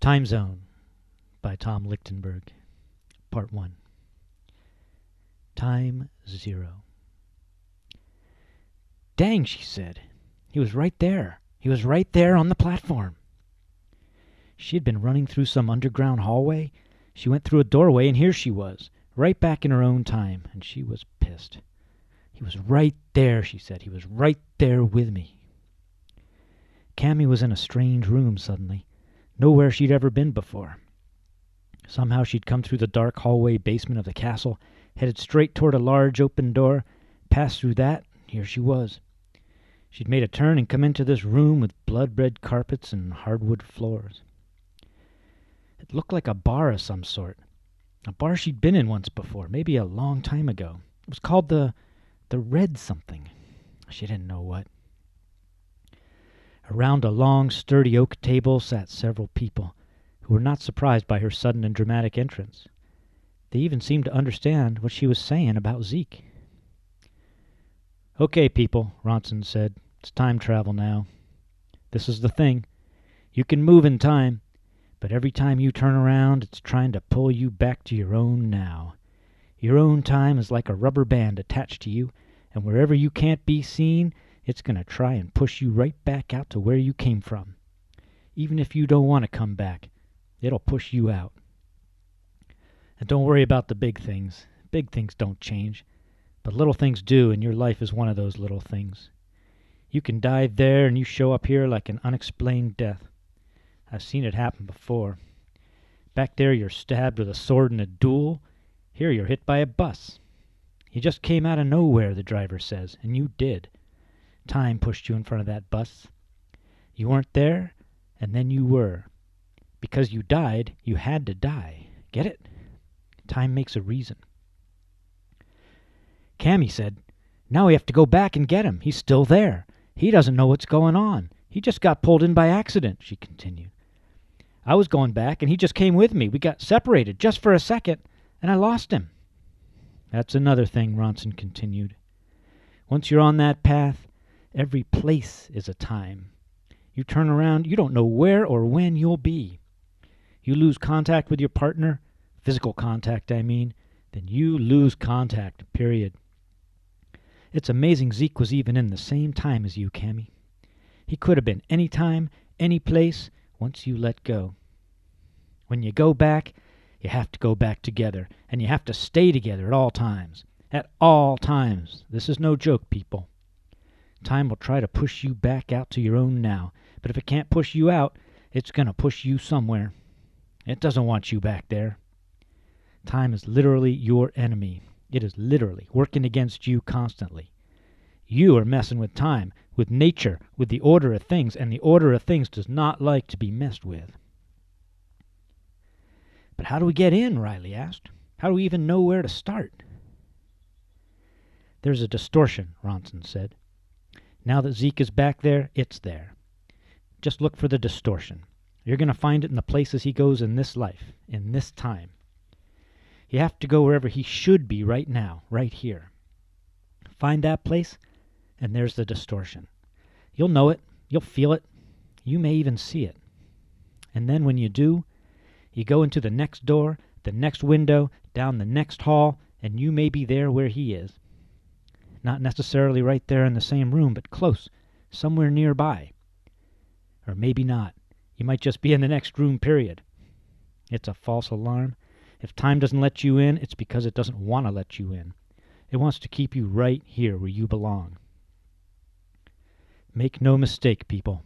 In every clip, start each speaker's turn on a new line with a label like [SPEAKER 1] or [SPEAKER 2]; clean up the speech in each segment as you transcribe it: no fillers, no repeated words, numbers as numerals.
[SPEAKER 1] Time Zone by Tom Lichtenberg, Part 1. Time Zero. "Dang," she said. "He was right there. He was right there on the platform." She had been running through some underground hallway. She went through a doorway, and here she was, right back in her own time, and she was pissed. "He was right there," she said. "He was right there with me." Cammy was in a strange room suddenly, nowhere she'd ever been before. Somehow she'd come through the dark hallway basement of the castle, headed straight toward a large open door, passed through that, and here she was. She'd made a turn and come into this room with blood-red carpets and hardwood floors. It looked like a bar of some sort, a bar she'd been in once before, maybe a long time ago. It was called the Red something. She didn't know what. Around a long, sturdy oak table sat several people, who were not surprised by her sudden and dramatic entrance. They even seemed to understand what she was saying about Zeke. "Okay, people," Ronson said. "It's time travel now. This is the thing. You can move in time, but every time you turn around, it's trying to pull you back to your own now. Your own time is like a rubber band attached to you, and wherever you can't be seen, it's going to try and push you right back out to where you came from. Even if you don't want to come back, it'll push you out. And don't worry about the big things. Big things don't change, but little things do, and your life is one of those little things. You can die there, and you show up here like an unexplained death. I've seen it happen before. Back there you're stabbed with a sword in a duel. Here you're hit by a bus. You just came out of nowhere, the driver says, and you did. Time pushed you in front of that bus. You weren't there, and then you were. Because you died, you had to die. Get it? Time makes a reason." Cammy said, "Now we have to go back and get him. He's still there. He doesn't know what's going on. He just got pulled in by accident," she continued. "I was going back, and he just came with me. We got separated just for a second, and I lost him." "That's another thing," Ronson continued. "Once you're on that path, every place is a time. You turn around, you don't know where or when you'll be. You lose contact with your partner, physical contact, I mean, then you lose contact, period. It's amazing Zeke was even in the same time as you, Cammy. He could have been any time, any place, once you let go. When you go back, you have to go back together, and you have to stay together at all times. At all times. This is no joke, people. Time will try to push you back out to your own now, but if it can't push you out, it's going to push you somewhere. It doesn't want you back there. Time is literally your enemy. It is literally working against you constantly. You are messing with time, with nature, with the order of things, and the order of things does not like to be messed with." "But how do we get in?" Riley asked. "How do we even know where to start?" "There's a distortion," Ronson said. "Now that Zeke is back there, it's there. Just look for the distortion. You're going to find it in the places he goes in this life, in this time. You have to go wherever he should be right now, right here. Find that place, and there's the distortion. You'll know it. You'll feel it. You may even see it. And then when you do, you go into the next door, the next window, down the next hall, and you may be there where he is. Not necessarily right there in the same room, but close, somewhere nearby. Or maybe not. You might just be in the next room, period. It's a false alarm. If time doesn't let you in, it's because it doesn't want to let you in. It wants to keep you right here where you belong. Make no mistake, people.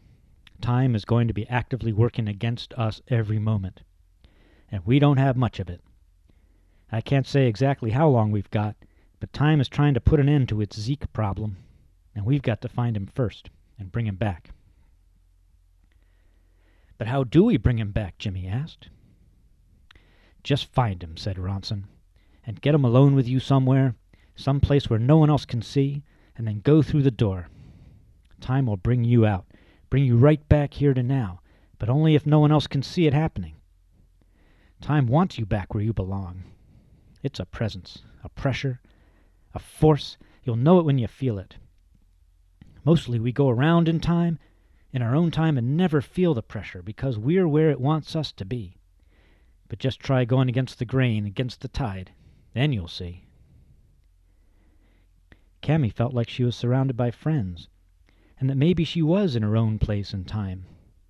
[SPEAKER 1] Time is going to be actively working against us every moment. And we don't have much of it. I can't say exactly how long we've got, but time is trying to put an end to its Zeke problem, and we've got to find him first and bring him back." "But how do we bring him back?" Jimmy asked. "Just find him," said Ronson, "and get him alone with you somewhere, some place where no one else can see, and then go through the door. Time will bring you out, bring you right back here to now, but only if no one else can see it happening. Time wants you back where you belong. It's a presence, a pressure, a force. You'll know it when you feel it. Mostly we go around in time, in our own time and never feel the pressure because we're where it wants us to be. But just try going against the grain, against the tide. Then you'll see. Cammy felt like she was surrounded by friends, and that maybe she was in her own place and time,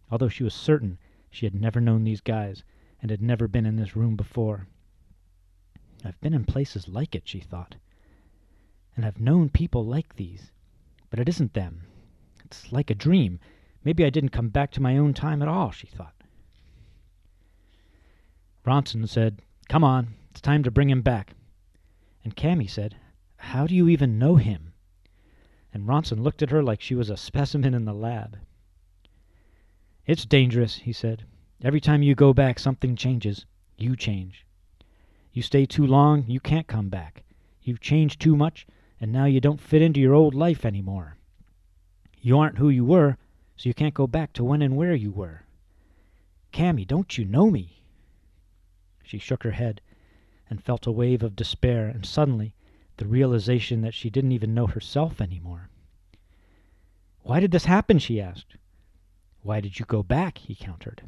[SPEAKER 1] although she was certain she had never known these guys and had never been in this room before. I've been in places like it, she thought, and I've known people like these, but it isn't them. It's like a dream. Maybe I didn't come back to my own time at all, she thought. Ronson said, "Come on, it's time to bring him back." And Cammy said, "How do you even know him?" And Ronson looked at her like she was a specimen in the lab. "It's dangerous," he said. "Every time you go back, something changes. You change. You stay too long, you can't come back. You've changed too much, and now you don't fit into your old life anymore. You aren't who you were, so you can't go back to when and where you were. Cammy, don't you know me?" She shook her head and felt a wave of despair, and suddenly the realization that she didn't even know herself anymore. "Why did this happen?" she asked. "Why did you go back?" he countered.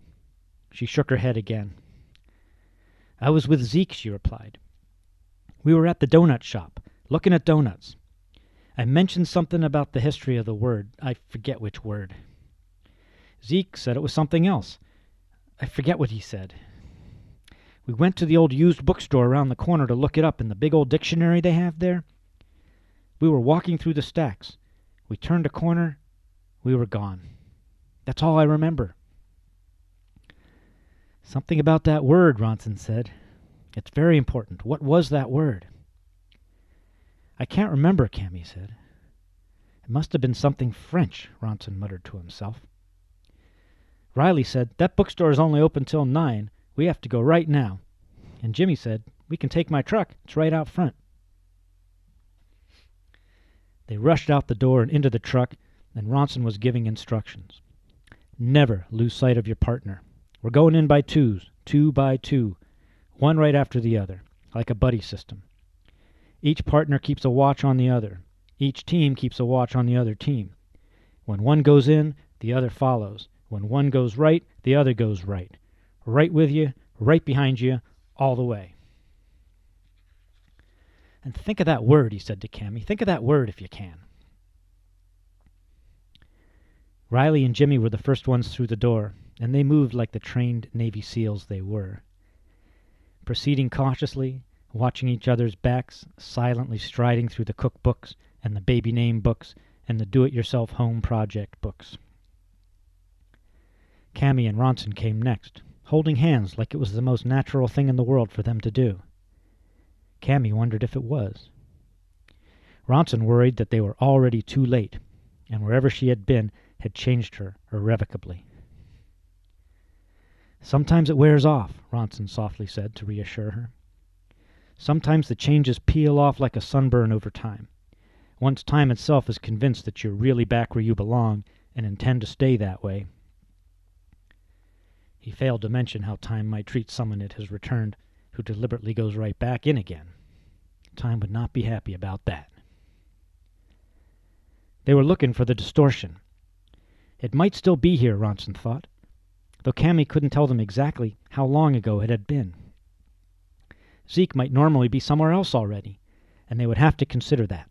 [SPEAKER 1] She shook her head again. "I was with Zeke," she replied. "We were at the donut shop, looking at donuts. I mentioned something about the history of the word. I forget which word. Zeke said it was something else. I forget what he said. We went to the old used bookstore around the corner to look it up in the big old dictionary they have there. We were walking through the stacks. We turned a corner. We were gone. That's all I remember." "Something about that word," Ronson said. "It's very important. What was that word?" "I can't remember," Cammy said. "It must have been something French," Ronson muttered to himself. "Riley said, 'That bookstore is only open till 9. We have to go right now.' And Jimmy said, 'We can take my truck. It's right out front.'" They rushed out the door and into the truck, and Ronson was giving instructions. "Never lose sight of your partner. We're going in by twos, 2 by 2, one right after the other, like a buddy system. Each partner keeps a watch on the other. Each team keeps a watch on the other team. When one goes in, the other follows. When one goes right, the other goes right. Right with you, right behind you, all the way." "And think of that word," he said to Cammy. "Think of that word if you can." Riley and Jimmy were the first ones through the door, and they moved like the trained Navy SEALs they were. Proceeding cautiously, watching each other's backs, silently striding through the cookbooks and the baby name books and the do-it-yourself home project books. Cammy and Ronson came next, holding hands like it was the most natural thing in the world for them to do. Cammy wondered if it was. Ronson worried that they were already too late, and wherever she had been had changed her irrevocably. "Sometimes it wears off," Ronson softly said to reassure her. "Sometimes the changes peel off like a sunburn over time. Once time itself is convinced that you're really back where you belong and intend to stay that way." He failed to mention how time might treat someone it has returned who deliberately goes right back in again. Time would not be happy about that. They were looking for the distortion. It might still be here, Ronson thought, though Cammy couldn't tell them exactly how long ago it had been. Zeke might normally be somewhere else already, and they would have to consider that.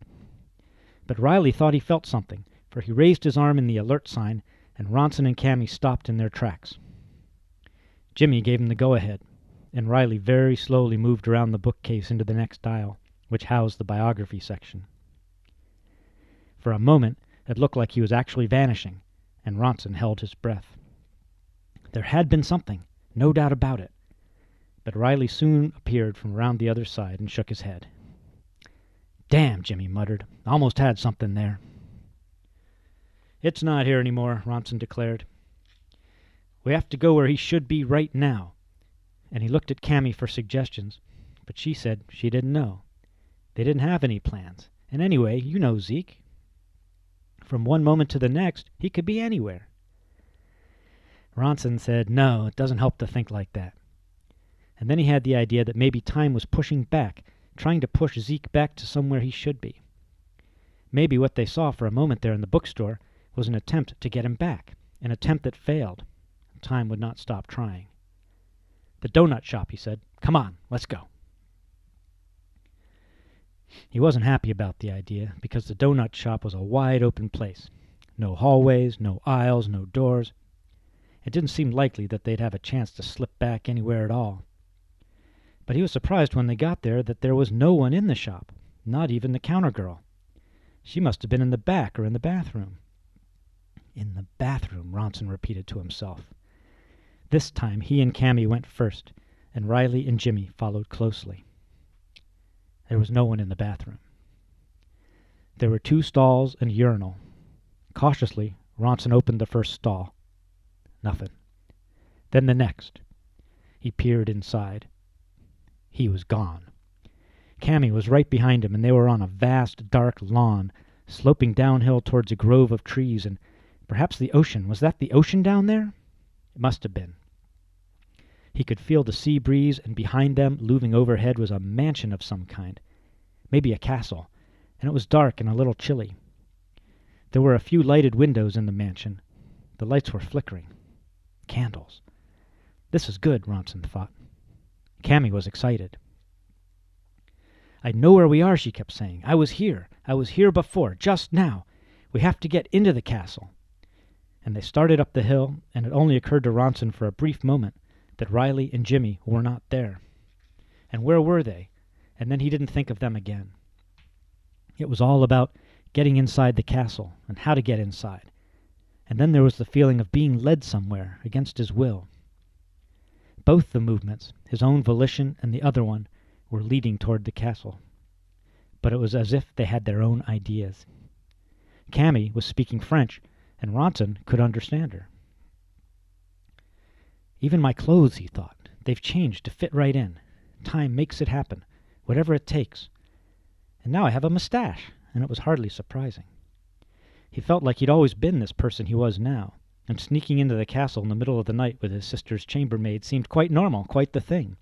[SPEAKER 1] But Riley thought he felt something, for he raised his arm in the alert sign, and Ronson and Cammy stopped in their tracks. Jimmy gave him the go-ahead, and Riley very slowly moved around the bookcase into the next aisle, which housed the biography section. For a moment, it looked like he was actually vanishing, and Ronson held his breath. There had been something, no doubt about it, but Riley soon appeared from around the other side and shook his head. "Damn," Jimmy muttered. "Almost had something there." "It's not here anymore," Ronson declared. "We have to go where he should be right now." And he looked at Cammy for suggestions, but she said she didn't know. They didn't have any plans. And anyway, you know Zeke. From one moment to the next, he could be anywhere. Ronson said, "No, it doesn't help to think like that." And then he had the idea that maybe time was pushing back, trying to push Zeke back to somewhere he should be. Maybe what they saw for a moment there in the bookstore was an attempt to get him back, an attempt that failed. Time would not stop trying. "The donut shop," he said. "Come on, let's go." He wasn't happy about the idea, because the donut shop was a wide-open place. No hallways, no aisles, no doors. It didn't seem likely that they'd have a chance to slip back anywhere at all. But he was surprised when they got there that there was no one in the shop, not even the counter girl. She must have been in the back or in the bathroom. In the bathroom, Ronson repeated to himself. This time he and Cammy went first, and Riley and Jimmy followed closely. There was no one in the bathroom. There were 2 stalls and a urinal. Cautiously, Ronson opened the first stall. Nothing. Then the next. He peered inside. He was gone. Cammy was right behind him, and they were on a vast, dark lawn, sloping downhill towards a grove of trees, and perhaps the ocean. Was that the ocean down there? It must have been. He could feel the sea breeze, and behind them, looming overhead, was a mansion of some kind, maybe a castle, and it was dark and a little chilly. There were a few lighted windows in the mansion. The lights were flickering. Candles. This was good, Ronson thought. Cammy was excited. "I know where we are," she kept saying. "I was here. I was here before, just now. We have to get into the castle." And they started up the hill, and it only occurred to Ronson for a brief moment that Riley and Jimmy were not there. And where were they? And then he didn't think of them again. It was all about getting inside the castle and how to get inside. And then there was the feeling of being led somewhere against his will. Both the movements, his own volition and the other one, were leading toward the castle. But it was as if they had their own ideas. Cammy was speaking French, and Ronson could understand her. "Even my clothes," he thought. "They've changed to fit right in. Time makes it happen, whatever it takes. And now I have a mustache," and it was hardly surprising. He felt like he'd always been this person he was now, and sneaking into the castle in the middle of the night with his sister's chambermaid seemed quite normal, quite the thing.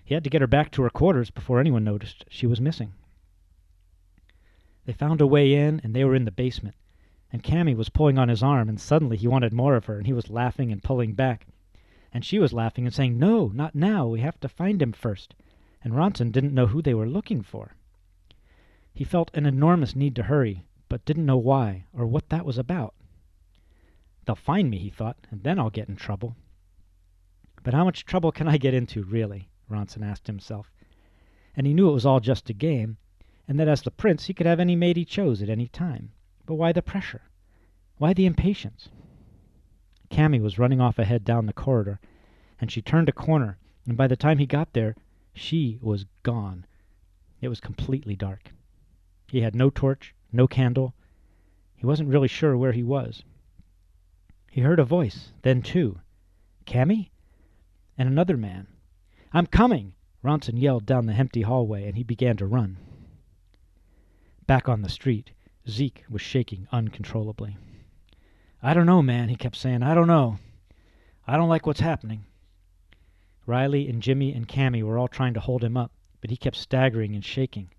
[SPEAKER 1] He had to get her back to her quarters before anyone noticed she was missing. They found a way in, and they were in the basement, and Cammy was pulling on his arm, and suddenly he wanted more of her, and he was laughing and pulling back. And she was laughing and saying, "No, not now, we have to find him first." And Ronson didn't know who they were looking for. He felt an enormous need to hurry, but didn't know why, or what that was about. "They'll find me," he thought, "and then I'll get in trouble." But how much trouble can I get into, really? Ronson asked himself. And he knew it was all just a game, and that as the prince he could have any maid he chose at any time. But why the pressure? Why the impatience? Cammy was running off ahead down the corridor, and she turned a corner, and by the time he got there, she was gone. It was completely dark. He had no torch, no candle. He wasn't really sure where he was. He heard a voice, then 2. "Cammy?" And another man. "I'm coming!" Ronson yelled down the empty hallway, and he began to run. Back on the street, Zeke was shaking uncontrollably. "I don't know, man," he kept saying. "I don't know. I don't like what's happening." Riley and Jimmy and Cammy were all trying to hold him up, but he kept staggering and shaking.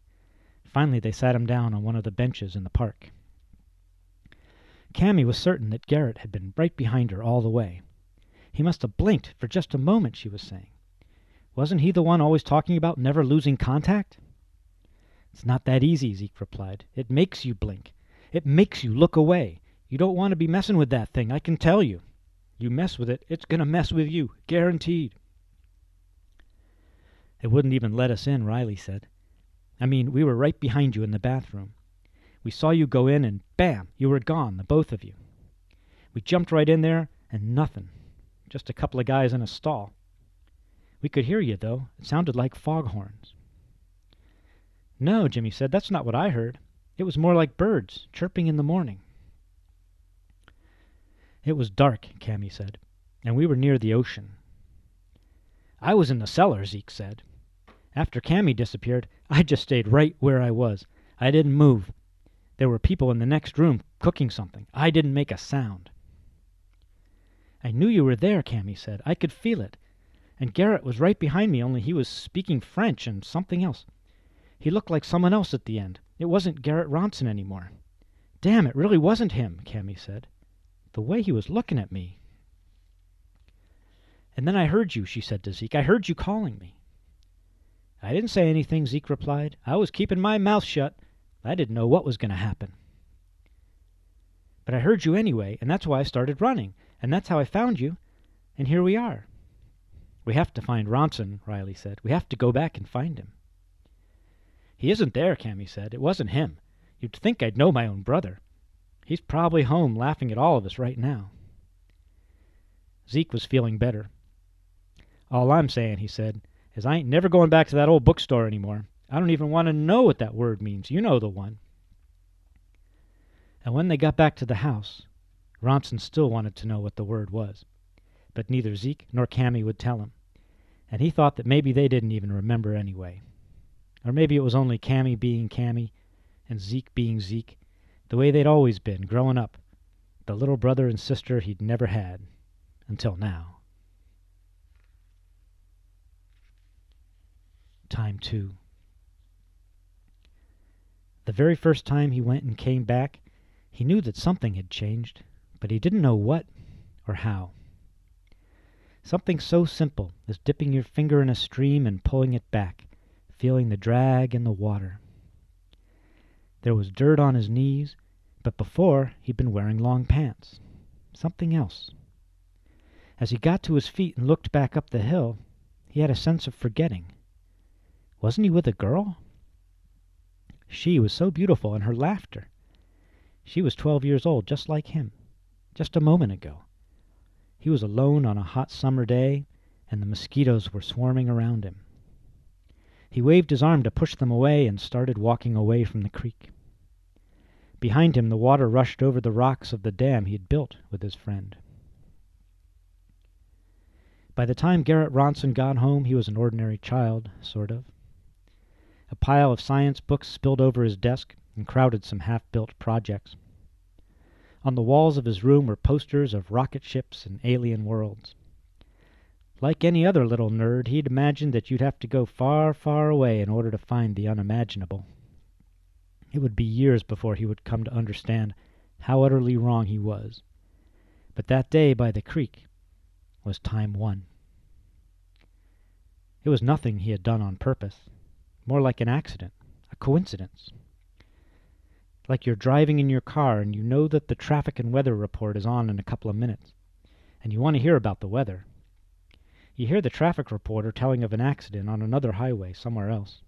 [SPEAKER 1] Finally, they sat him down on one of the benches in the park. Cammy was certain that Garrett had been right behind her all the way. He must have blinked for just a moment, she was saying. Wasn't he the one always talking about never losing contact? "It's not that easy," Zeke replied. "It makes you blink. It makes you look away. You don't want to be messing with that thing, I can tell you. You mess with it, it's going to mess with you, guaranteed." "They wouldn't even let us in," Riley said. "I mean, we were right behind you in the bathroom. We saw you go in and bam, you were gone, the both of you. We jumped right in there and nothing. Just a couple of guys in a stall. We could hear you, though. It sounded like foghorns." "No," Jimmy said, "that's not what I heard. It was more like birds chirping in the morning." "It was dark," Cammy said, "and we were near the ocean." "I was in the cellar," Zeke said. "After Cammy disappeared, I just stayed right where I was. I didn't move. There were people in the next room cooking something. I didn't make a sound." "I knew you were there," Cammy said. "I could feel it. And Garrett was right behind me, only he was speaking French and something else. He looked like someone else at the end. It wasn't Garrett Ronson anymore." "Damn, it really wasn't him," Cammy said. The way he was looking at me. "And then I heard you," she said to Zeke. "I heard you calling me." "I didn't say anything," Zeke replied. "I was keeping my mouth shut. I didn't know what was going to happen. But I heard you anyway, and that's why I started running. And that's how I found you. And here we are." "We have to find Ronson," Riley said. "We have to go back and find him." "He isn't there," Cammy said. "It wasn't him. You'd think I'd know my own brother. He's probably home laughing at all of us right now." Zeke was feeling better. "All I'm saying," he said, "is I ain't never going back to that old bookstore anymore. I don't even want to know what that word means. You know the one." And when they got back to the house, Ronson still wanted to know what the word was. But neither Zeke nor Cammy would tell him. And he thought that maybe they didn't even remember anyway. Or maybe it was only Cammy being Cammy and Zeke being Zeke, the way they'd always been growing up, the little brother and sister he'd never had, until now. Time 2. The very first time he went and came back, he knew that something had changed, but he didn't know what or how. Something so simple as dipping your finger in a stream and pulling it back, feeling the drag in the water. There was dirt on his knees, but before he'd been wearing long pants. Something else. As he got to his feet and looked back up the hill, he had a sense of forgetting. Wasn't he with a girl? She was so beautiful in her laughter. She was 12 years old, just like him, just a moment ago. He was alone on a hot summer day, and the mosquitoes were swarming around him. He waved his arm to push them away and started walking away from the creek. Behind him, the water rushed over the rocks of the dam he had built with his friend. By the time Garrett Ronson got home, he was an ordinary child, sort of. A pile of science books spilled over his desk and crowded some half-built projects. On the walls of his room were posters of rocket ships and alien worlds. Like any other little nerd, he'd imagined that you'd have to go far, far away in order to find the unimaginable. It would be years before he would come to understand how utterly wrong he was. But that day by the creek was time 1. It was nothing he had done on purpose, more like an accident, a coincidence. Like you're driving in your car and you know that the traffic and weather report is on in a couple of minutes, and you want to hear about the weather. You hear the traffic reporter telling of an accident on another highway somewhere else.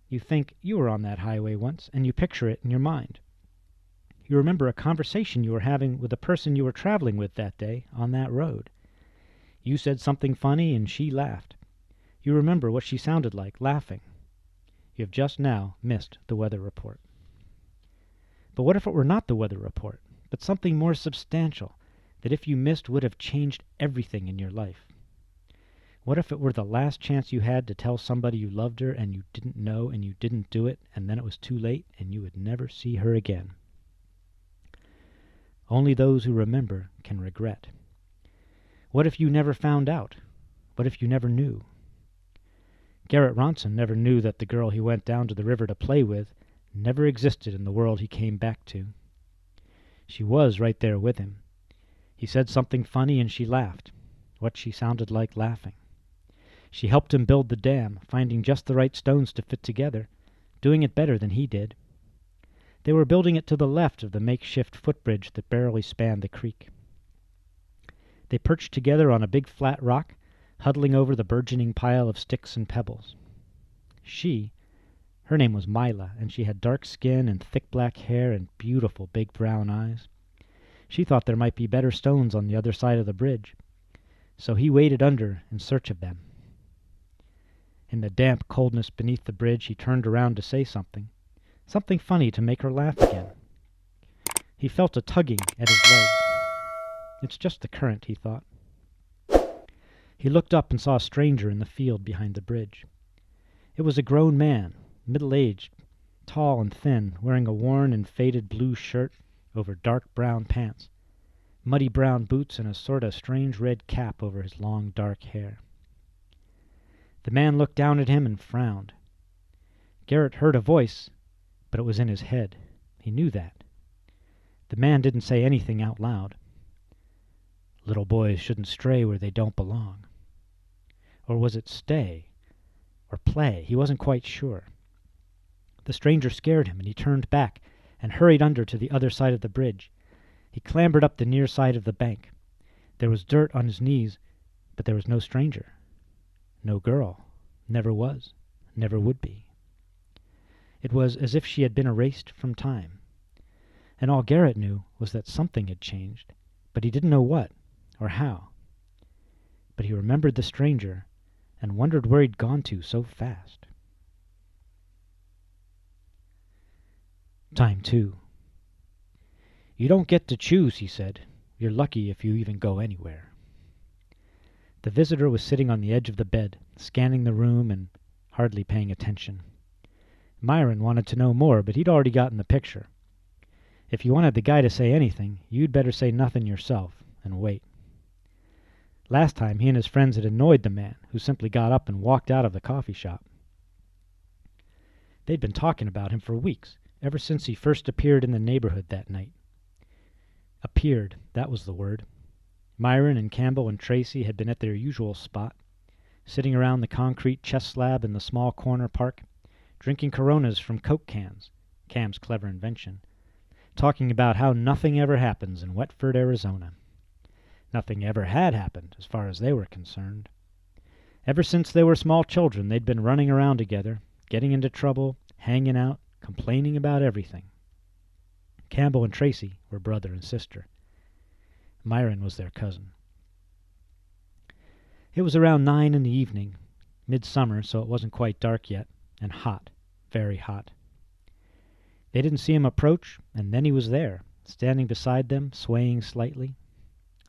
[SPEAKER 1] You think you were on that highway once, and you picture it in your mind. You remember a conversation you were having with the person you were traveling with that day on that road. You said something funny and she laughed. You remember what she sounded like, laughing. You have just now missed the weather report. But what if it were not the weather report, but something more substantial, that if you missed would have changed everything in your life? What if it were the last chance you had to tell somebody you loved her and you didn't know and you didn't do it, and then it was too late and you would never see her again? Only those who remember can regret. What if you never found out? What if you never knew? Garrett Ronson never knew that the girl he went down to the river to play with never existed in the world he came back to. She was right there with him. He said something funny and she laughed, what she sounded like laughing. She helped him build the dam, finding just the right stones to fit together, doing it better than he did. They were building it to the left of the makeshift footbridge that barely spanned the creek. They perched together on a big flat rock, huddling over the burgeoning pile of sticks and pebbles. Her name was Mila, and she had dark skin and thick black hair and beautiful big brown eyes. She thought there might be better stones on the other side of the bridge, so he waded under in search of them. In the damp coldness beneath the bridge, he turned around to say something funny to make her laugh again. He felt a tugging at his legs. It's just the current, he thought. He looked up and saw a stranger in the field behind the bridge. It was a grown man, middle-aged, tall and thin, wearing a worn and faded blue shirt over dark brown pants, muddy brown boots, and a sort of strange red cap over his long dark hair. The man looked down at him and frowned. Garrett heard a voice, but it was in his head. He knew that. The man didn't say anything out loud. Little boys shouldn't stray where they don't belong. Or was it stay? Or play? He wasn't quite sure. The stranger scared him, and he turned back and hurried under to the other side of the bridge. He clambered up the near side of the bank. There was dirt on his knees, but there was no stranger. No girl. Never was. Never would be. It was as if she had been erased from time. And all Garrett knew was that something had changed, but he didn't know what or how. But he remembered the stranger and wondered where he'd gone to so fast. Time 2. You don't get to choose, he said. You're lucky if you even go anywhere. The visitor was sitting on the edge of the bed, scanning the room and hardly paying attention. Myron wanted to know more, but he'd already gotten the picture. If you wanted the guy to say anything, you'd better say nothing yourself and wait. Last time, he and his friends had annoyed the man, who simply got up and walked out of the coffee shop. They'd been talking about him for weeks, ever since he first appeared in the neighborhood that night. Appeared, that was the word. Myron and Campbell and Tracy had been at their usual spot, sitting around the concrete chest slab in the small corner park, drinking Coronas from Coke cans, Cam's clever invention, talking about how nothing ever happens in Wetford, Arizona. Nothing ever had happened, as far as they were concerned. Ever since they were small children, they'd been running around together, getting into trouble, hanging out, complaining about everything. Campbell and Tracy were brother and sister. Myron was their cousin. It was around 9 in the evening, midsummer, so it wasn't quite dark yet, and hot, very hot. They didn't see him approach, and then he was there, standing beside them, swaying slightly,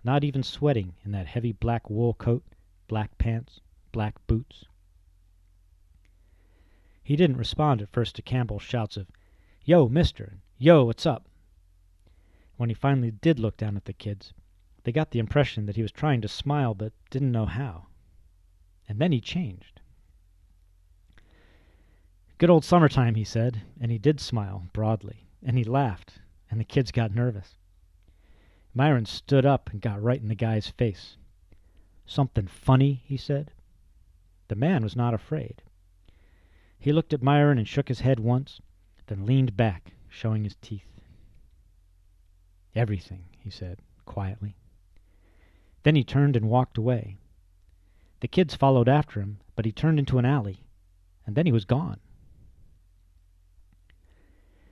[SPEAKER 1] not even sweating in that heavy black wool coat, black pants, black boots. He didn't respond at first to Campbell's shouts of, "Yo, mister! Yo, what's up?" When he finally did look down at the kids, they got the impression that he was trying to smile but didn't know how. And then he changed. "Good old summertime," he said, and he did smile broadly, and he laughed, and the kids got nervous. Myron stood up and got right in the guy's face. "Something funny?" he said. The man was not afraid. He looked at Myron and shook his head once, then leaned back, showing his teeth. "Everything," he said, quietly. Then he turned and walked away. The kids followed after him, but he turned into an alley, and then he was gone.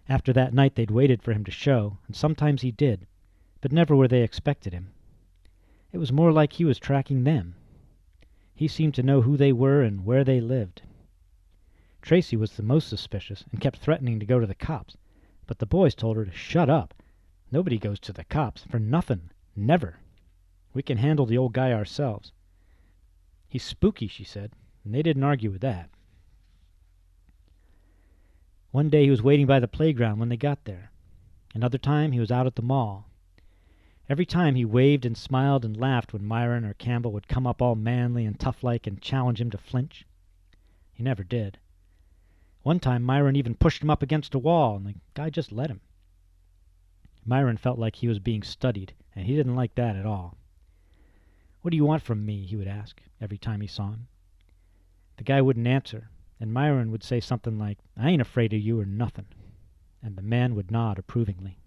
[SPEAKER 1] After that night they'd waited for him to show, and sometimes he did, but never where they expected him. It was more like he was tracking them. He seemed to know who they were and where they lived. Tracy was the most suspicious and kept threatening to go to the cops, but the boys told her to shut up. Nobody goes to the cops for nothing. Never. We can handle the old guy ourselves. He's spooky, she said, and they didn't argue with that. One day he was waiting by the playground when they got there. Another time he was out at the mall. Every time he waved and smiled and laughed when Myron or Campbell would come up all manly and tough-like and challenge him to flinch. He never did. One time Myron even pushed him up against a wall, and the guy just let him. Myron felt like he was being studied, and he didn't like that at all. "What do you want from me?" he would ask every time he saw him. The guy wouldn't answer, and Myron would say something like, "I ain't afraid of you or nothing," and the man would nod approvingly.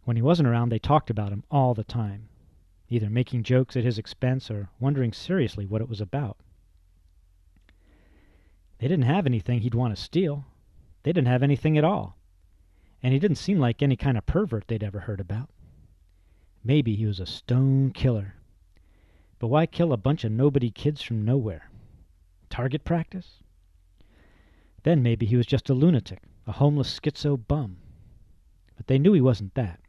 [SPEAKER 1] When he wasn't around, they talked about him all the time, either making jokes at his expense or wondering seriously what it was about. They didn't have anything he'd want to steal. They didn't have anything at all. And he didn't seem like any kind of pervert they'd ever heard about. Maybe he was a stone killer. But why kill a bunch of nobody kids from nowhere? Target practice? Then maybe he was just a lunatic, a homeless schizo bum. But they knew he wasn't that.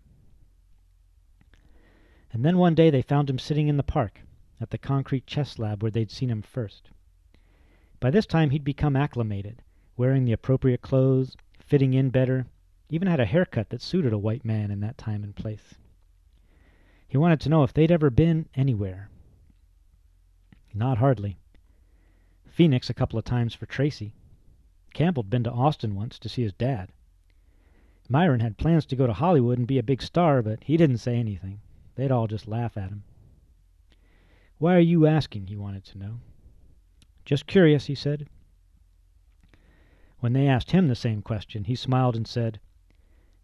[SPEAKER 1] And then one day they found him sitting in the park, at the concrete chess slab where they'd seen him first. By this time he'd become acclimated, wearing the appropriate clothes, fitting in better, even had a haircut that suited a white man in that time and place. He wanted to know if they'd ever been anywhere. Not hardly. Phoenix a couple of times for Tracy. Campbell'd been to Austin once to see his dad. Myron had plans to go to Hollywood and be a big star, but he didn't say anything. They'd all just laugh at him. "Why are you asking?" he wanted to know. "Just curious," he said. When they asked him the same question, he smiled and said,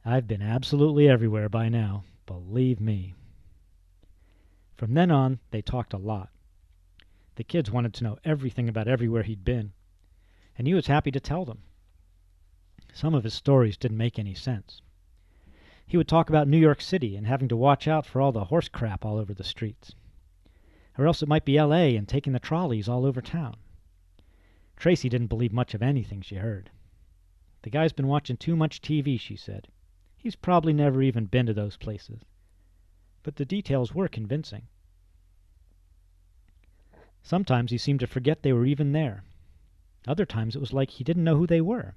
[SPEAKER 1] "I've been absolutely everywhere by now, believe me." From then on, they talked a lot. The kids wanted to know everything about everywhere he'd been, and he was happy to tell them. Some of his stories didn't make any sense. He would talk about New York City and having to watch out for all the horse crap all over the streets. Or else it might be L.A. and taking the trolleys all over town. Tracy didn't believe much of anything she heard. "The guy's been watching too much TV," she said. "He's probably never even been to those places." But the details were convincing. Sometimes he seemed to forget they were even there. Other times it was like he didn't know who they were.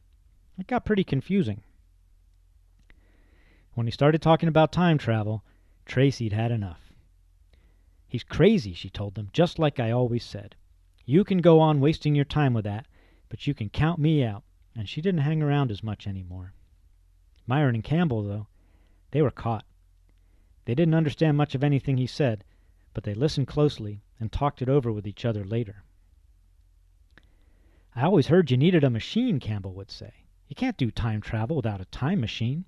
[SPEAKER 1] It got pretty confusing. When he started talking about time travel, Tracy'd had enough. "He's crazy," she told them, "just like I always said. You can go on wasting your time with that, but you can count me out," and she didn't hang around as much anymore. Myron and Campbell, though, they were caught. They didn't understand much of anything he said, but they listened closely and talked it over with each other later. "I always heard you needed a machine," Campbell would say. "You can't do time travel without a time machine."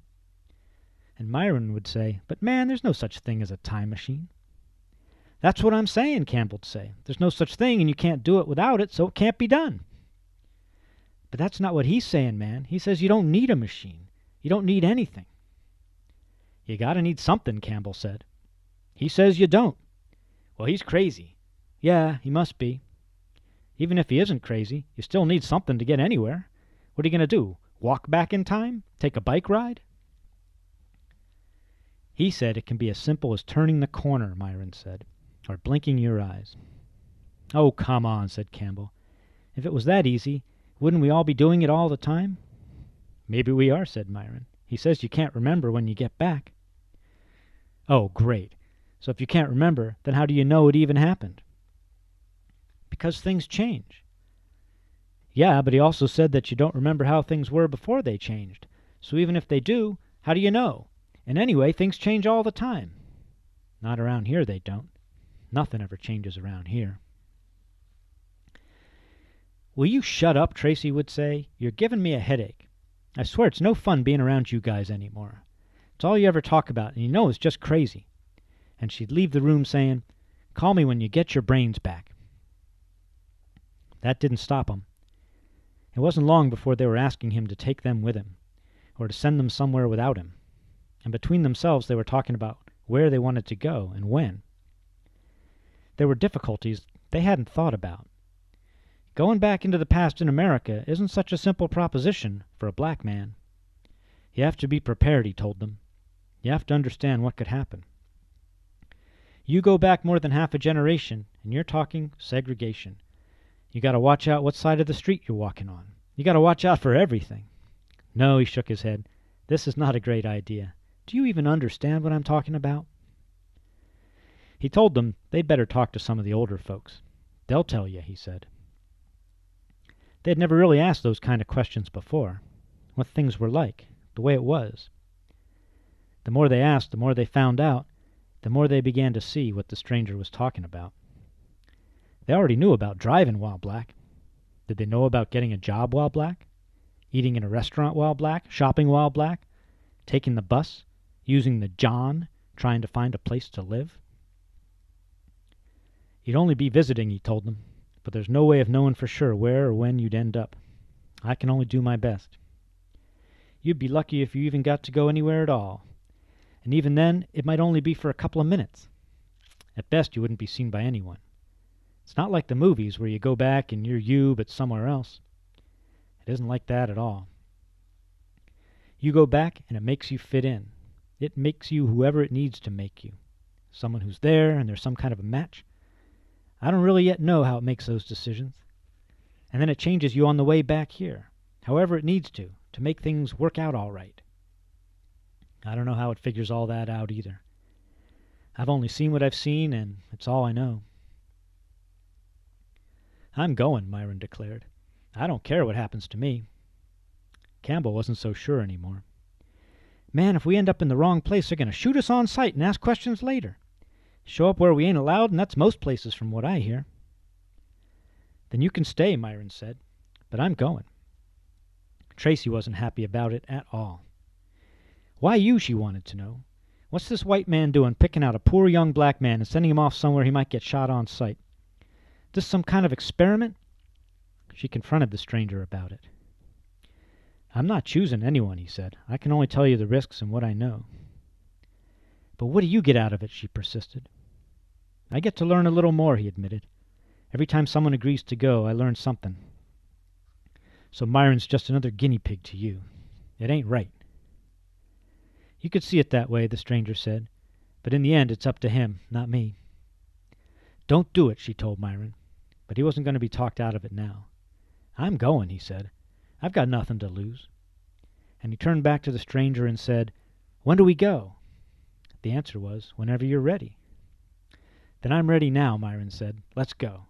[SPEAKER 1] And Myron would say, "But man, there's no such thing as a time machine." "That's what I'm saying," Campbell'd say. "There's no such thing, and you can't do it without it, so it can't be done." "But that's not what he's saying, man. He says you don't need a machine. You don't need anything." "You gotta need something," Campbell said. "He says you don't." "Well, he's crazy." "Yeah, he must be." "Even if he isn't crazy, you still need something to get anywhere. What are you going to do? Walk back in time? Take a bike ride?" "He said it can be as simple as turning the corner," Myron said, "or blinking your eyes." "Oh, come on," said Campbell. "If it was that easy, wouldn't we all be doing it all the time?" "Maybe we are," said Myron. "He says you can't remember when you get back." "Oh, great. So if you can't remember, then how do you know it even happened?" "Because things change." "Yeah, but he also said that you don't remember how things were before they changed. So even if they do, how do you know? And anyway, things change all the time." "Not around here they don't. Nothing ever changes around here." "Will you shut up?" Tracy would say. "You're giving me a headache. I swear it's no fun being around you guys anymore. It's all you ever talk about, and you know it's just crazy." And she'd leave the room saying, "Call me when you get your brains back." That didn't stop him. It wasn't long before they were asking him to take them with him, or to send them somewhere without him. And between themselves they were talking about where they wanted to go and when. There were difficulties they hadn't thought about. Going back into the past in America isn't such a simple proposition for a black man. You have to be prepared, he told them. You have to understand what could happen. You go back more than half a generation, and you're talking segregation. You got to watch out what side of the street you're walking on. You got to watch out for everything. No, he shook his head. This is not a great idea. Do you even understand what I'm talking about? He told them they'd better talk to some of the older folks. They'll tell you, he said. They'd never really asked those kind of questions before. What things were like, the way it was. The more they asked, the more they found out, the more they began to see what the stranger was talking about. They already knew about driving while black. Did they know about getting a job while black? Eating in a restaurant while black? Shopping while black? Taking the bus? Using the John? Trying to find a place to live? You'd only be visiting, he told them, but there's no way of knowing for sure where or when you'd end up. I can only do my best. You'd be lucky if you even got to go anywhere at all. And even then, it might only be for a couple of minutes. At best, you wouldn't be seen by anyone. It's not like the movies where you go back and you're you, but somewhere else. It isn't like that at all. You go back and it makes you fit in. It makes you whoever it needs to make you. Someone who's there and there's some kind of a match. I don't really yet know how it makes those decisions. And then it changes you on the way back here, however it needs to make things work out all right. I don't know how it figures all that out either. I've only seen what I've seen, and it's all I know. I'm going, Myron declared. I don't care what happens to me. Campbell wasn't so sure anymore. Man, if we end up in the wrong place, they're going to shoot us on sight and ask questions later. Show up where we ain't allowed, and that's most places from what I hear. Then you can stay, Myron said, but I'm going. Tracy wasn't happy about it at all. Why you, she wanted to know. What's this white man doing, picking out a poor young black man and sending him off somewhere he might get shot on sight? This some kind of experiment? She confronted the stranger about it. I'm not choosing anyone, he said. I can only tell you the risks and what I know. But what do you get out of it, she persisted. I get to learn a little more, he admitted. Every time someone agrees to go, I learn something. So Myron's just another guinea pig to you. It ain't right. You could see it that way, the stranger said, but in the end it's up to him, not me. Don't do it, she told Myron, but he wasn't going to be talked out of it now. I'm going, he said. I've got nothing to lose. And he turned back to the stranger and said, When do we go? The answer was, Whenever you're ready. Then I'm ready now, Myron said. Let's go.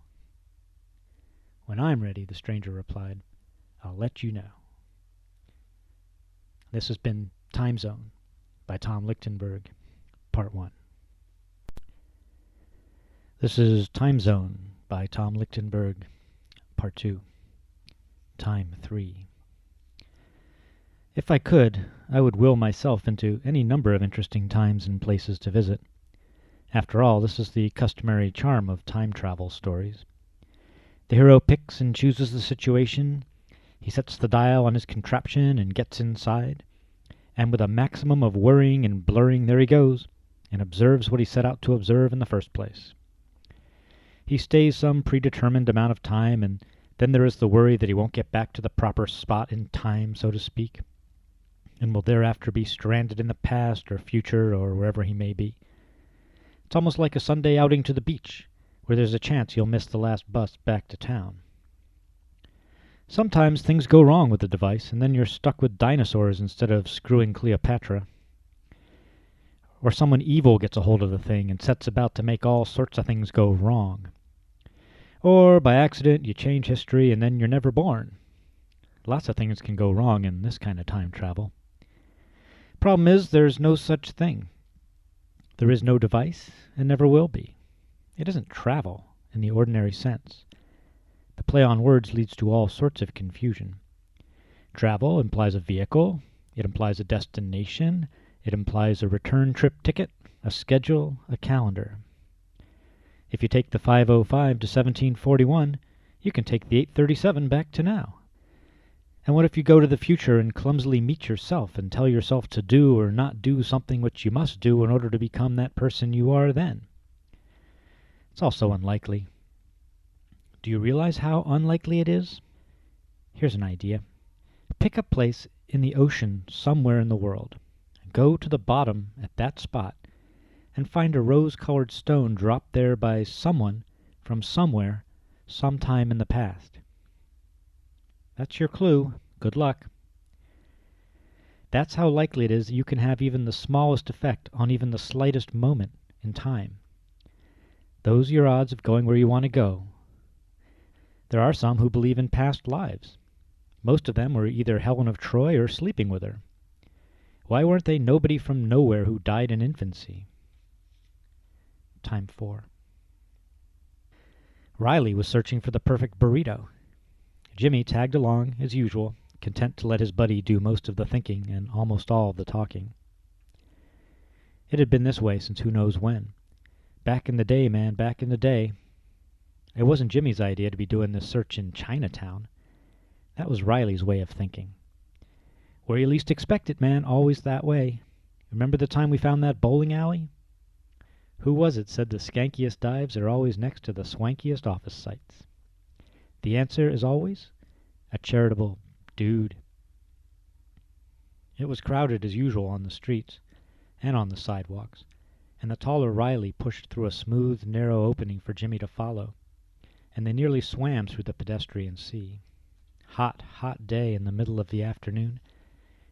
[SPEAKER 1] When I'm ready, the stranger replied, I'll let you know. This has been Time Zone by Tom Lichtenberg, Part 1. This is Time Zone by Tom Lichtenberg, Part 2. Time 3. If I could, I would will myself into any number of interesting times and places to visit. After all, this is the customary charm of time travel stories. The hero picks and chooses the situation, he sets the dial on his contraption and gets inside, and with a maximum of worrying and blurring there he goes, and observes what he set out to observe in the first place. He stays some predetermined amount of time, and then there is the worry that he won't get back to the proper spot in time, so to speak, and will thereafter be stranded in the past or future or wherever he may be. It's almost like a Sunday outing to the beach, where there's a chance you'll miss the last bus back to town. Sometimes things go wrong with the device, and then you're stuck with dinosaurs instead of screwing Cleopatra. Or someone evil gets a hold of the thing and sets about to make all sorts of things go wrong. Or, by accident, you change history and then you're never born. Lots of things can go wrong in this kind of time travel. Problem is, there's no such thing. There is no device, and never will be. It isn't travel in the ordinary sense. The play on words leads to all sorts of confusion. Travel implies a vehicle, it implies a destination, it implies a return trip ticket, a schedule, a calendar. If you take the 5:05 to 1741, you can take the 8:37 back to now. And what if you go to the future and clumsily meet yourself and tell yourself to do or not do something which you must do in order to become that person you are then? It's all so unlikely. Do you realize how unlikely it is? Here's an idea. Pick a place in the ocean somewhere in the world. Go to the bottom at that spot and find a rose-colored stone dropped there by someone from somewhere sometime in the past. That's your clue. Good luck. That's how likely it is that you can have even the smallest effect on even the slightest moment in time. Those are your odds of going where you want to go. There are some who believe in past lives. Most of them were either Helen of Troy or sleeping with her. Why weren't they nobody from nowhere who died in infancy? Time 4. Riley was searching for the perfect burrito. Jimmy tagged along, as usual, content to let his buddy do most of the thinking and almost all of the talking. It had been this way since who knows when. Back in the day, man, back in the day. It wasn't Jimmy's idea to be doing this search in Chinatown. That was Riley's way of thinking. Where you least expect it, man, always that way. Remember the time we found that bowling alley? Who was it said the skankiest dives are always next to the swankiest office sites? The answer is always a charitable dude. It was crowded as usual on the streets and on the sidewalks, and the taller Riley pushed through a smooth, narrow opening for Jimmy to follow, and they nearly swam through the pedestrian sea. Hot, hot day in the middle of the afternoon,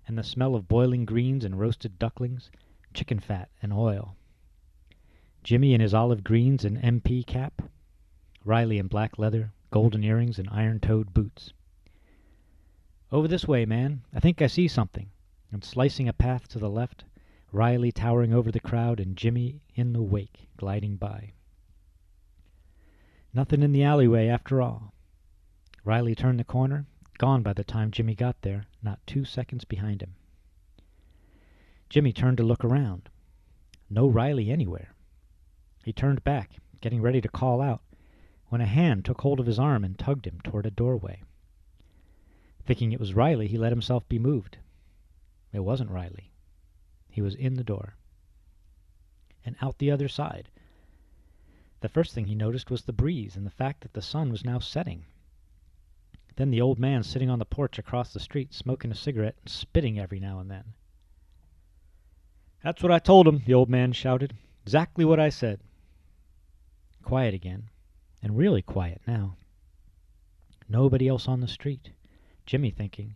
[SPEAKER 1] and the smell of boiling greens and roasted ducklings, chicken fat and oil. Jimmy in his olive greens and MP cap, Riley in black leather, golden earrings, and iron-toed boots. Over this way, man. I think I see something. and slicing a path to the left, Riley towering over the crowd and Jimmy in the wake, gliding by. Nothing in the alleyway after all. Riley turned the corner, gone by the time Jimmy got there, not 2 seconds behind him. Jimmy turned to look around. No Riley anywhere. He turned back, getting ready to call out, when a hand took hold of his arm and tugged him toward a doorway. Thinking it was Riley, he let himself be moved. It wasn't Riley. He was in the door. And out the other side. The first thing he noticed was the breeze and the fact that the sun was now setting. Then the old man sitting on the porch across the street, smoking a cigarette and spitting every now and then. "That's what I told him," the old man shouted. "Exactly what I said." Quiet again, and really quiet now. Nobody else on the street. Jimmy thinking,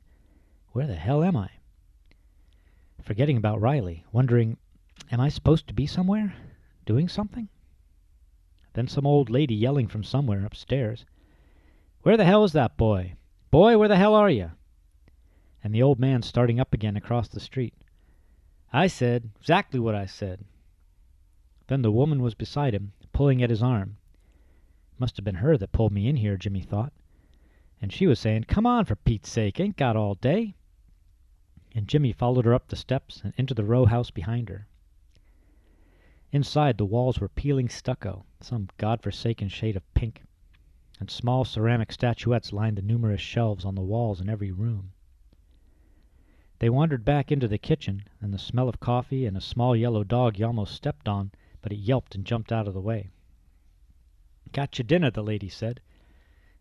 [SPEAKER 1] where the hell am I? Forgetting about Riley, wondering, am I supposed to be somewhere? Doing something? Then some old lady yelling from somewhere upstairs, "Where the hell is that boy? Boy, where the hell are you?" And the old man starting up again across the street. "I said exactly what I said." Then the woman was beside him, pulling at his arm. Must have been her that pulled me in here, Jimmy thought. And she was saying, "Come on, for Pete's sake, ain't got all day." And Jimmy followed her up the steps and into the row house behind her. Inside, the walls were peeling stucco, some godforsaken shade of pink, and small ceramic statuettes lined the numerous shelves on the walls in every room. They wandered back into the kitchen, and the smell of coffee and a small yellow dog you almost stepped on, but it yelped and jumped out of the way. "Got your dinner," the lady said,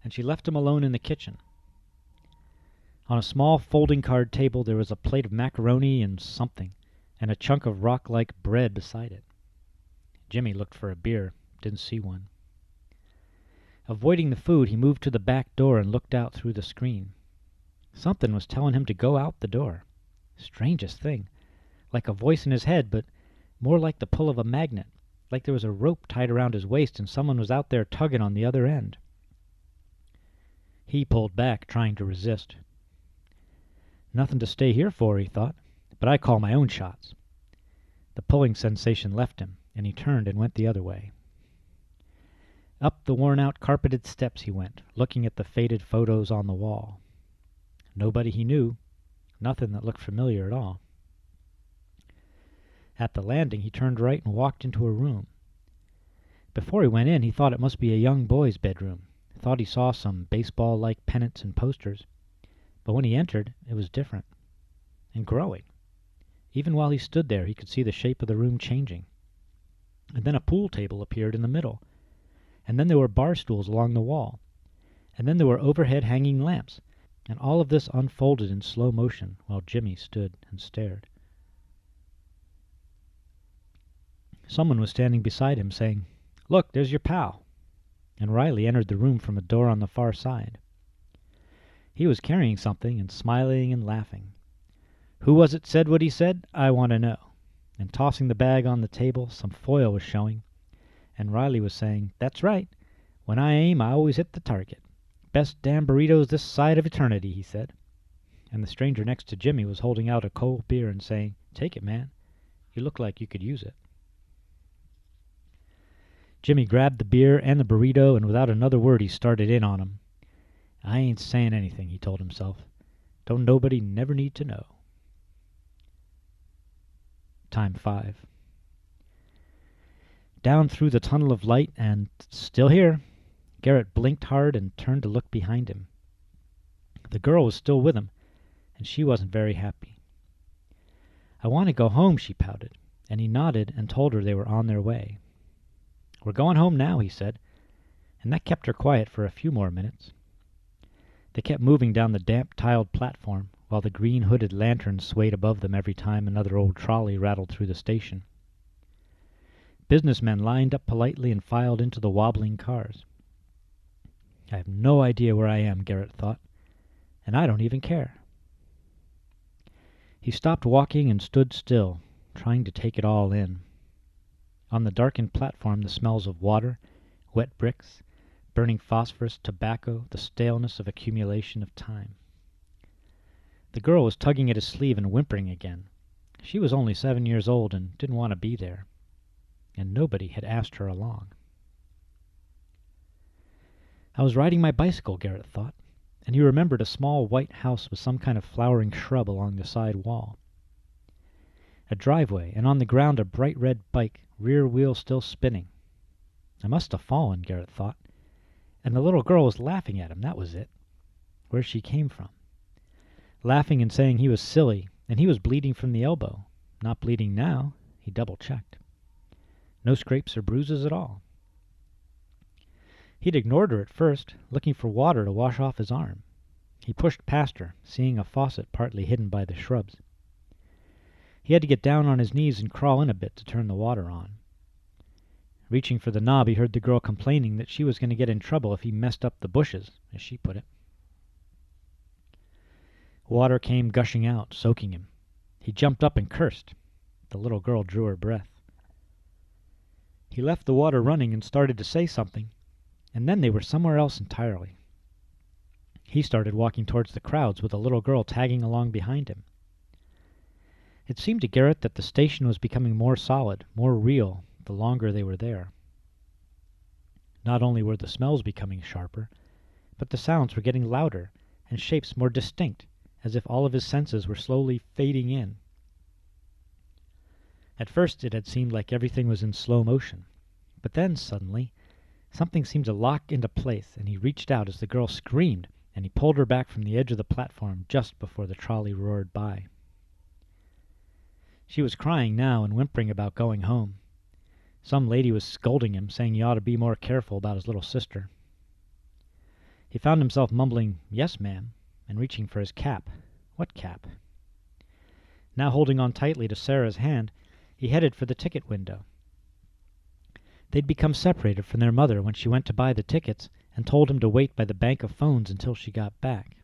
[SPEAKER 1] and she left him alone in the kitchen. On a small folding card table there was a plate of macaroni and something, and a chunk of rock-like bread beside it. Jimmy looked for a beer, didn't see one. Avoiding the food, he moved to the back door and looked out through the screen. Something was telling him to go out the door. Strangest thing. Like a voice in his head, but more like the pull of a magnet, like there was a rope tied around his waist and someone was out there tugging on the other end. He pulled back, trying to resist. Nothing to stay here for, he thought, but I call my own shots. The pulling sensation left him, and he turned and went the other way. Up the worn-out carpeted steps he went, looking at the faded photos on the wall. Nobody he knew, nothing that looked familiar at all. At the landing, he turned right and walked into a room. Before he went in, he thought it must be a young boy's bedroom. Thought he saw some baseball-like pennants and posters. But when he entered, it was different. And growing. Even while he stood there, he could see the shape of the room changing. And then a pool table appeared in the middle. And then there were bar stools along the wall. And then there were overhead hanging lamps. And all of this unfolded in slow motion while Jimmy stood and stared. Someone was standing beside him, saying, "Look, there's your pal." And Riley entered the room from a door on the far side. He was carrying something and smiling and laughing. Who was it said what he said? I want to know. And tossing the bag on the table, some foil was showing, and Riley was saying, "That's right. When I aim, I always hit the target. Best damn burritos this side of eternity," he said. And the stranger next to Jimmy was holding out a cold beer and saying, "Take it, man. You look like you could use it." Jimmy grabbed the beer and the burrito, and without another word he started in on him. "I ain't saying anything," he told himself. "Don't nobody never need to know." Time 5. Down through the tunnel of light, and still here, Garrett blinked hard and turned to look behind him. The girl was still with him, and she wasn't very happy. "I want to go home," she pouted, and he nodded and told her they were on their way. "We're going home now," he said, and that kept her quiet for a few more minutes. They kept moving down the damp, tiled platform, while the green hooded lanterns swayed above them every time another old trolley rattled through the station. Businessmen lined up politely and filed into the wobbling cars. I have no idea where I am, Garrett thought, and I don't even care. He stopped walking and stood still, trying to take it all in. On the darkened platform, the smells of water, wet bricks, burning phosphorus, tobacco, the staleness of accumulation of time. The girl was tugging at his sleeve and whimpering again. She was only 7 years old and didn't want to be there. And nobody had asked her along. I was riding my bicycle, Garrett thought, and he remembered a small white house with some kind of flowering shrub along the side wall. A driveway, and on the ground a bright red bike, rear wheel still spinning. I must have fallen, Garrett thought. And the little girl was laughing at him, that was it. Where she came from. Laughing and saying he was silly, and he was bleeding from the elbow. Not bleeding now, he double-checked. No scrapes or bruises at all. He'd ignored her at first, looking for water to wash off his arm. He pushed past her, seeing a faucet partly hidden by the shrubs. He had to get down on his knees and crawl in a bit to turn the water on. Reaching for the knob, he heard the girl complaining that she was going to get in trouble if he messed up the bushes, as she put it. Water came gushing out, soaking him. He jumped up and cursed. The little girl drew her breath. He left the water running and started to say something, and then they were somewhere else entirely. He started walking towards the crowds with the little girl tagging along behind him. It seemed to Garrett that the station was becoming more solid, more real, the longer they were there. Not only were the smells becoming sharper, but the sounds were getting louder and shapes more distinct, as if all of his senses were slowly fading in. At first it had seemed like everything was in slow motion, but then, suddenly, something seemed to lock into place, and he reached out as the girl screamed, and he pulled her back from the edge of the platform just before the trolley roared by. She was crying now and whimpering about going home. Some lady was scolding him, saying he ought to be more careful about his little sister. He found himself mumbling, "Yes, ma'am," and reaching for his cap. What cap? Now holding on tightly to Sarah's hand, he headed for the ticket window. They'd become separated from their mother when she went to buy the tickets and told him to wait by the bank of phones until she got back.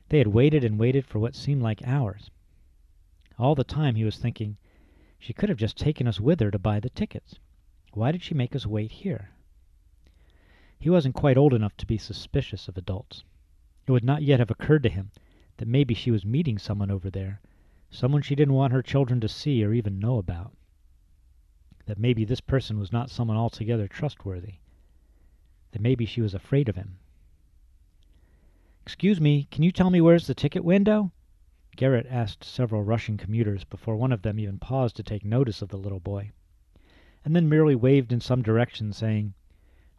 [SPEAKER 1] They had waited and waited for what seemed like hours. All the time he was thinking, she could have just taken us with her to buy the tickets. Why did she make us wait here? He wasn't quite old enough to be suspicious of adults. It would not yet have occurred to him that maybe she was meeting someone over there, someone she didn't want her children to see or even know about. That maybe this person was not someone altogether trustworthy. That maybe she was afraid of him. "Excuse me, can you tell me where's the ticket window?" Garrett asked several rushing commuters before one of them even paused to take notice of the little boy, and then merely waved in some direction, saying,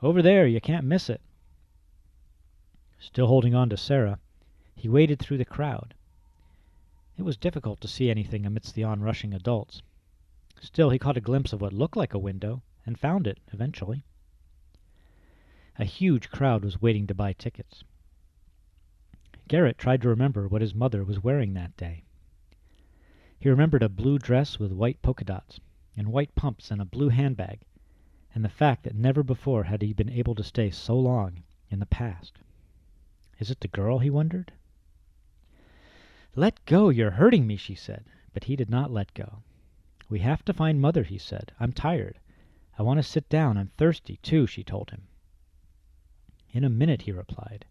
[SPEAKER 1] "Over there, you can't miss it." Still holding on to Sarah, he waded through the crowd. It was difficult to see anything amidst the onrushing adults. Still, he caught a glimpse of what looked like a window, and found it, eventually. A huge crowd was waiting to buy tickets. Garrett tried to remember what his mother was wearing that day. He remembered a blue dress with white polka dots, and white pumps and a blue handbag, and the fact that never before had he been able to stay so long in the past. Is it the girl, he wondered? "Let go, you're hurting me," she said, but he did not let go. "We have to find Mother," he said. "I'm tired. I want to sit down. I'm thirsty, too," she told him. "In a minute," he replied.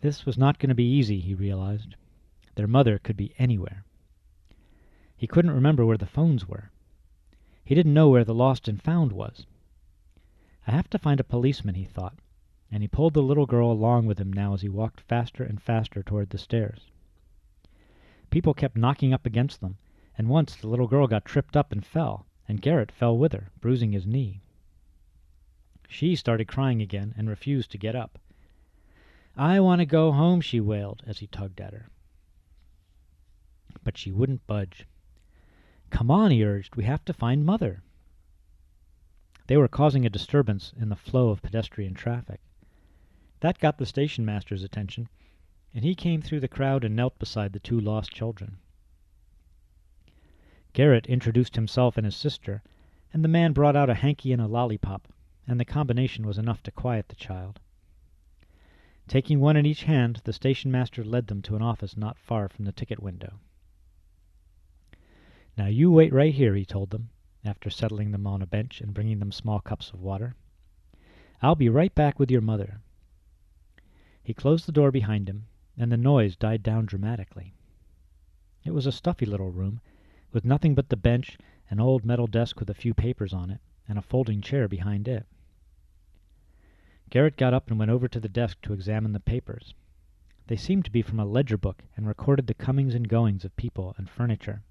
[SPEAKER 1] This was not going to be easy, he realized. Their mother could be anywhere. He couldn't remember where the phones were. He didn't know where the lost and found was. I have to find a policeman, he thought, and he pulled the little girl along with him now as he walked faster and faster toward the stairs. People kept knocking up against them, and once the little girl got tripped up and fell, and Garrett fell with her, bruising his knee. She started crying again and refused to get up. "I want to go home," she wailed as he tugged at her. But she wouldn't budge. "Come on," he urged. "We have to find Mother." They were causing a disturbance in the flow of pedestrian traffic. That got the station master's attention, and he came through the crowd and knelt beside the two lost children. Garrett introduced himself and his sister, and the man brought out a hanky and a lollipop, and the combination was enough to quiet the child. Taking one in each hand, the station master led them to an office not far from the ticket window. "Now you wait right here," he told them, after settling them on a bench and bringing them small cups of water. "I'll be right back with your mother." He closed the door behind him, and the noise died down dramatically. It was a stuffy little room, with nothing but the bench, an old metal desk with a few papers on it, and a folding chair behind it. Garrett got up and went over to the desk to examine the papers. They seemed to be from a ledger book and recorded the comings and goings of people and furniture.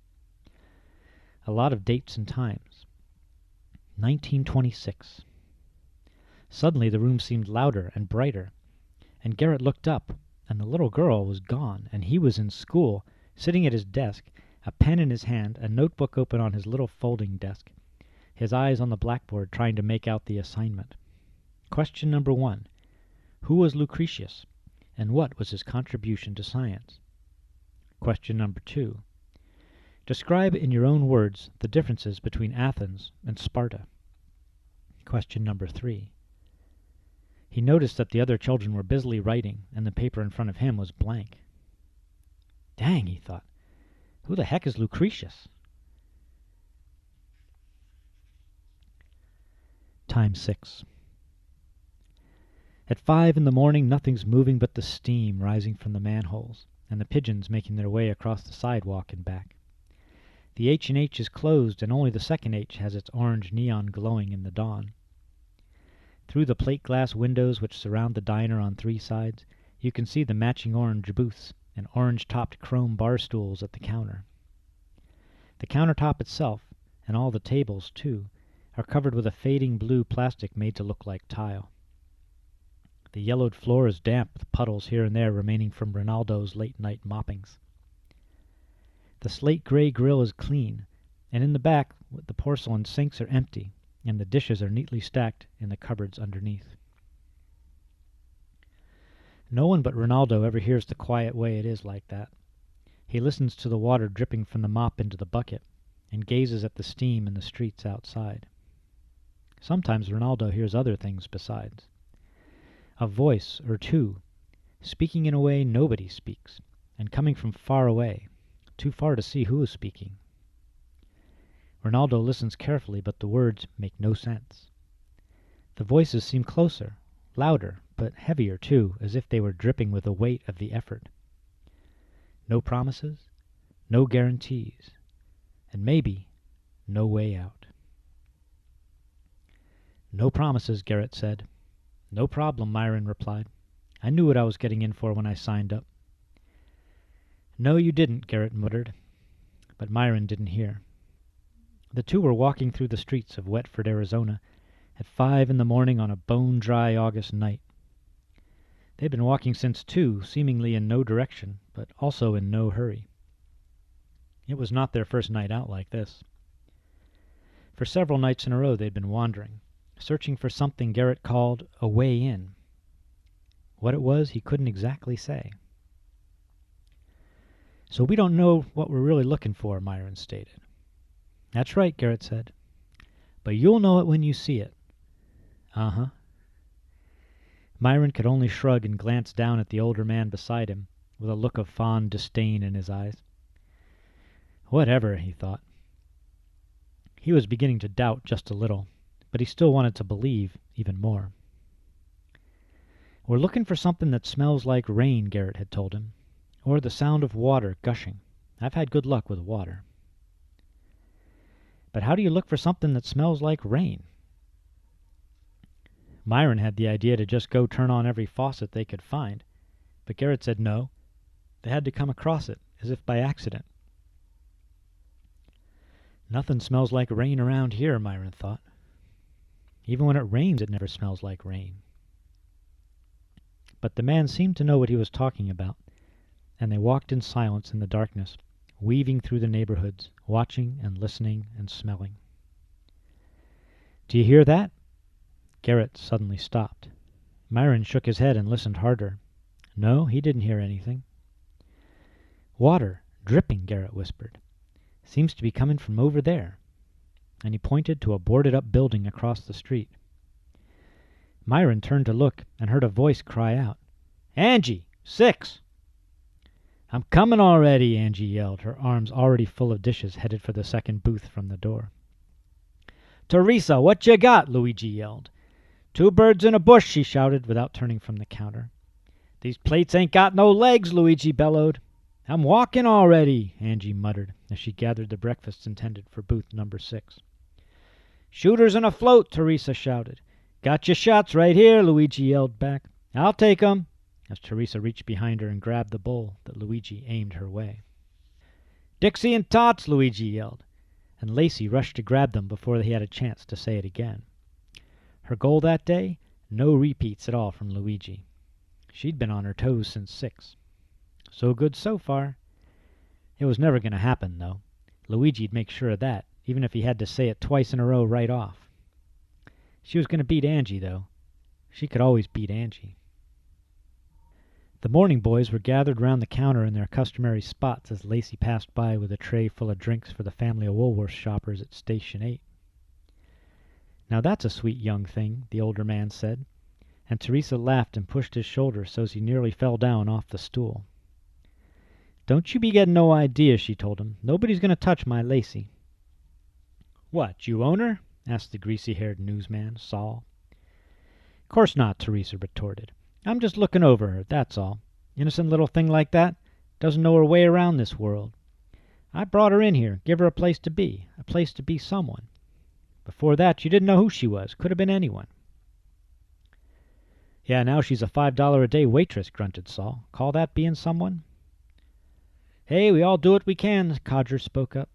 [SPEAKER 1] A lot of dates and times. 1926. Suddenly the room seemed louder and brighter, and Garrett looked up, and the little girl was gone, and he was in school, sitting at his desk, a pen in his hand, a notebook open on his little folding desk, his eyes on the blackboard trying to make out the assignment. Question number 1. Who was Lucretius, and what was his contribution to science? Question number 2. Describe in your own words the differences between Athens and Sparta. Question number 3. He noticed that the other children were busily writing, and the paper in front of him was blank. Dang, he thought. Who the heck is Lucretius? Time 6. At 5 in the morning, nothing's moving but the steam rising from the manholes, and the pigeons making their way across the sidewalk and back. The H&H is closed, and only the second H has its orange neon glowing in the dawn. Through the plate glass windows which surround the diner on 3 sides, you can see the matching orange booths and orange-topped chrome bar stools at the counter. The countertop itself, and all the tables, too, are covered with a fading blue plastic made to look like tile. The yellowed floor is damp, with puddles here and there remaining from Ronaldo's late-night moppings. The slate-gray grill is clean, and in the back the porcelain sinks are empty, and the dishes are neatly stacked in the cupboards underneath. No one but Ronaldo ever hears the quiet way it is like that. He listens to the water dripping from the mop into the bucket, and gazes at the steam in the streets outside. Sometimes Ronaldo hears other things besides. A voice or two, speaking in a way nobody speaks, and coming from far away, too far to see who is speaking. Ronaldo listens carefully, but the words make no sense. The voices seem closer, louder, but heavier too, as if they were dripping with the weight of the effort. No promises, no guarantees, and maybe no way out. No promises, Garrett said. No problem, Myron replied. I knew what I was getting in for when I signed up. No, you didn't, Garrett muttered. But Myron didn't hear. The two were walking through the streets of Wetford, Arizona, at 5 in the morning on a bone-dry August night. They'd been walking since 2, seemingly in no direction, but also in no hurry. It was not their first night out like this. For several nights in a row they'd been wandering, searching for something Garrett called a way in. What it was, he couldn't exactly say. So we don't know what we're really looking for, Myron stated. That's right, Garrett said. But you'll know it when you see it. Uh-huh. Myron could only shrug and glance down at the older man beside him, with a look of fond disdain in his eyes. Whatever, he thought. He was beginning to doubt just a little, but he still wanted to believe even more. We're looking for something that smells like rain, Garrett had told him, or the sound of water gushing. I've had good luck with water. But how do you look for something that smells like rain? Myron had the idea to just go turn on every faucet they could find, but Garrett said no. They had to come across it, as if by accident. Nothing smells like rain around here, Myron thought. Even when it rains, it never smells like rain. But the man seemed to know what he was talking about, and they walked in silence in the darkness, weaving through the neighborhoods, watching and listening and smelling. Do you hear that? Garrett suddenly stopped. Myron shook his head and listened harder. No, he didn't hear anything. Water, dripping, Garrett whispered. Seems to be coming from over there. And he pointed to a boarded-up building across the street. Myron turned to look and heard a voice cry out, Angie, 6! I'm coming already, Angie yelled, her arms already full of dishes headed for the second booth from the door. Teresa, what you got? Luigi yelled. 2 birds in a bush, she shouted without turning from the counter. These plates ain't got no legs, Luigi bellowed. I'm walking already, Angie muttered as she gathered the breakfasts intended for booth number 6. Shooters and a float, Teresa shouted. Got your shots right here, Luigi yelled back. I'll take 'em, as Teresa reached behind her and grabbed the bowl that Luigi aimed her way. Dixie and tots, Luigi yelled, and Lacey rushed to grab them before he had a chance to say it again. Her goal that day? No repeats at all from Luigi. She'd been on her toes since 6. So good so far. It was never going to happen, though. Luigi'd make sure of that, even if he had to say it twice in a row right off. She was going to beat Angie, though. She could always beat Angie. The morning boys were gathered round the counter in their customary spots as Lacey passed by with a tray full of drinks for the family of Woolworth shoppers at Station 8. Now that's a sweet young thing, the older man said, and Teresa laughed and pushed his shoulder so's he nearly fell down off the stool. Don't you be getting no idea, she told him. Nobody's going to touch my Lacey. What, you own her? Asked the greasy-haired newsman, Saul. Course not, Teresa retorted. I'm just looking over her, that's all. Innocent little thing like that doesn't know her way around this world. I brought her in here, give her a place to be someone. Before that, you didn't know who she was. Could have been anyone. Yeah, now she's a $5-a-day waitress, grunted Saul. Call that being someone? Hey, we all do what we can, Codger spoke up.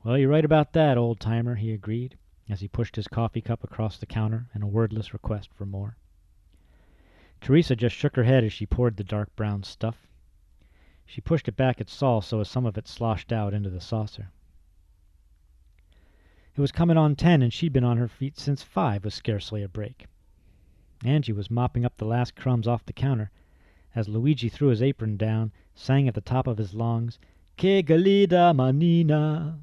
[SPEAKER 1] Well, you're right about that, old-timer, he agreed, as he pushed his coffee cup across the counter in a wordless request for more. Teresa just shook her head as she poured the dark brown stuff. She pushed it back at Saul so as some of it sloshed out into the saucer. It was coming on 10, and she'd been on her feet since 5 with scarcely a break. Angie was mopping up the last crumbs off the counter as Luigi threw his apron down, sang at the top of his lungs, Que galida manina.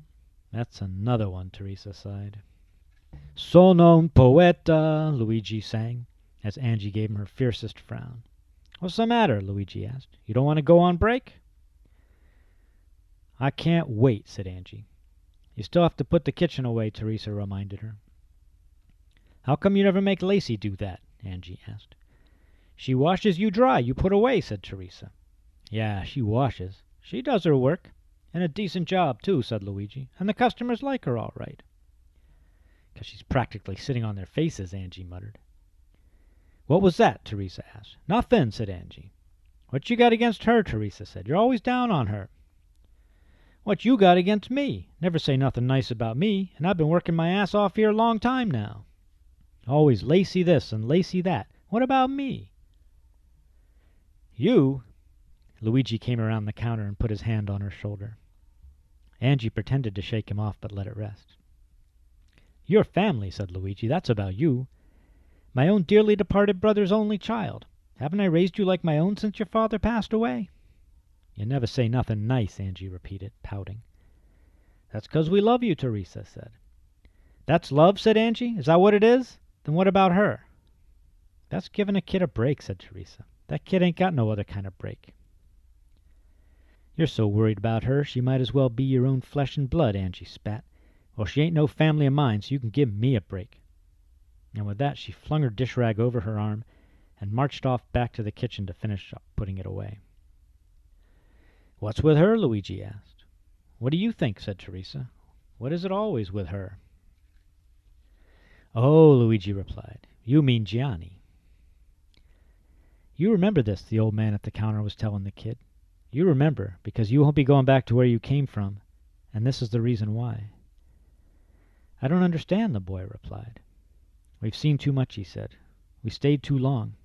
[SPEAKER 1] That's another one, Teresa sighed. Sono un poeta, Luigi sang, as Angie gave him her fiercest frown. What's the matter? Luigi asked. You don't want to go on break? I can't wait, said Angie. You still have to put the kitchen away, Teresa reminded her. How come you never make Lacey do that? Angie asked. She washes you dry, you put away, said Teresa. Yeah, she washes. She does her work. And a decent job, too, said Luigi. And the customers like her all right. 'Cause she's practically sitting on their faces, Angie muttered. What was that? Teresa asked. Nothing, said Angie. What you got against her? Teresa said. You're always down on her. What you got against me? Never say nothing nice about me, and I've been working my ass off here a long time now. Always Lacey this and Lacey that. What about me? You? Luigi came around the counter and put his hand on her shoulder. Angie pretended to shake him off, but let it rest. Your family, said Luigi. That's about you. My own dearly departed brother's only child. Haven't I raised you like my own since your father passed away? You never say nothing nice, Angie repeated, pouting. That's 'cause we love you, Teresa said. That's love, said Angie. Is that what it is? Then what about her? That's giving a kid a break, said Teresa. That kid ain't got no other kind of break. You're so worried about her, she might as well be your own flesh and blood, Angie spat. Well, she ain't no family of mine, so you can give me a break. And with that, she flung her dish rag over her arm and marched off back to the kitchen to finish up putting it away. What's with her? Luigi asked. What do you think? Said Teresa. What is it always with her? Oh, Luigi replied. You mean Gianni. You remember this, the old man at the counter was telling the kid. You remember, because you won't be going back to where you came from, and this is the reason why. I don't understand, the boy replied. We've seen too much, he said. We stayed too long.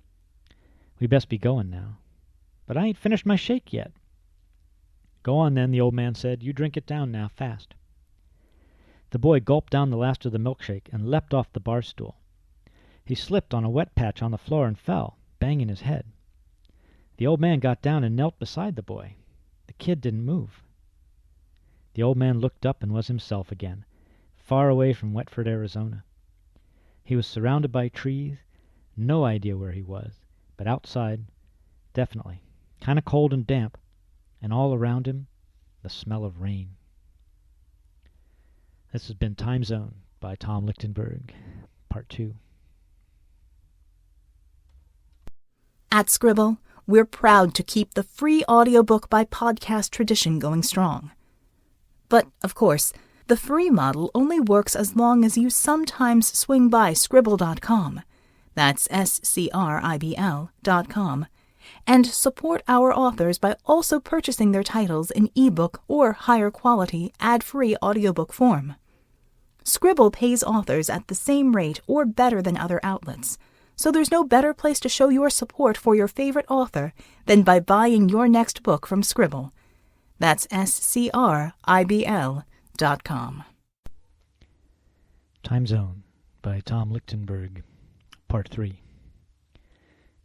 [SPEAKER 1] We best be going now. But I ain't finished my shake yet. Go on then, the old man said. You drink it down now, fast. The boy gulped down the last of the milkshake and leapt off the bar stool. He slipped on a wet patch on the floor and fell, banging his head. The old man got down and knelt beside the boy. The kid didn't move. The old man looked up and was himself again, far away from Wetford, Arizona. He was surrounded by trees, no idea where he was, but outside, definitely, kind of cold and damp, and all around him, the smell of rain. This has been Time Zone by Tom Lichtenberg, Part 2.
[SPEAKER 2] At Scribble, we're proud to keep the free audiobook by podcast tradition going strong. But, of course, the free model only works as long as you sometimes swing by Scribble.com, that's SCRIBL.com, and support our authors by also purchasing their titles in ebook or higher quality ad-free audiobook form. Scribble pays authors at the same rate or better than other outlets, so there's no better place to show your support for your favorite author than by buying your next book from Scribble. That's SCRIBL.com.
[SPEAKER 1] Time Zone by Tom Lichtenberg, Part 3.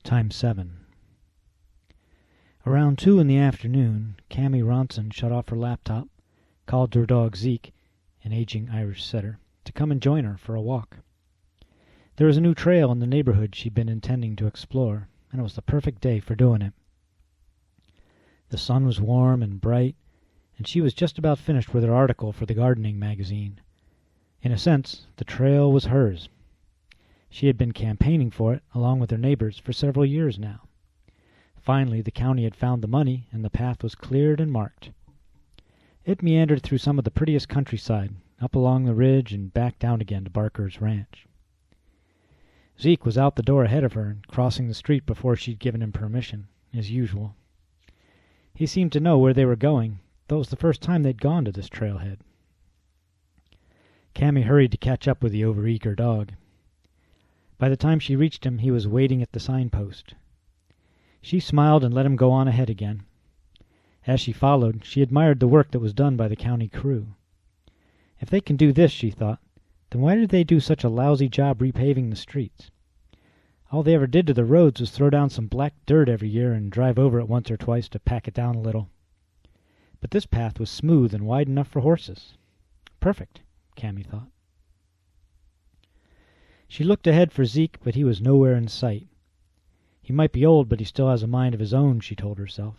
[SPEAKER 1] Time 7. Around 2 in the afternoon, Cammie Ronson shut off her laptop, called her dog Zeke, an aging Irish setter, to come and join her for a walk. There was a new trail in the neighborhood she'd been intending to explore, and it was the perfect day for doing it. The sun was warm and bright, and she was just about finished with her article for the gardening magazine. In a sense, the trail was hers. She had been campaigning for it, along with her neighbors, for several years now. Finally, the county had found the money, and the path was cleared and marked. It meandered through some of the prettiest countryside, up along the ridge and back down again to Barker's ranch. Zeke was out the door ahead of her and crossing the street before she'd given him permission, as usual. He seemed to know where they were going, though it was the first time they'd gone to this trailhead. Cammie hurried to catch up with the overeager dog. By the time she reached him, he was waiting at the signpost. She smiled and let him go on ahead again. As she followed, she admired the work that was done by the county crew. If they can do this, she thought, then why did they do such a lousy job repaving the streets? All they ever did to the roads was throw down some black dirt every year and drive over it once or twice to pack it down a little. But this path was smooth and wide enough for horses. Perfect, Cammie thought. She looked ahead for Zeke, but he was nowhere in sight. He might be old, but he still has a mind of his own, she told herself.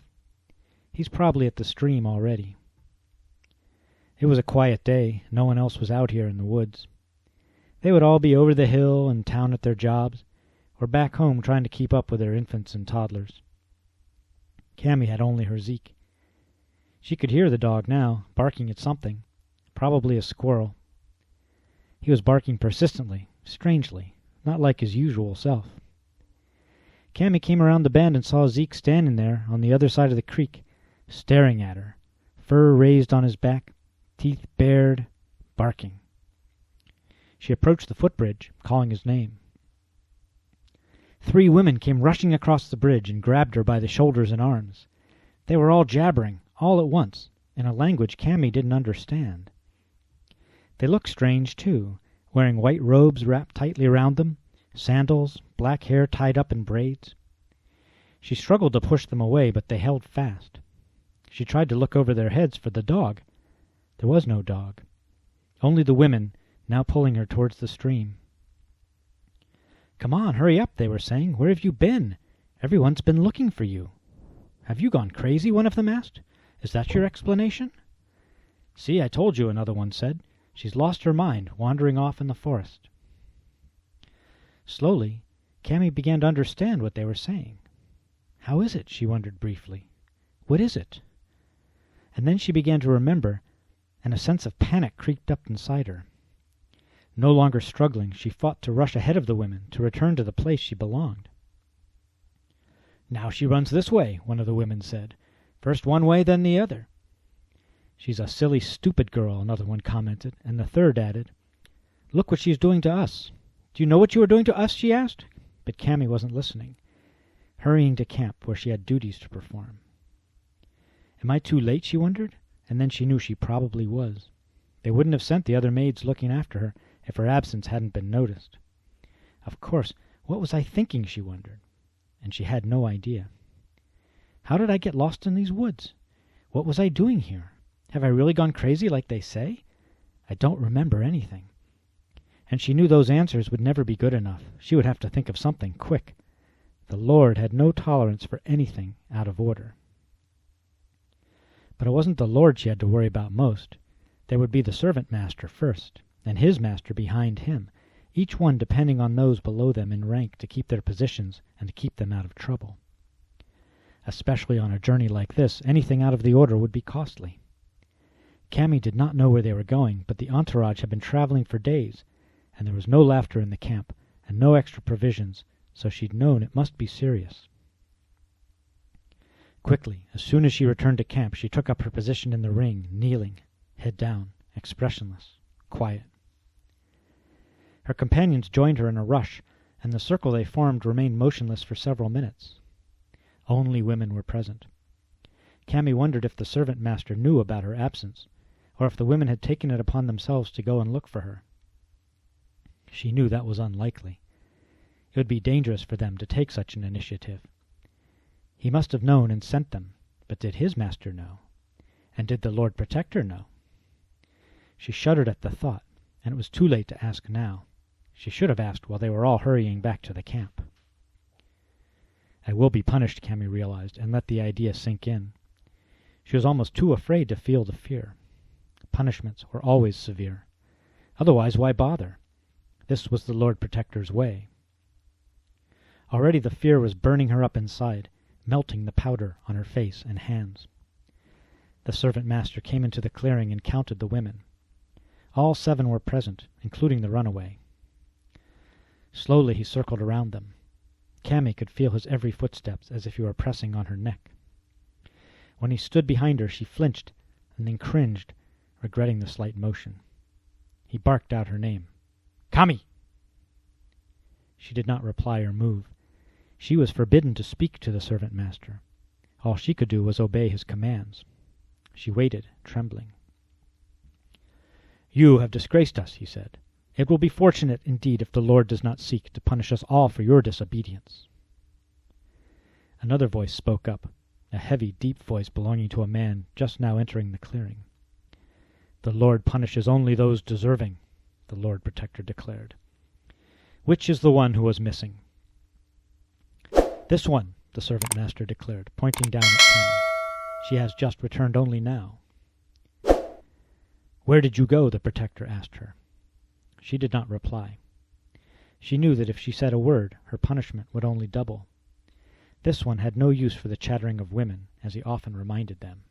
[SPEAKER 1] He's probably at the stream already. It was a quiet day. No one else was out here in the woods. They would all be over the hill and town at their jobs, or back home trying to keep up with their infants and toddlers. Cammie had only her Zeke. She could hear the dog now, barking at something, probably a squirrel. He was barking persistently, strangely, not like his usual self. Cammie came around the bend and saw Zeke standing there on the other side of the creek, staring at her, fur raised on his back, teeth bared, barking. She approached the footbridge, calling his name. 3 women came rushing across the bridge and grabbed her by the shoulders and arms. They were all jabbering, all at once, in a language Cammie didn't understand. They looked strange, too, wearing white robes wrapped tightly around them, sandals, black hair tied up in braids. She struggled to push them away, but they held fast. She tried to look over their heads for the dog. There was no dog. Only the women, now pulling her towards the stream. "Come on, hurry up," they were saying. "Where have you been? Everyone's been looking for you." "Have you gone crazy?" one of them asked. "Is that your explanation?" "See, I told you," another one said. "She's lost her mind, wandering off in the forest." Slowly, Cammie began to understand what they were saying. How is it, she wondered briefly. What is it? And then she began to remember, and a sense of panic creeped up inside her. No longer struggling, she fought to rush ahead of the women, to return to the place she belonged. "Now she runs this way," one of the women said. "First one way, then the other." "She's a silly, stupid girl," another one commented, and the third added, "Look what she's doing to us." "Do you know what you are doing to us?" she asked. But Cammie wasn't listening, hurrying to camp where she had duties to perform. Am I too late, she wondered, and then she knew she probably was. They wouldn't have sent the other maids looking after her if her absence hadn't been noticed. Of course, what was I thinking, she wondered, and she had no idea. How did I get lost in these woods? What was I doing here? Have I really gone crazy like they say? I don't remember anything. And she knew those answers would never be good enough. She would have to think of something quick. The Lord had no tolerance for anything out of order. But it wasn't the Lord she had to worry about most. There would be the servant master first, and his master behind him, each one depending on those below them in rank to keep their positions and to keep them out of trouble. Especially on a journey like this, anything out of the order would be costly. Cammy did not know where they were going, but the entourage had been traveling for days, and there was no laughter in the camp, and no extra provisions, so she'd known it must be serious. Quickly, as soon as she returned to camp, she took up her position in the ring, kneeling, head down, expressionless, quiet. Her companions joined her in a rush, and the circle they formed remained motionless for several minutes. Only women were present. Cammy wondered if the servant master knew about her absence, or if the women had taken it upon themselves to go and look for her. She knew that was unlikely. It would be dangerous for them to take such an initiative. He must have known and sent them, but did his master know? And did the Lord Protector know? She shuddered at the thought, and it was too late to ask now. She should have asked while they were all hurrying back to the camp. I will be punished, Cammy realized, and let the idea sink in. She was almost too afraid to feel the fear. Punishments were always severe. Otherwise, why bother? This was the Lord Protector's way. Already the fear was burning her up inside, melting the powder on her face and hands. The servant master came into the clearing and counted the women. All 7 were present, including the runaway. Slowly he circled around them. Cammy could feel his every footsteps as if he were pressing on her neck. When he stood behind her, she flinched and then cringed, regretting the slight motion. He barked out her name. "Cammy!" She did not reply or move. She was forbidden to speak to the servant master. All she could do was obey his commands. She waited, trembling. "You have disgraced us," he said. "It will be fortunate indeed if the Lord does not seek to punish us all for your disobedience." Another voice spoke up, a heavy, deep voice belonging to a man just now entering the clearing. "The Lord punishes only those deserving," the Lord Protector declared. "Which is the one who was missing?" "This one," the servant master declared, pointing down at Cammy. "She has just returned only now." "Where did you go?" the Protector asked her. She did not reply. She knew that if she said a word, her punishment would only double. This one had no use for the chattering of women, as he often reminded them.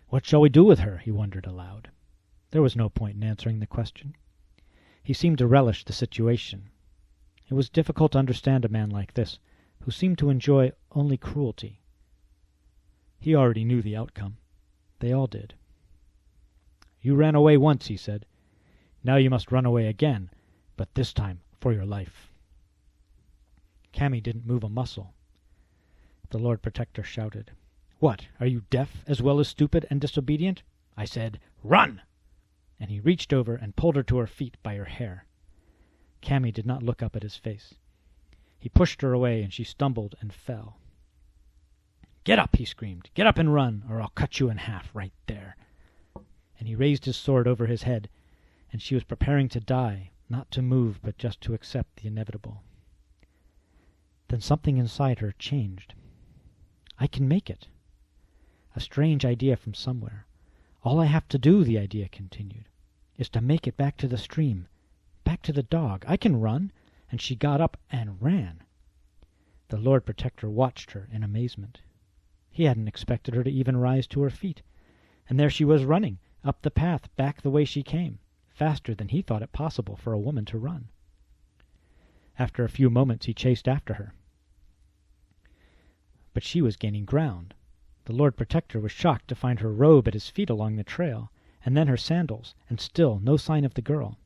[SPEAKER 1] "What shall we do with her?" he wondered aloud. There was no point in answering the question. He seemed to relish the situation. It was difficult to understand a man like this, who seemed to enjoy only cruelty. He already knew the outcome. They all did. "You ran away once," he said. "Now you must run away again, but this time for your life." Cammy didn't move a muscle. The Lord Protector shouted, "What, are you deaf as well as stupid and disobedient? I said, run!" And he reached over and pulled her to her feet by her hair. Cammy did not look up at his face. He pushed her away, and she stumbled and fell. "Get up," he screamed. "Get up and run, or I'll cut you in half right there." And he raised his sword over his head, and she was preparing to die, not to move, but just to accept the inevitable. Then something inside her changed. "I can make it." A strange idea from somewhere. "All I have to do," the idea continued, "is to make it back to the stream, back to the dog. I can run." And she got up and ran. The Lord Protector watched her in amazement. He hadn't expected her to even rise to her feet. And there she was running, up the path, back the way she came, faster than he thought it possible for a woman to run. After a few moments he chased after her. But she was gaining ground. The Lord Protector was shocked to find her robe at his feet along the trail, and then her sandals, and still no sign of the girl.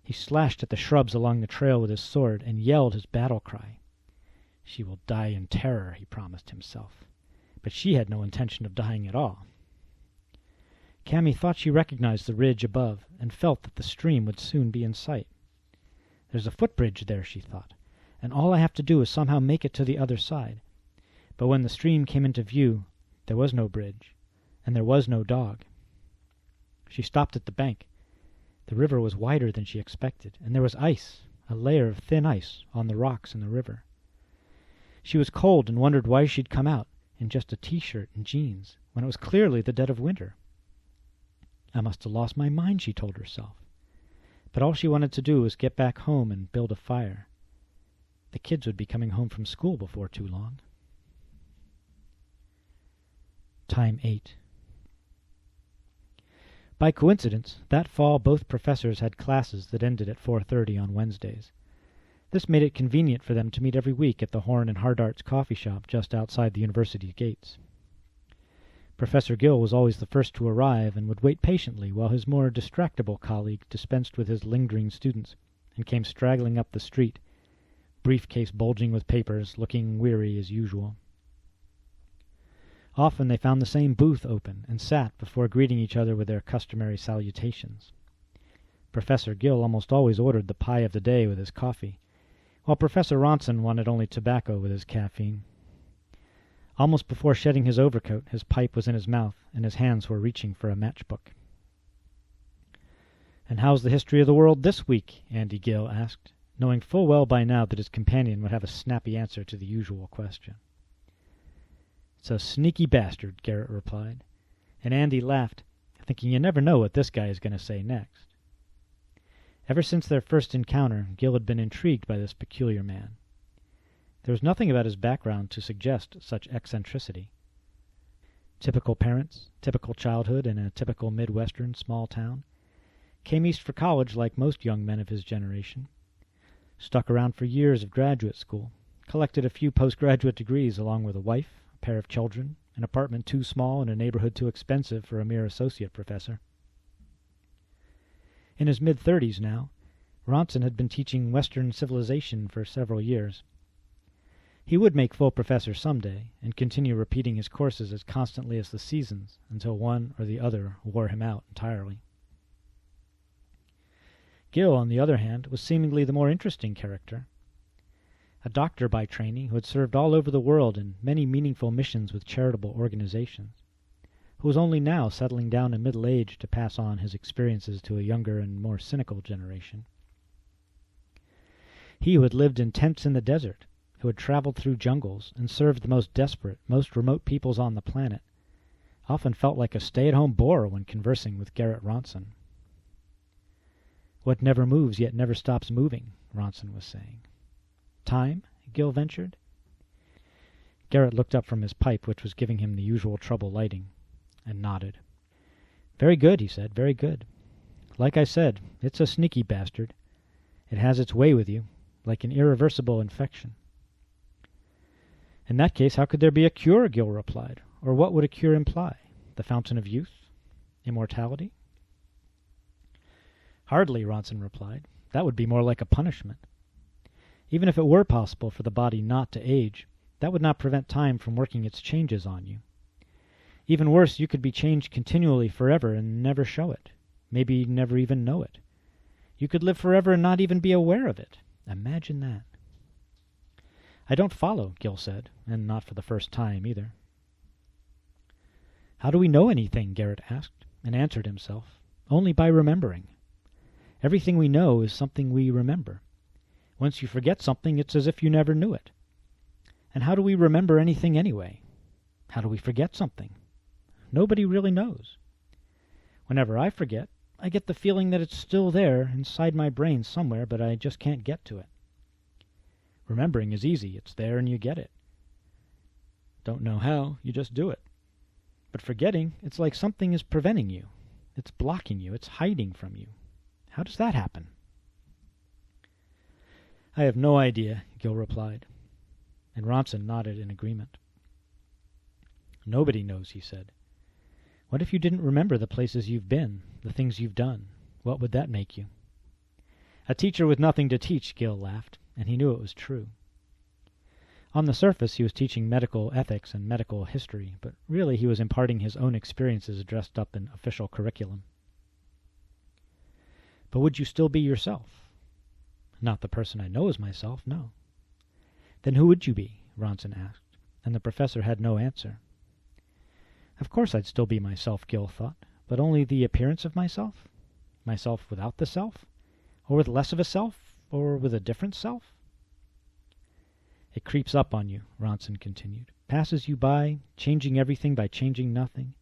[SPEAKER 1] He slashed at the shrubs along the trail with his sword and yelled his battle cry. She will die in terror, he promised himself. But she had no intention of dying at all. Cammy thought she recognized the ridge above and felt that the stream would soon be in sight. There's a footbridge there, she thought, and all I have to do is somehow make it to the other side. But when the stream came into view, there was no bridge, and there was no dog. She stopped at the bank. The river was wider than she expected, and there was ice, a layer of thin ice, on the rocks in the river. She was cold and wondered why she'd come out in just a t-shirt and jeans, when it was clearly the dead of winter. I must have lost my mind, she told herself. But all she wanted to do was get back home and build a fire. The kids would be coming home from school before too long. Time 8. By coincidence, that fall both professors had classes that ended at 4:30 on Wednesdays. This made it convenient for them to meet every week at the Horn and Hardart's coffee shop just outside the university gates. Professor Gill was always the first to arrive and would wait patiently while his more distractible colleague dispensed with his lingering students and came straggling up the street, briefcase bulging with papers, looking weary as usual. Often they found the same booth open and sat before greeting each other with their customary salutations. Professor Gill almost always ordered the pie of the day with his coffee, while Professor Ronson wanted only tobacco with his caffeine. Almost before shedding his overcoat, his pipe was in his mouth, and his hands were reaching for a matchbook. "And how's the history of the world this week?" Andy Gill asked, knowing full well by now that his companion would have a snappy answer to the usual question. "It's a sneaky bastard," Garrett replied, and Andy laughed, thinking you never know what this guy is going to say next. Ever since their first encounter, Gill had been intrigued by this peculiar man. There was nothing about his background to suggest such eccentricity. Typical parents, typical childhood in a typical Midwestern small town. Came east for college like most young men of his generation. Stuck around for years of graduate school. Collected a few postgraduate degrees along with a wife, a pair of children, an apartment too small and a neighborhood too expensive for a mere associate professor. In his mid-30s now, Ronson had been teaching Western civilization for several years. He would make full professor someday, and continue repeating his courses as constantly as the seasons, until one or the other wore him out entirely. Gill, on the other hand, was seemingly the more interesting character. A doctor by training who had served all over the world in many meaningful missions with charitable organizations, who was only now settling down in middle age to pass on his experiences to a younger and more cynical generation. He who had lived in tents in the desert, who had traveled through jungles and served the most desperate, most remote peoples on the planet, often felt like a stay-at-home bore when conversing with Garrett Ronson. "What never moves yet never stops moving," Ronson was saying. "Time?" Gill ventured. Garrett looked up from his pipe, which was giving him the usual trouble lighting, and nodded. "Very good," he said, "very good. Like I said, it's a sneaky bastard. It has its way with you, like an irreversible infection." "In that case, how could there be a cure?" Gill replied. "Or what would a cure imply? The fountain of youth? Immortality?" "Hardly," Ronson replied. "That would be more like a punishment. Even if it were possible for the body not to age, that would not prevent time from working its changes on you. Even worse, you could be changed continually forever and never show it, maybe never even know it. You could live forever and not even be aware of it. Imagine that." "I don't follow," Gill said, and not for the first time either. "How do we know anything?" Garrett asked, and answered himself. "Only by remembering. Everything we know is something we remember. Once you forget something, it's as if you never knew it. And how do we remember anything anyway? How do we forget something? Nobody really knows. Whenever I forget, I get the feeling that it's still there inside my brain somewhere, but I just can't get to it. Remembering is easy. It's there and you get it. Don't know how, you just do it. But forgetting, it's like something is preventing you. It's blocking you. It's hiding from you. How does that happen?" "I have no idea," Gill replied, and Ronson nodded in agreement. "Nobody knows," he said. "What if you didn't remember the places you've been, the things you've done? What would that make you?" "A teacher with nothing to teach," Gill laughed, and he knew it was true. On the surface he was teaching medical ethics and medical history, but really he was imparting his own experiences dressed up in official curriculum. "But would you still be yourself?" "Not the person I know as myself, no." "Then who would you be?" Ronson asked, and the professor had no answer. Of course I'd still be myself, Gill thought, but only the appearance of myself? Myself without the self? Or with less of a self? Or with a different self? "It creeps up on you," Ronson continued, "passes you by, changing everything by changing nothing,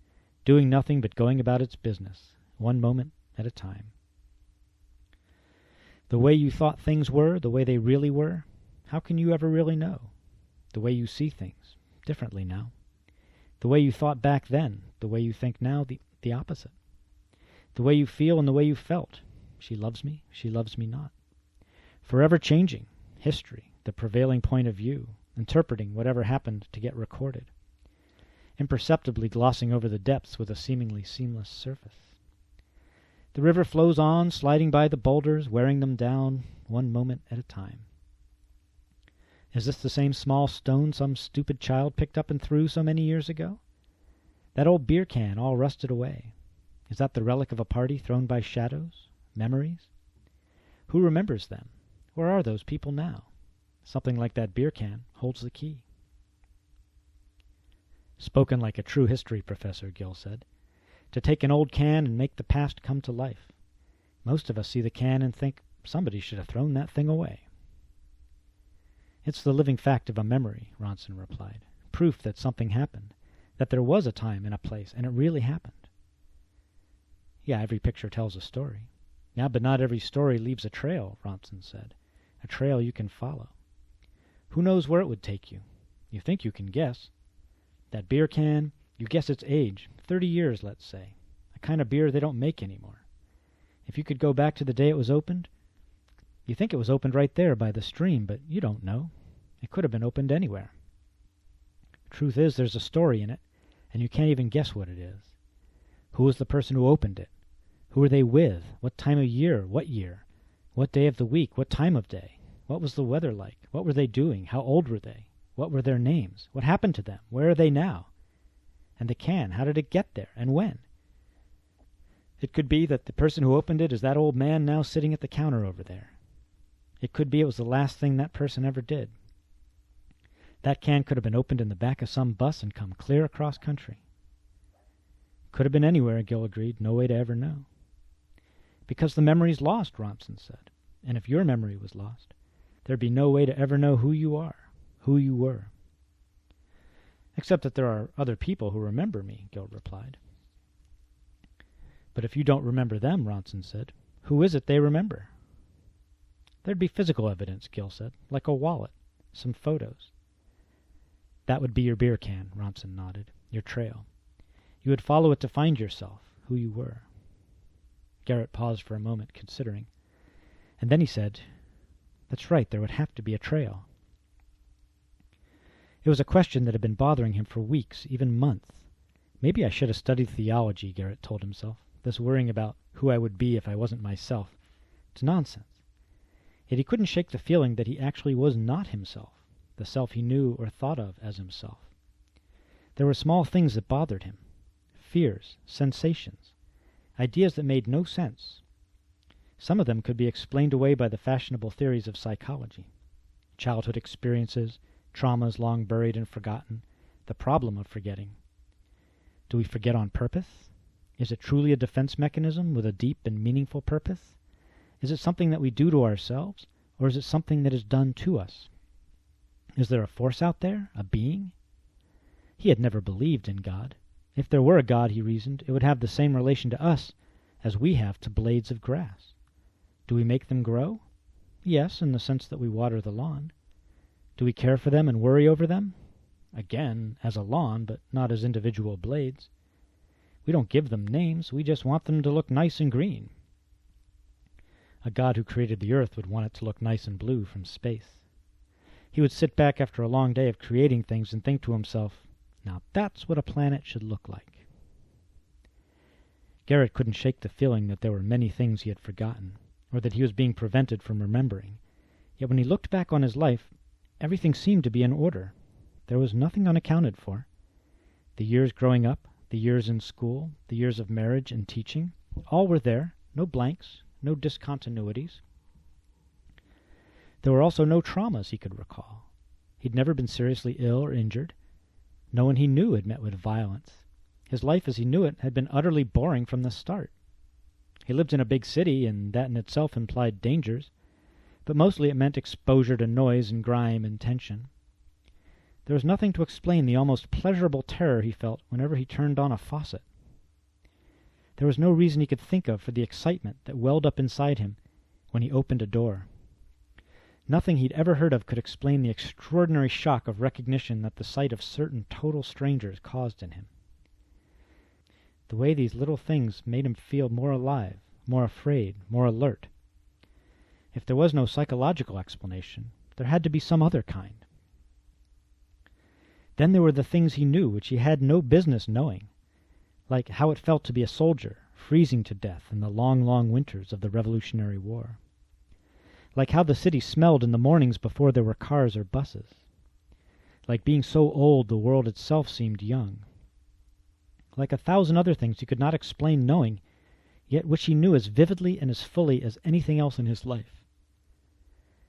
[SPEAKER 1] doing nothing but going about its business, one moment at a time. The way you thought things were, the way they really were, how can you ever really know? The way you see things, differently now. The way you thought back then, the way you think now, the opposite. The way you feel and the way you felt. She loves me not. Forever changing, history, the prevailing point of view, interpreting whatever happened to get recorded. Imperceptibly glossing over the depths with a seemingly seamless surface. The river flows on, sliding by the boulders, wearing them down, one moment at a time. Is this the same small stone some stupid child picked up and threw so many years ago? That old beer can all rusted away. Is that the relic of a party thrown by shadows? Memories? Who remembers them? Where are those people now? Something like that beer can holds the key. Spoken like a true history professor, Gill said. To take an old can and make the past come to life. Most of us see the can and think, somebody should have thrown that thing away. It's the living fact of a memory, Ronson replied. Proof that something happened, that there was a time and a place, and it really happened. Yeah, every picture tells a story. Yeah, but not every story leaves a trail, Ronson said. A trail you can follow. Who knows where it would take you? You think you can guess. That beer can, you guess its age, 30 years, let's say. A kind of beer they don't make anymore. If you could go back to the day it was opened, you think it was opened right there by the stream, but you don't know. It could have been opened anywhere. Truth is, there's a story in it, and you can't even guess what it is. Who was the person who opened it? Who were they with? What time of year? What year? What day of the week? What time of day? What was the weather like? What were they doing? How old were they? What were their names? What happened to them? Where are they now? And the can, how did it get there, and when? It could be that the person who opened it is that old man now sitting at the counter over there. It could be it was the last thing that person ever did. That can could have been opened in the back of some bus and come clear across country. Could have been anywhere, Gill agreed. No way to ever know. Because the memory's lost, Ronson said. And if your memory was lost, there'd be no way to ever know who you are, who you were. Except that there are other people who remember me, Gill replied. But if you don't remember them, Ronson said, who is it they remember? There'd be physical evidence, Gill said, like a wallet, some photos. That would be your beer can, Ronson nodded, your trail. You would follow it to find yourself, who you were. Garrett paused for a moment, considering. And then he said, that's right, there would have to be a trail. It was a question that had been bothering him for weeks, even months. Maybe I should have studied theology, Garrett told himself. This worrying about who I would be if I wasn't myself. It's nonsense. Yet he couldn't shake the feeling that he actually was not himself, the self he knew or thought of as himself. There were small things that bothered him. Fears, sensations, ideas that made no sense. Some of them could be explained away by the fashionable theories of psychology. Childhood experiences, traumas long buried and forgotten, the problem of forgetting. Do we forget on purpose? Is it truly a defense mechanism with a deep and meaningful purpose? Is it something that we do to ourselves, or is it something that is done to us? Is there a force out there, a being? He had never believed in God. If there were a God, he reasoned, it would have the same relation to us as we have to blades of grass. Do we make them grow? Yes, in the sense that we water the lawn. Do we care for them and worry over them? Again, as a lawn, but not as individual blades. We don't give them names, we just want them to look nice and green. A God who created the earth would want it to look nice and blue from space. He would sit back after a long day of creating things and think to himself, now that's what a planet should look like. Garrett couldn't shake the feeling that there were many things he had forgotten, or that he was being prevented from remembering. Yet when he looked back on his life, everything seemed to be in order. There was nothing unaccounted for. The years growing up, the years in school, the years of marriage and teaching, all were there, no blanks, no discontinuities. There were also no traumas he could recall. He'd never been seriously ill or injured. No one he knew had met with violence. His life as he knew it had been utterly boring from the start. He lived in a big city, and that in itself implied dangers, but mostly it meant exposure to noise and grime and tension. There was nothing to explain the almost pleasurable terror he felt whenever he turned on a faucet. There was no reason he could think of for the excitement that welled up inside him when he opened a door. Nothing he'd ever heard of could explain the extraordinary shock of recognition that the sight of certain total strangers caused in him. The way these little things made him feel more alive, more afraid, more alert. If there was no psychological explanation, there had to be some other kind. Then there were the things he knew which he had no business knowing, like how it felt to be a soldier, freezing to death in the long, long winters of the Revolutionary War. Like how the city smelled in the mornings before there were cars or buses. Like being so old the world itself seemed young. Like 1,000 other things he could not explain knowing, yet which he knew as vividly and as fully as anything else in his life.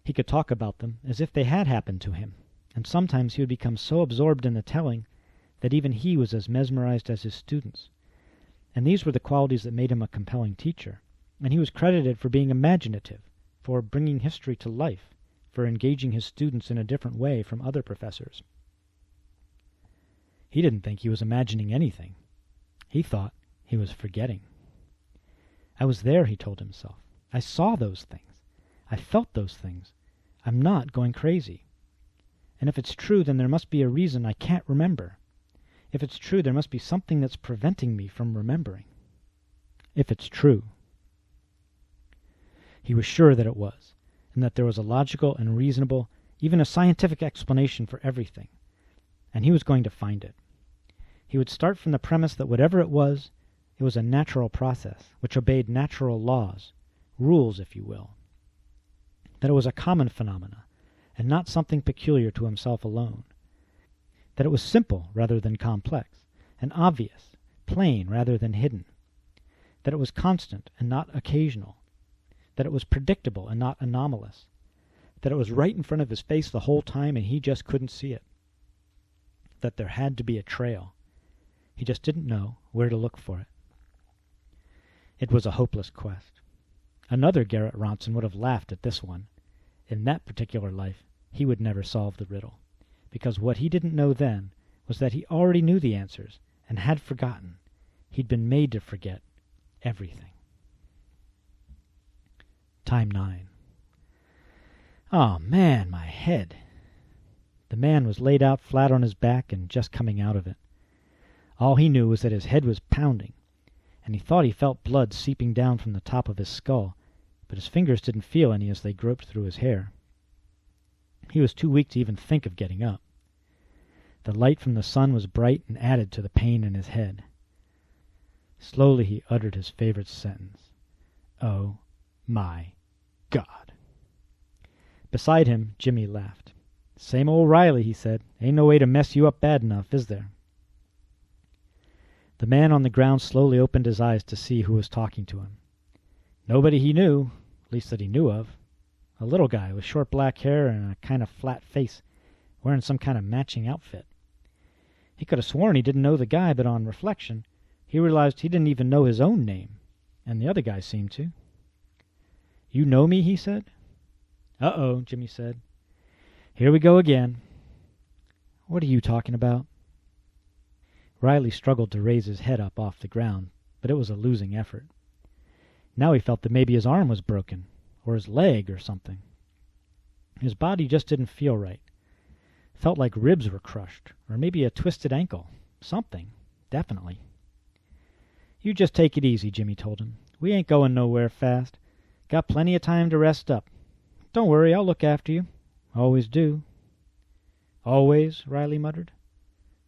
[SPEAKER 1] He could talk about them as if they had happened to him, and sometimes he would become so absorbed in the telling that even he was as mesmerized as his students. And these were the qualities that made him a compelling teacher, and he was credited for being imaginative, for bringing history to life, for engaging his students in a different way from other professors. He didn't think he was imagining anything. He thought he was forgetting. I was there, he told himself. I saw those things. I felt those things. I'm not going crazy. And if it's true, then there must be a reason I can't remember. If it's true, there must be something that's preventing me from remembering. If it's true. He was sure that it was, and that there was a logical and reasonable, even a scientific explanation for everything, and he was going to find it. He would start from the premise that whatever it was a natural process, which obeyed natural laws, rules, if you will. That it was a common phenomena, and not something peculiar to himself alone. That it was simple rather than complex, and obvious, plain rather than hidden. That it was constant and not occasional. That it was predictable and not anomalous. That it was right in front of his face the whole time and he just couldn't see it. That there had to be a trail. He just didn't know where to look for it. It was a hopeless quest. Another Garrett Ronson would have laughed at this one. In that particular life, he would never solve the riddle, because what he didn't know then was that he already knew the answers and had forgotten. He'd been made to forget everything. Time 9. Oh, man, my head. The man was laid out flat on his back and just coming out of it. All he knew was that his head was pounding, and he thought he felt blood seeping down from the top of his skull, but his fingers didn't feel any as they groped through his hair. He was too weak to even think of getting up. The light from the sun was bright and added to the pain in his head. Slowly he uttered his favorite sentence. Oh, my God. Beside him, Jimmy laughed. Same old Riley, he said. Ain't no way to mess you up bad enough, is there? The man on the ground slowly opened his eyes to see who was talking to him. Nobody he knew, at least that he knew of. A little guy with short black hair and a kind of flat face, wearing some kind of matching outfit. He could have sworn he didn't know the guy, but on reflection, he realized he didn't even know his own name, and the other guy seemed to. You know me, he said. Uh-oh, Jimmy said. Here we go again. What are you talking about? Riley struggled to raise his head up off the ground, but it was a losing effort. Now he felt that maybe his arm was broken, or his leg or something. His body just didn't feel right. Felt like ribs were crushed, or maybe a twisted ankle. Something, definitely. You just take it easy, Jimmy told him. We ain't going nowhere fast. Got plenty of time to rest up. Don't worry, I'll look after you. Always do. Always, Riley muttered.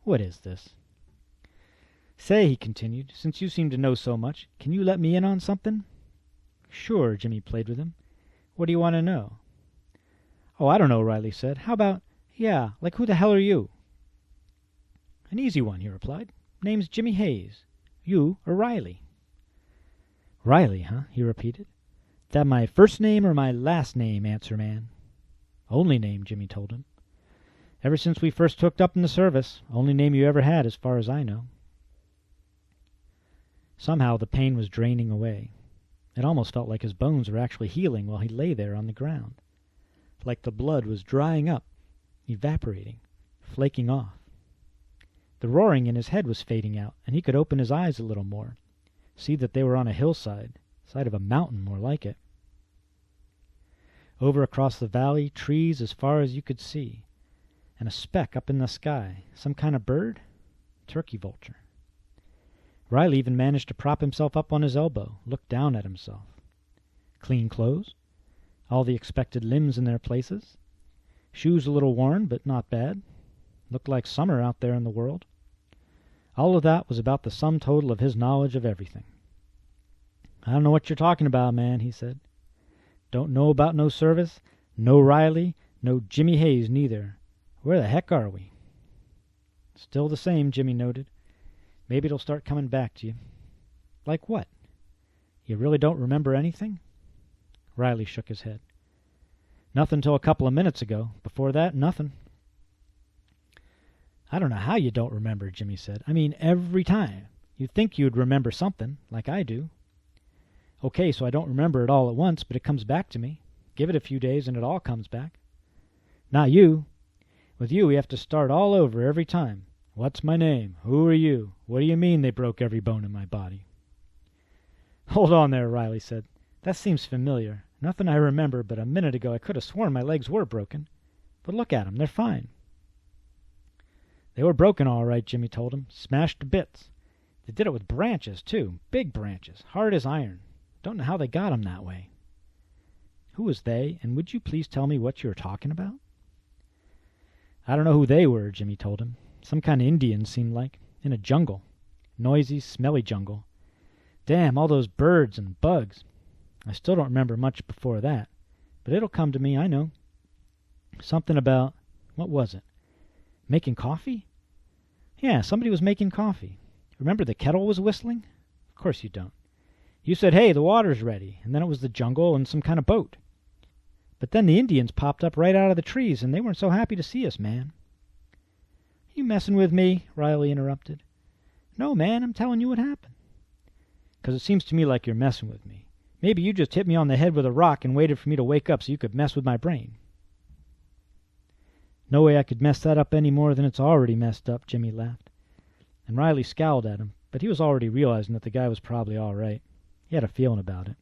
[SPEAKER 1] What is this? Say, he continued, since you seem to know so much, can you let me in on something? Sure, Jimmy played with him. What do you want to know? Oh, I don't know, Riley said. How about, yeah, like who the hell are you? An easy one, he replied. Name's Jimmy Hayes. You are Riley. Riley, huh? He repeated. That my first name or my last name, answer man? Only name, Jimmy told him. Ever since we first hooked up in the service, only name you ever had as far as I know. Somehow the pain was draining away. It almost felt like his bones were actually healing while he lay there on the ground. Like the blood was drying up, evaporating, flaking off. The roaring in his head was fading out, and he could open his eyes a little more, see that they were on a hillside, side of a mountain more like it. Over across the valley, trees as far as you could see. And a speck up in the sky. Some kind of bird? Turkey vulture. Riley even managed to prop himself up on his elbow, look down at himself. Clean clothes. All the expected limbs in their places. Shoes a little worn, but not bad. Looked like summer out there in the world. All of that was about the sum total of his knowledge of everything. "I don't know what you're talking about, man," he said. "Don't know about no service, no Riley, no Jimmy Hayes neither. Where the heck are we?" "Still the same," Jimmy noted. "Maybe it'll start coming back to you." "Like what? You really don't remember anything?" Riley shook his head. "Nothing till a couple of minutes ago. Before that, nothing." "I don't know how you don't remember," Jimmy said. "I mean, every time. You'd think you'd remember something, like I do." "Okay, so I don't remember it all at once, but it comes back to me. Give it a few days and it all comes back." "Not you. With you we have to start all over every time. What's my name? Who are you? What do you mean they broke every bone in my body?" "Hold on there," Riley said. "That seems familiar. Nothing I remember, but a minute ago I could have sworn my legs were broken. But look at 'em, they're fine." "They were broken all right," Jimmy told him. "Smashed to bits. They did it with branches, too. Big branches, hard as iron. Don't know how they got 'em that way." "Who was they, and would you please tell me what you were talking about?" "I don't know who they were," Jimmy told him. "Some kind of Indians, seemed like. In a jungle. Noisy, smelly jungle. Damn, all those birds and bugs. I still don't remember much before that. But it'll come to me, I know. Something about, what was it? Making coffee? Yeah, somebody was making coffee. Remember the kettle was whistling? Of course you don't. You said, 'Hey, the water's ready,' and then it was the jungle and some kind of boat. But then the Indians popped up right out of the trees, and they weren't so happy to see us, man." "You messing with me?" Riley interrupted. "No, man, I'm telling you what happened." "'Cause it seems to me like you're messing with me. Maybe you just hit me on the head with a rock and waited for me to wake up so you could mess with my brain." "No way I could mess that up any more than it's already messed up," Jimmy laughed. And Riley scowled at him, but he was already realizing that the guy was probably all right. He had a feeling about it.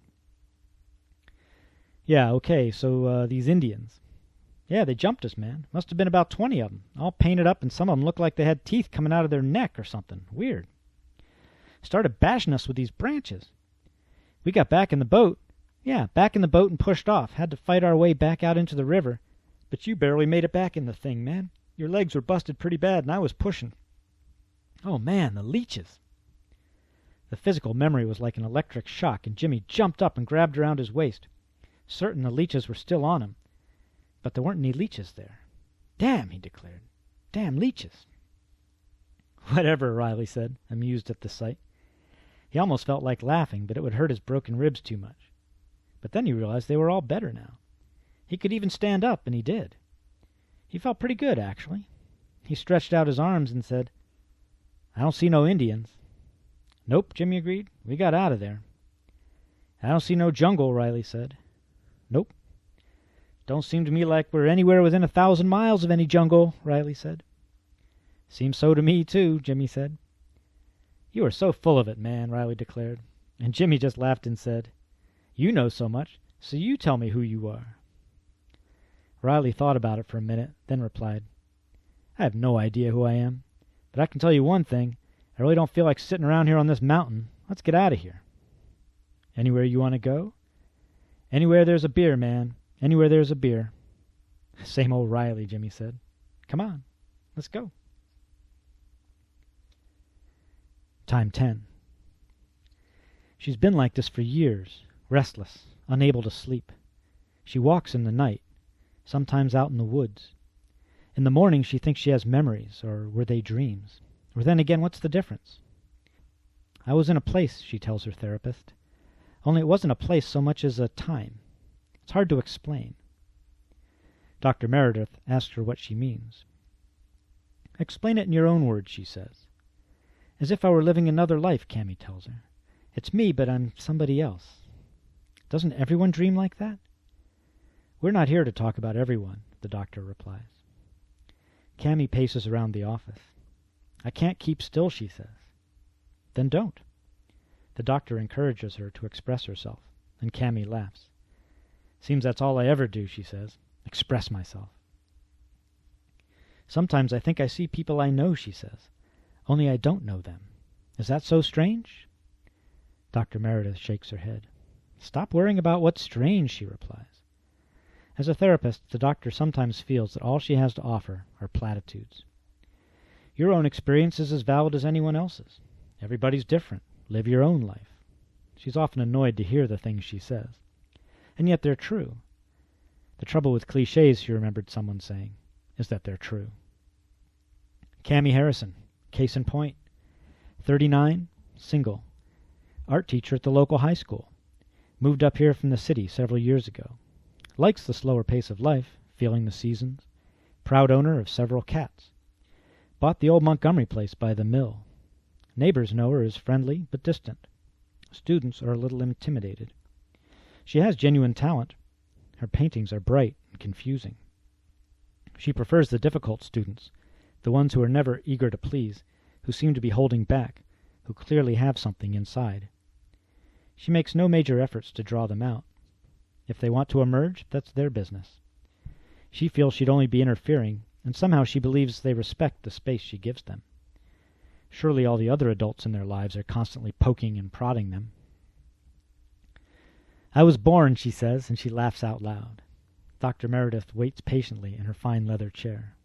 [SPEAKER 1] "Yeah, okay, so these Indians. Yeah, they jumped us, man. Must have been about 20 of them, all painted up, and some of them looked like they had teeth coming out of their neck or something. Weird. Started bashing us with these branches. We got back in the boat. Yeah, back in the boat and pushed off. Had to fight our way back out into the river. But you barely made it back in the thing, man. Your legs were busted pretty bad, and I was pushing. Oh, man, the leeches." The physical memory was like an electric shock, and Jimmy jumped up and grabbed around his waist. Certain the leeches were still on him, but there weren't any leeches there. "Damn," he declared. "Damn leeches." "Whatever," Riley said, amused at the sight. He almost felt like laughing, but it would hurt his broken ribs too much. But then he realized they were all better now. He could even stand up, and he did. He felt pretty good, actually. He stretched out his arms and said, "I don't see no Indians." "Nope," Jimmy agreed. "We got out of there." "I don't see no jungle," Riley said. "Nope." "Don't seem to me like we're anywhere within 1,000 miles of any jungle," Riley said. "Seems so to me, too," Jimmy said. "You are so full of it, man," Riley declared. And Jimmy just laughed and said, "You know so much, so you tell me who you are." Riley thought about it for a minute, then replied, "I have no idea who I am, but I can tell you one thing. I really don't feel like sitting around here on this mountain. Let's get out of here." "Anywhere you want to go?" "Anywhere there's a beer, man. Anywhere there's a beer." "Same old Riley," Jimmy said. "Come on, let's go." Time 10. She's been like this for years, restless, unable to sleep. She walks in the night, sometimes out in the woods. In the morning she thinks she has memories, or were they dreams? Or then again, what's the difference? "I was in a place," she tells her therapist, "only it wasn't a place so much as a time. It's hard to explain." Dr. Meredith asks her what she means. "Explain it in your own words," she says. "As if I were living another life," Cammy tells her. "It's me, but I'm somebody else." "Doesn't everyone dream like that?" "We're not here to talk about everyone," the doctor replies. Cammy paces around the office. "I can't keep still," she says. "Then don't." The doctor encourages her to express herself, and Cammy laughs. Seems that's all I ever do, she says. Express myself. Sometimes I think I see people I know, she says. Only I don't know them. Is that so strange? Dr. Meredith shakes her head. Stop worrying about what's strange, she replies. As a therapist, the doctor sometimes feels that all she has to offer are platitudes. Your own experience is as valid as anyone else's. Everybody's different. Live your own life. She's often annoyed to hear the things she says. And yet they're true. The trouble with cliches, she remembered someone saying, is that they're true. Cammie Harrison, case in point. 39, single. Art teacher at the local high school. Moved up here from the city several years ago. Likes the slower pace of life, feeling the seasons. Proud owner of several cats. Bought the old Montgomery place by the mill. Neighbors know her as friendly but distant. Students are a little intimidated. She has genuine talent. Her paintings are bright and confusing. She prefers the difficult students, the ones who are never eager to please, who seem to be holding back, who clearly have something inside. She makes no major efforts to draw them out. If they want to emerge, that's their business. She feels she'd only be interfering, and somehow she believes they respect the space she gives them. Surely all the other adults in their lives are constantly poking and prodding them. I was born, she says, and she laughs out loud. Dr. Meredith waits patiently in her fine leather chair.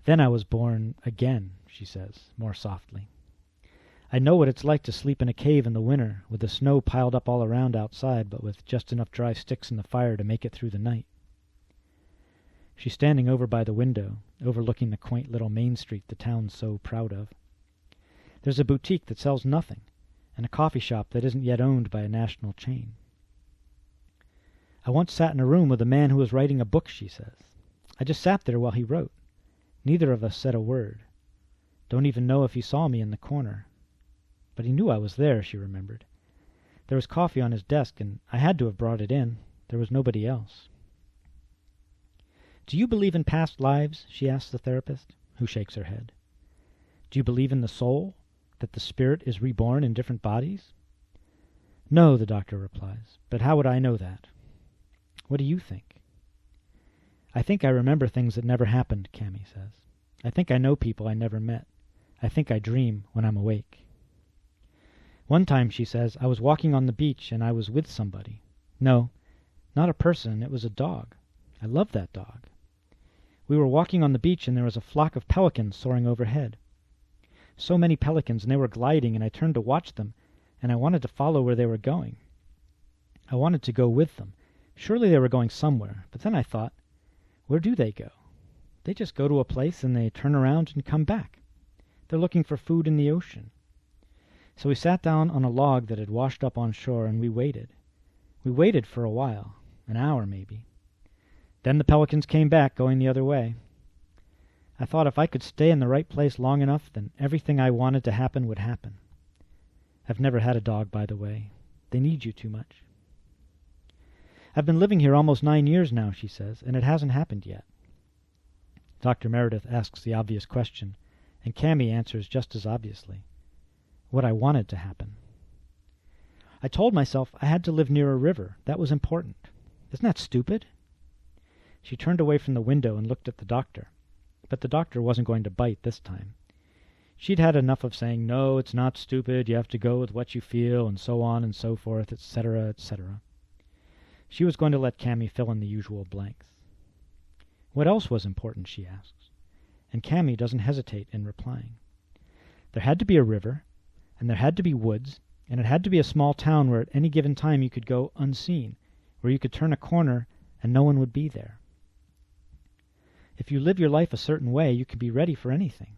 [SPEAKER 1] Then I was born again, she says, more softly. I know what it's like to sleep in a cave in the winter, with the snow piled up all around outside, but with just enough dry sticks in the fire to make it through the night. She's standing over by the window, overlooking the quaint little Main Street the town's so proud of. There's a boutique that sells nothing, and a coffee shop that isn't yet owned by a national chain. I once sat in a room with a man who was writing a book, she says. I just sat there while he wrote. Neither of us said a word. Don't even know if he saw me in the corner. But he knew I was there, she remembered. There was coffee on his desk, and I had to have brought it in. There was nobody else. Do you believe in past lives? She asks the therapist, who shakes her head. Do you believe in the soul, that the spirit is reborn in different bodies? No, the doctor replies, but how would I know that? What do you think? I think I remember things that never happened, Cammie says. I think I know people I never met. I think I dream when I'm awake. One time, she says, I was walking on the beach and I was with somebody. No, not a person, it was a dog. I love that dog. We were walking on the beach and there was a flock of pelicans soaring overhead. So many pelicans, and they were gliding, and I turned to watch them, and I wanted to follow where they were going. I wanted to go with them. Surely they were going somewhere, but then I thought, where do they go? They just go to a place and they turn around and come back. They're looking for food in the ocean. So we sat down on a log that had washed up on shore, and we waited. We waited for a while, an hour maybe. Then the pelicans came back, going the other way. I thought if I could stay in the right place long enough, then everything I wanted to happen would happen. I've never had a dog, by the way. They need you too much. I've been living here almost 9 years now, she says, and it hasn't happened yet. Dr. Meredith asks the obvious question, and Cammie answers just as obviously. What I wanted to happen. I told myself I had to live near a river. That was important. Isn't that stupid? She turned away from the window and looked at the doctor. But the doctor wasn't going to bite this time. She'd had enough of saying, no, it's not stupid, you have to go with what you feel, and so on and so forth, etc., etc. She was going to let Cammie fill in the usual blanks. What else was important, she asks, and Cammie doesn't hesitate in replying. There had to be a river, and there had to be woods, and it had to be a small town where at any given time you could go unseen, where you could turn a corner and no one would be there. If you live your life a certain way, you can be ready for anything.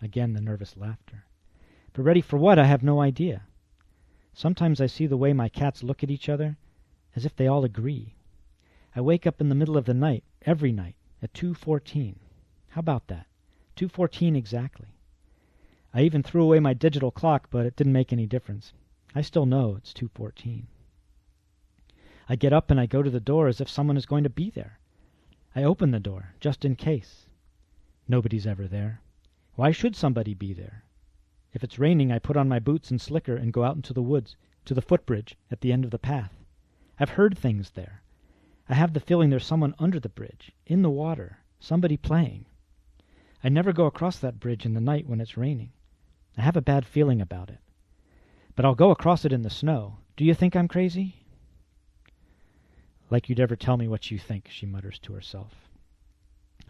[SPEAKER 1] Again the nervous laughter. But ready for what, I have no idea. Sometimes I see the way my cats look at each other, as if they all agree. I wake up in the middle of the night, every night, at 2:14. How about that? 2:14 exactly. I even threw away my digital clock, but it didn't make any difference. I still know it's 2:14. I get up and I go to the door as if someone is going to be there. I open the door, just in case. Nobody's ever there. Why should somebody be there? If it's raining, I put on my boots and slicker and go out into the woods, to the footbridge at the end of the path. I've heard things there. I have the feeling there's someone under the bridge, in the water, somebody playing. I never go across that bridge in the night when it's raining. I have a bad feeling about it. But I'll go across it in the snow. Do you think I'm crazy?" "Like you'd ever tell me what you think," she mutters to herself.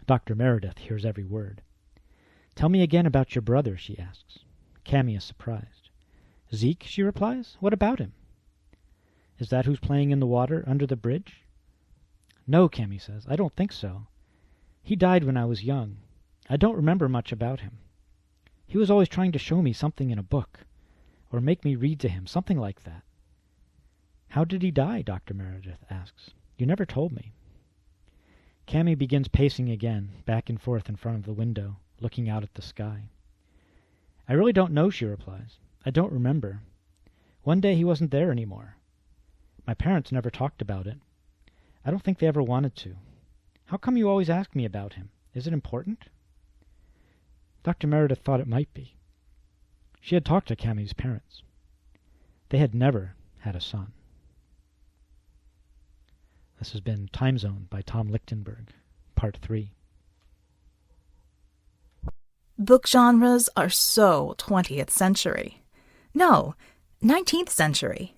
[SPEAKER 1] Dr. Meredith hears every word. "Tell me again about your brother," she asks. Cammy is surprised. "Zeke," she replies. "What about him?" "Is that who's playing in the water under the bridge?" "No," Cammy says. "I don't think so. He died when I was young. I don't remember much about him. He was always trying to show me something in a book, or make me read to him, something like that." "How did he die?" Dr. Meredith asks. "You never told me." Cammy begins pacing again, back and forth in front of the window, looking out at the sky. "I really don't know," she replies. "I don't remember. One day he wasn't there anymore. My parents never talked about it. I don't think they ever wanted to. How come you always ask me about him? Is it important?" Dr. Meredith thought it might be. She had talked to Cammy's parents. They had never had a son. This has been Time Zone by Tom Lichtenberg, Part 3.
[SPEAKER 2] Book genres are so 20th century. No, 19th century.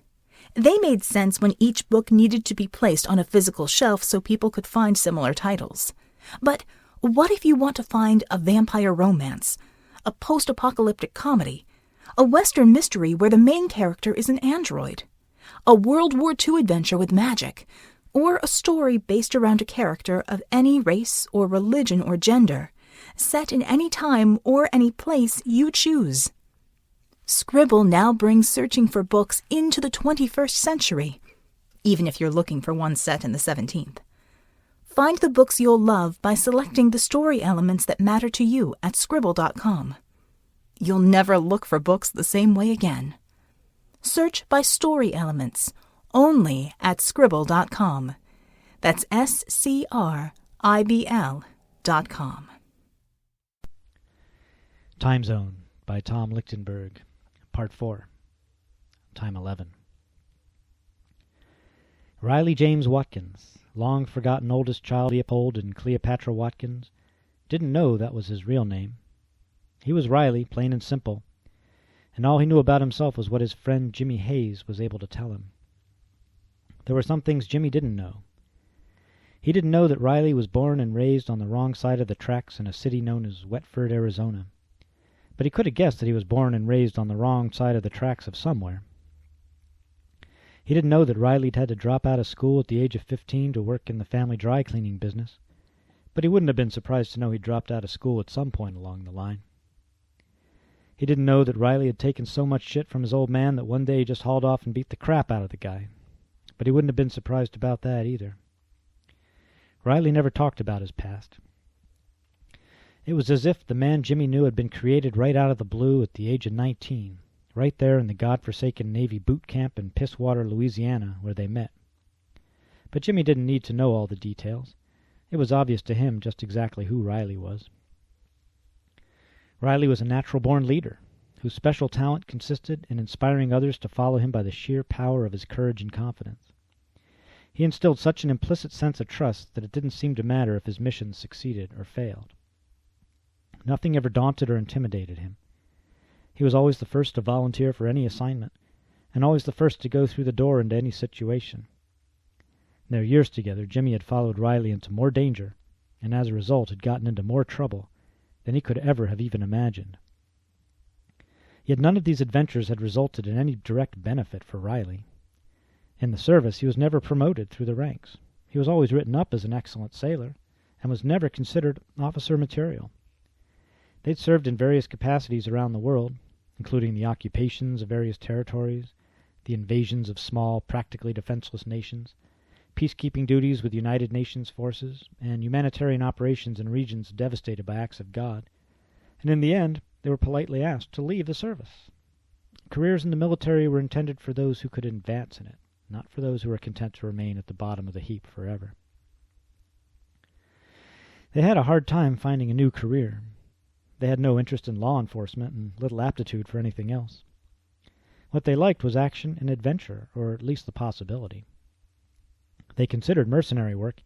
[SPEAKER 2] They made sense when each book needed to be placed on a physical shelf so people could find similar titles. But what if you want to find a vampire romance, a post-apocalyptic comedy, a Western mystery where the main character is an android, a World War II adventure with magic, or a story based around a character of any race or religion or gender, set in any time or any place you choose? Scribble now brings searching for books into the 21st century, even if you're looking for one set in the 17th. Find the books you'll love by selecting the story elements that matter to you at Scribble.com. You'll never look for books the same way again. Search by story elements only at Scribble.com. That's SCRIBL.com.
[SPEAKER 1] Time Zone by Tom Lichtenberg, Part 4, Time 11. Riley James Watkins, long-forgotten oldest child Leopold and Cleopatra Watkins, didn't know that was his real name. He was Riley, plain and simple, and all he knew about himself was what his friend Jimmy Hayes was able to tell him. There were some things Jimmy didn't know. He didn't know that Riley was born and raised on the wrong side of the tracks in a city known as Wetford, Arizona. But he could have guessed that he was born and raised on the wrong side of the tracks of somewhere. He didn't know that Riley'd had to drop out of school at the age of 15 to work in the family dry cleaning business, but he wouldn't have been surprised to know he'd dropped out of school at some point along the line. He didn't know that Riley had taken so much shit from his old man that one day he just hauled off and beat the crap out of the guy, but he wouldn't have been surprised about that either. Riley never talked about his past. It was as if the man Jimmy knew had been created right out of the blue at the age of 19, right there in the godforsaken Navy boot camp in Pisswater, Louisiana, where they met. But Jimmy didn't need to know all the details. It was obvious to him just exactly who Riley was. Riley was a natural-born leader, whose special talent consisted in inspiring others to follow him by the sheer power of his courage and confidence. He instilled such an implicit sense of trust that it didn't seem to matter if his mission succeeded or failed. Nothing ever daunted or intimidated him. He was always the first to volunteer for any assignment, and always the first to go through the door into any situation. In their years together, Jimmy had followed Riley into more danger, and as a result had gotten into more trouble than he could ever have even imagined. Yet none of these adventures had resulted in any direct benefit for Riley. In the service, he was never promoted through the ranks. He was always written up as an excellent sailor, and was never considered officer material. They'd served in various capacities around the world, including the occupations of various territories, the invasions of small, practically defenseless nations, peacekeeping duties with United Nations forces, and humanitarian operations in regions devastated by acts of God, and in the end they were politely asked to leave the service. Careers in the military were intended for those who could advance in it, not for those who were content to remain at the bottom of the heap forever. They had a hard time finding a new career. They had no interest in law enforcement and little aptitude for anything else. What they liked was action and adventure, or at least the possibility. They considered mercenary work,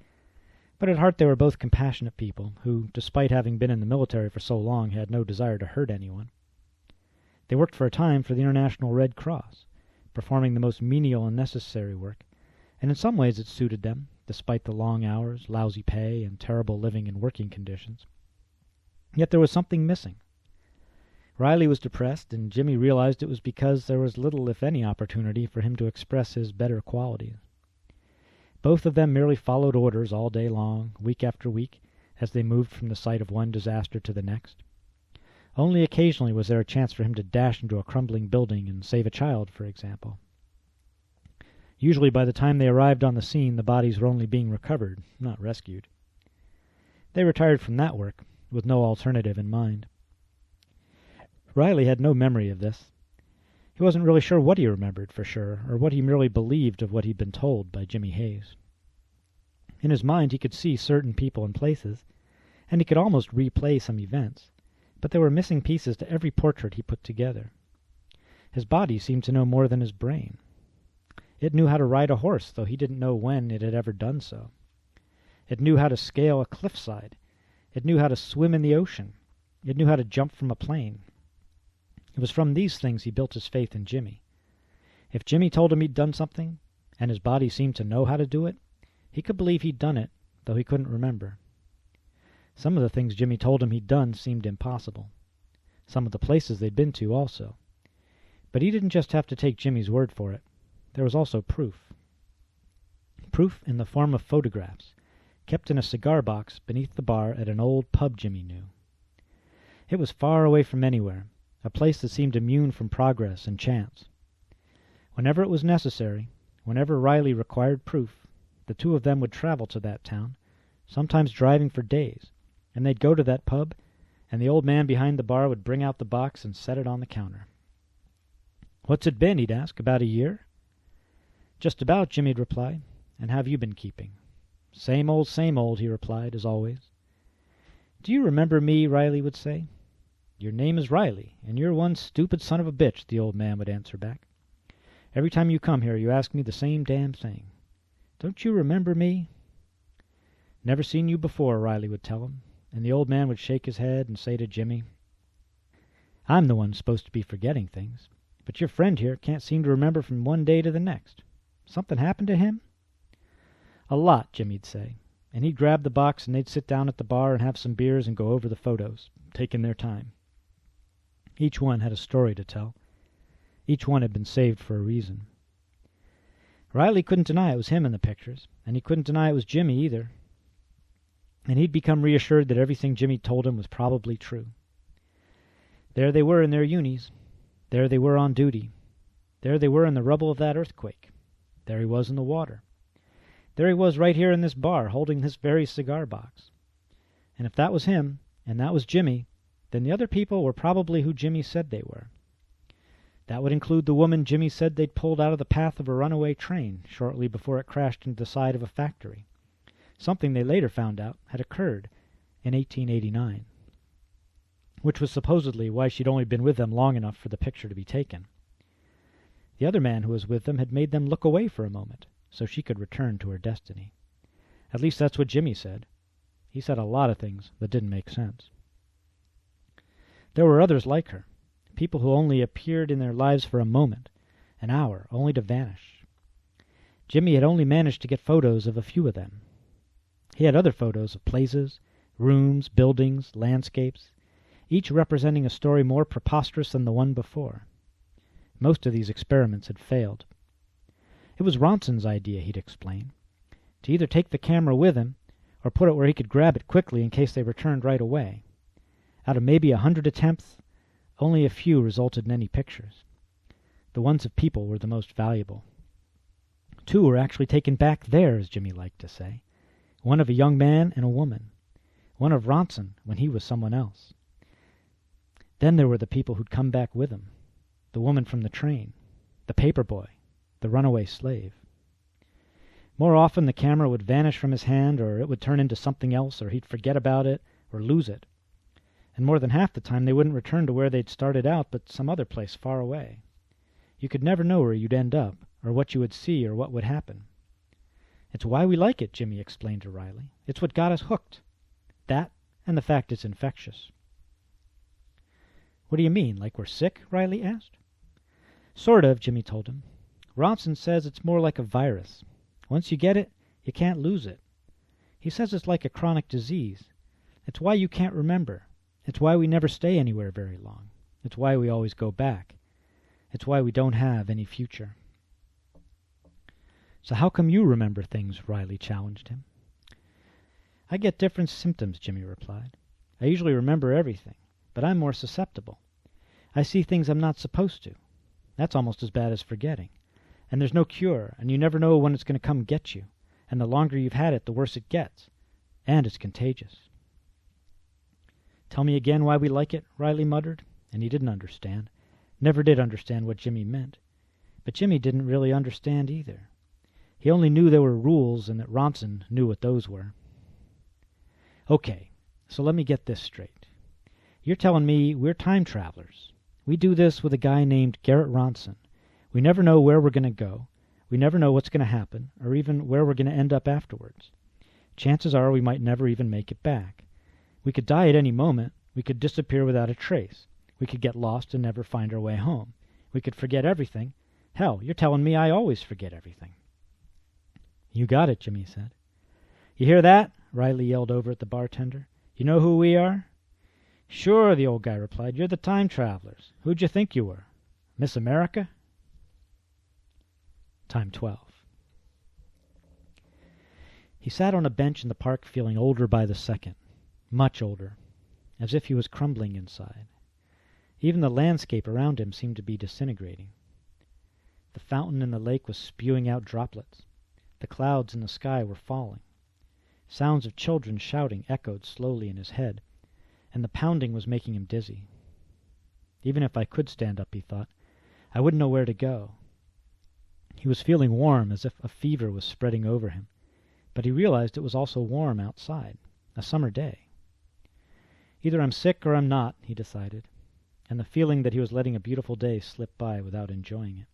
[SPEAKER 1] but at heart they were both compassionate people who, despite having been in the military for so long, had no desire to hurt anyone. They worked for a time for the International Red Cross, performing the most menial and necessary work, and in some ways it suited them, despite the long hours, lousy pay, and terrible living and working conditions. Yet there was something missing. Riley was depressed, and Jimmy realized it was because there was little, if any, opportunity for him to express his better qualities. Both of them merely followed orders all day long, week after week, as they moved from the site of one disaster to the next. Only occasionally was there a chance for him to dash into a crumbling building and save a child, for example. Usually by the time they arrived on the scene, the bodies were only being recovered, not rescued. They retired from that work, with no alternative in mind. Riley had no memory of this. He wasn't really sure what he remembered for sure, or what he merely believed of what he'd been told by Jimmy Hayes. In his mind he could see certain people and places, and he could almost replay some events, but there were missing pieces to every portrait he put together. His body seemed to know more than his brain. It knew how to ride a horse, though he didn't know when it had ever done so. It knew how to scale a cliffside. It knew how to swim in the ocean. It knew how to jump from a plane. It was from these things he built his faith in Jimmy. If Jimmy told him he'd done something, and his body seemed to know how to do it, he could believe he'd done it, though he couldn't remember. Some of the things Jimmy told him he'd done seemed impossible. Some of the places they'd been to also. But he didn't just have to take Jimmy's word for it. There was also proof. Proof in the form of photographs, kept in a cigar box beneath the bar at an old pub Jimmy knew. It was far away from anywhere, a place that seemed immune from progress and chance. Whenever it was necessary, whenever Riley required proof, the two of them would travel to that town, sometimes driving for days, and they'd go to that pub, and the old man behind the bar would bring out the box and set it on the counter. "What's it been?" he'd ask. "About a year?" "Just about," Jimmy'd reply. "And how have you been keeping?" Same old, he replied, as always. "Do you remember me?" Riley would say. "Your name is Riley, and you're one stupid son of a bitch," the old man would answer back. "Every time you come here you ask me the same damn thing. Don't you remember me?" "Never seen you before," Riley would tell him, and the old man would shake his head and say to Jimmy, "I'm the one supposed to be forgetting things, but your friend here can't seem to remember from one day to the next. Something happened to him?" "A lot," Jimmy'd say, and he'd grab the box and they'd sit down at the bar and have some beers and go over the photos, taking their time. Each one had a story to tell. Each one had been saved for a reason. Riley couldn't deny it was him in the pictures, and he couldn't deny it was Jimmy either. And he'd become reassured that everything Jimmy told him was probably true. There they were in their unis. There they were on duty. There they were in the rubble of that earthquake. There he was in the water. There he was right here in this bar, holding this very cigar box. And if that was him, and that was Jimmy, then the other people were probably who Jimmy said they were. That would include the woman Jimmy said they'd pulled out of the path of a runaway train shortly before it crashed into the side of a factory, something they later found out had occurred in 1889, which was supposedly why she'd only been with them long enough for the picture to be taken. The other man who was with them had made them look away for a moment, so she could return to her destiny. At least that's what Jimmy said. He said a lot of things that didn't make sense. There were others like her, people who only appeared in their lives for a moment, an hour, only to vanish. Jimmy had only managed to get photos of a few of them. He had other photos of places, rooms, buildings, landscapes, each representing a story more preposterous than the one before. Most of these experiments had failed. It was Ronson's idea, he'd explain, to either take the camera with him or put it where he could grab it quickly in case they returned right away. Out of maybe 100 attempts, only a few resulted in any pictures. The ones of people were the most valuable. 2 were actually taken back there, as Jimmy liked to say. One of a young man and a woman. One of Ronson when he was someone else. Then there were the people who'd come back with him. The woman from the train. The paper boy. The runaway slave. More often the camera would vanish from his hand, or it would turn into something else, or he'd forget about it, or lose it. And more than half the time they wouldn't return to where they'd started out, but some other place far away. You could never know where you'd end up, or what you would see, or what would happen. It's why we like it, Jimmy explained to Riley. It's what got us hooked. That and the fact it's infectious. What do you mean, like we're sick? Riley asked. Sort of, Jimmy told him. Ronson says it's more like a virus. Once you get it, you can't lose it. He says it's like a chronic disease. It's why you can't remember. It's why we never stay anywhere very long. It's why we always go back. It's why we don't have any future. So how come you remember things? Riley challenged him. I get different symptoms, Jimmy replied. I usually remember everything, but I'm more susceptible. I see things I'm not supposed to. That's almost as bad as forgetting. And there's no cure, and you never know when it's going to come get you. And the longer you've had it, the worse it gets. And it's contagious. Tell me again why we like it, Riley muttered, and he didn't understand. Never did understand what Jimmy meant. But Jimmy didn't really understand either. He only knew there were rules and that Ronson knew what those were. Okay, so let me get this straight. You're telling me we're time travelers. We do this with a guy named Garrett Ronson. We never know where we're going to go. We never know what's going to happen, or even where we're going to end up afterwards. Chances are we might never even make it back. We could die at any moment. We could disappear without a trace. We could get lost and never find our way home. We could forget everything. Hell, you're telling me I always forget everything. You got it, Jimmy said. You hear that? Riley yelled over at the bartender. You know who we are? Sure, the old guy replied. You're the time travelers. Who'd you think you were? Miss America? Time 12. He sat on a bench in the park feeling older by the second. Much older. As if he was crumbling inside. Even the landscape around him seemed to be disintegrating. The fountain in the lake was spewing out droplets. The clouds in the sky were falling. Sounds of children shouting echoed slowly in his head, and the pounding was making him dizzy. Even if I could stand up, he thought, I wouldn't know where to go. He was feeling warm, as if a fever was spreading over him, but he realized it was also warm outside, a summer day. Either I'm sick or I'm not, he decided, and the feeling that he was letting a beautiful day slip by without enjoying it.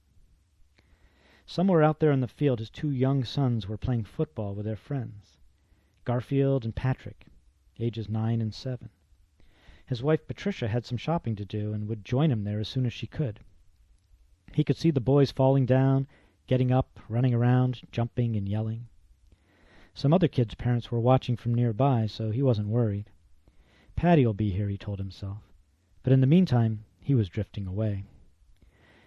[SPEAKER 1] Somewhere out there in the field his two young sons were playing football with their friends, Garfield and Patrick, ages 9 and 7. His wife Patricia had some shopping to do and would join him there as soon as she could. He could see the boys falling down, getting up, running around, jumping and yelling. Some other kids' parents were watching from nearby, so he wasn't worried. Patty'll be here, he told himself, but in the meantime he was drifting away.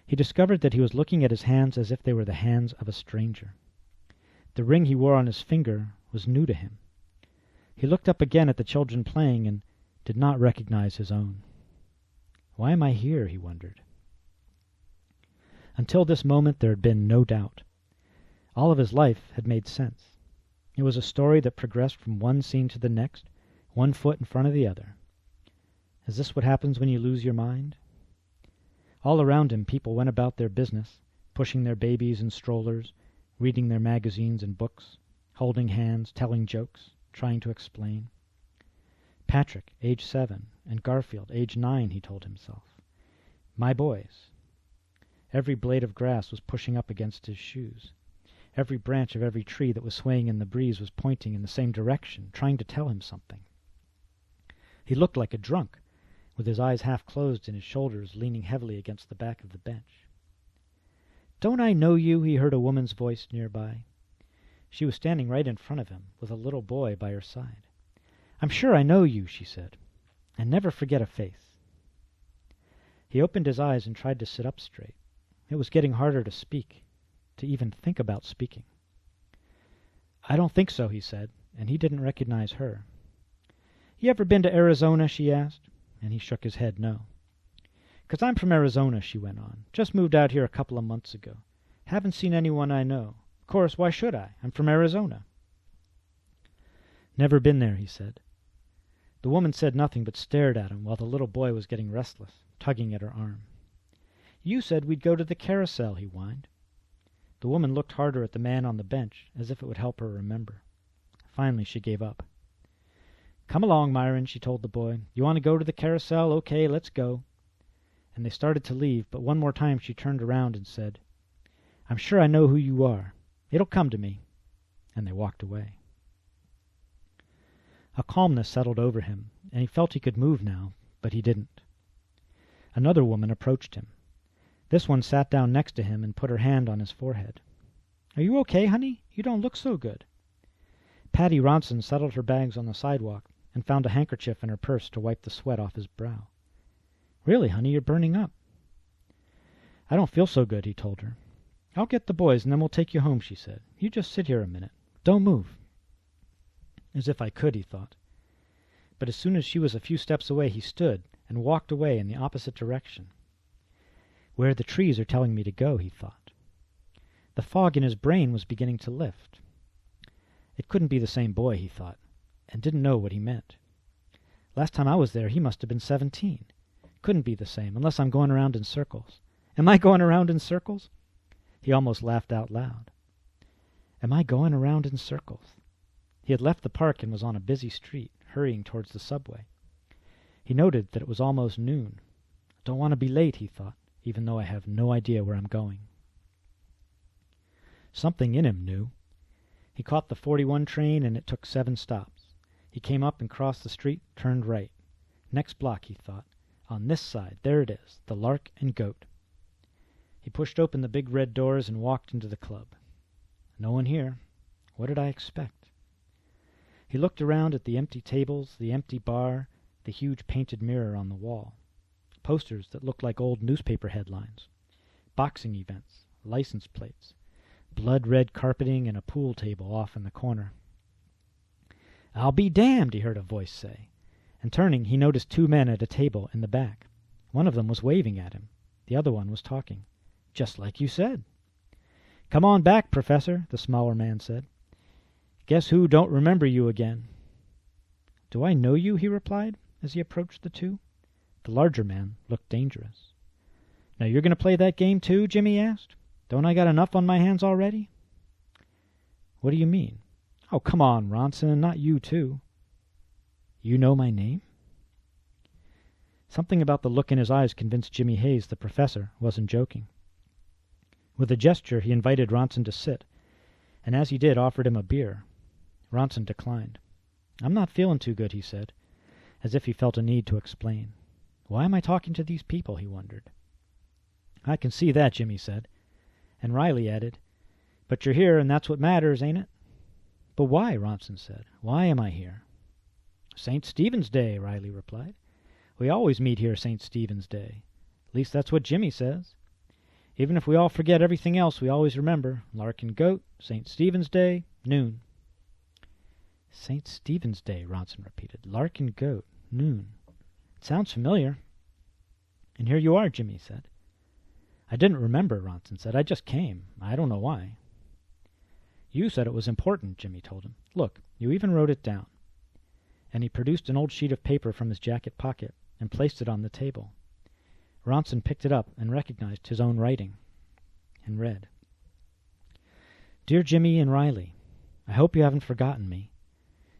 [SPEAKER 1] He discovered that he was looking at his hands as if they were the hands of a stranger. The ring he wore on his finger was new to him. He looked up again at the children playing and did not recognize his own. Why am I here, he wondered. Until this moment there had been no doubt. All of his life had made sense. It was a story that progressed from one scene to the next, one foot in front of the other. Is this what happens when you lose your mind? All around him people went about their business, pushing their babies in strollers, reading their magazines and books, holding hands, telling jokes, trying to explain. Patrick, age 7, and Garfield, age 9, he told himself. My boys. Every blade of grass was pushing up against his shoes. Every branch of every tree that was swaying in the breeze was pointing in the same direction, trying to tell him something. He looked like a drunk, with his eyes half closed and his shoulders leaning heavily against the back of the bench. Don't I know you? He heard a woman's voice nearby. She was standing right in front of him, with a little boy by her side. I'm sure I know you, she said, and never forget a face. He opened his eyes and tried to sit up straight. It was getting harder to speak, to even think about speaking. I don't think so, he said, and he didn't recognize her. You ever been to Arizona? She asked, and he shook his head no. 'Cause I'm from Arizona, she went on. Just moved out here a couple of months ago. Haven't seen anyone I know. Of course, why should I? I'm from Arizona. Never been there, he said. The woman said nothing but stared at him while the little boy was getting restless, tugging at her arm. You said we'd go to the carousel, he whined. The woman looked harder at the man on the bench, as if it would help her remember. Finally, she gave up. Come along, Myron, she told the boy. You want to go to the carousel? Okay, let's go. And they started to leave, but one more time she turned around and said, I'm sure I know who you are. It'll come to me. and they walked away. A calmness settled over him, and he felt he could move now, but he didn't. Another woman approached him. This one sat down next to him and put her hand on his forehead. "Are you okay, honey? You don't look so good." Patty Ronson settled her bags on the sidewalk and found a handkerchief in her purse to wipe the sweat off his brow. "Really, honey, you're burning up." "I don't feel so good," he told her. "I'll get the boys and then we'll take you home," she said. "You just sit here a minute. Don't move." As if I could, he thought. But as soon as she was a few steps away, he stood and walked away in the opposite direction. Where the trees are telling me to go, he thought. The fog in his brain was beginning to lift. It couldn't be the same boy, he thought, and didn't know what he meant. Last time I was there, he must have been 17. Couldn't be the same, unless I'm going around in circles. Am I going around in circles? He almost laughed out loud. Am I going around in circles? He had left the park and was on a busy street, hurrying towards the subway. He noted that it was almost noon. Don't want to be late, he thought, even though I have no idea where I'm going. Something in him knew. He caught the 41 train and it took 7 stops. He came up and crossed the street, turned right. Next block, he thought. On this side, there it is, the Lark and Goat. He pushed open the big red doors and walked into the club. No one here. What did I expect? He looked around at the empty tables, the empty bar, the huge painted mirror on the wall. Posters that looked like old newspaper headlines. Boxing events, license plates, blood-red carpeting, and a pool table off in the corner. "I'll be damned," he heard a voice say, and turning, he noticed 2 men at a table in the back. One of them was waving at him. The other one was talking. "Just like you said." "Come on back, Professor," the smaller man said. "Guess who don't remember you again?" "Do I know you?" he replied, as he approached the 2. The larger man looked dangerous. "Now you're going to play that game too?" Jimmy asked. "Don't I got enough on my hands already?" "What do you mean?" "Oh, come on, Ronson, and not you too." "You know my name?" Something about the look in his eyes convinced Jimmy Hayes, the professor, wasn't joking. With a gesture, he invited Ronson to sit, and as he did, offered him a beer. Ronson declined. "I'm not feeling too good," he said, as if he felt a need to explain. Why am I talking to these people, he wondered. "I can see that," Jimmy said. And Riley added, "But you're here, and that's what matters, ain't it?" "But why?" Ronson said. "Why am I here?" "St. Stephen's Day," Riley replied. "We always meet here St. Stephen's Day. At least that's what Jimmy says. Even if we all forget everything else, we always remember Lark and Goat, St. Stephen's Day, noon." "St. Stephen's Day," Ronson repeated. "Lark and Goat, noon. It sounds familiar." "And here you are," Jimmy said. "I didn't remember," Ronson said. "I just came. I don't know why." "You said it was important," Jimmy told him. "Look, you even wrote it down." And he produced an old sheet of paper from his jacket pocket and placed it on the table. Ronson picked it up and recognized his own writing, and read, "Dear Jimmy and Riley, I hope you haven't forgotten me.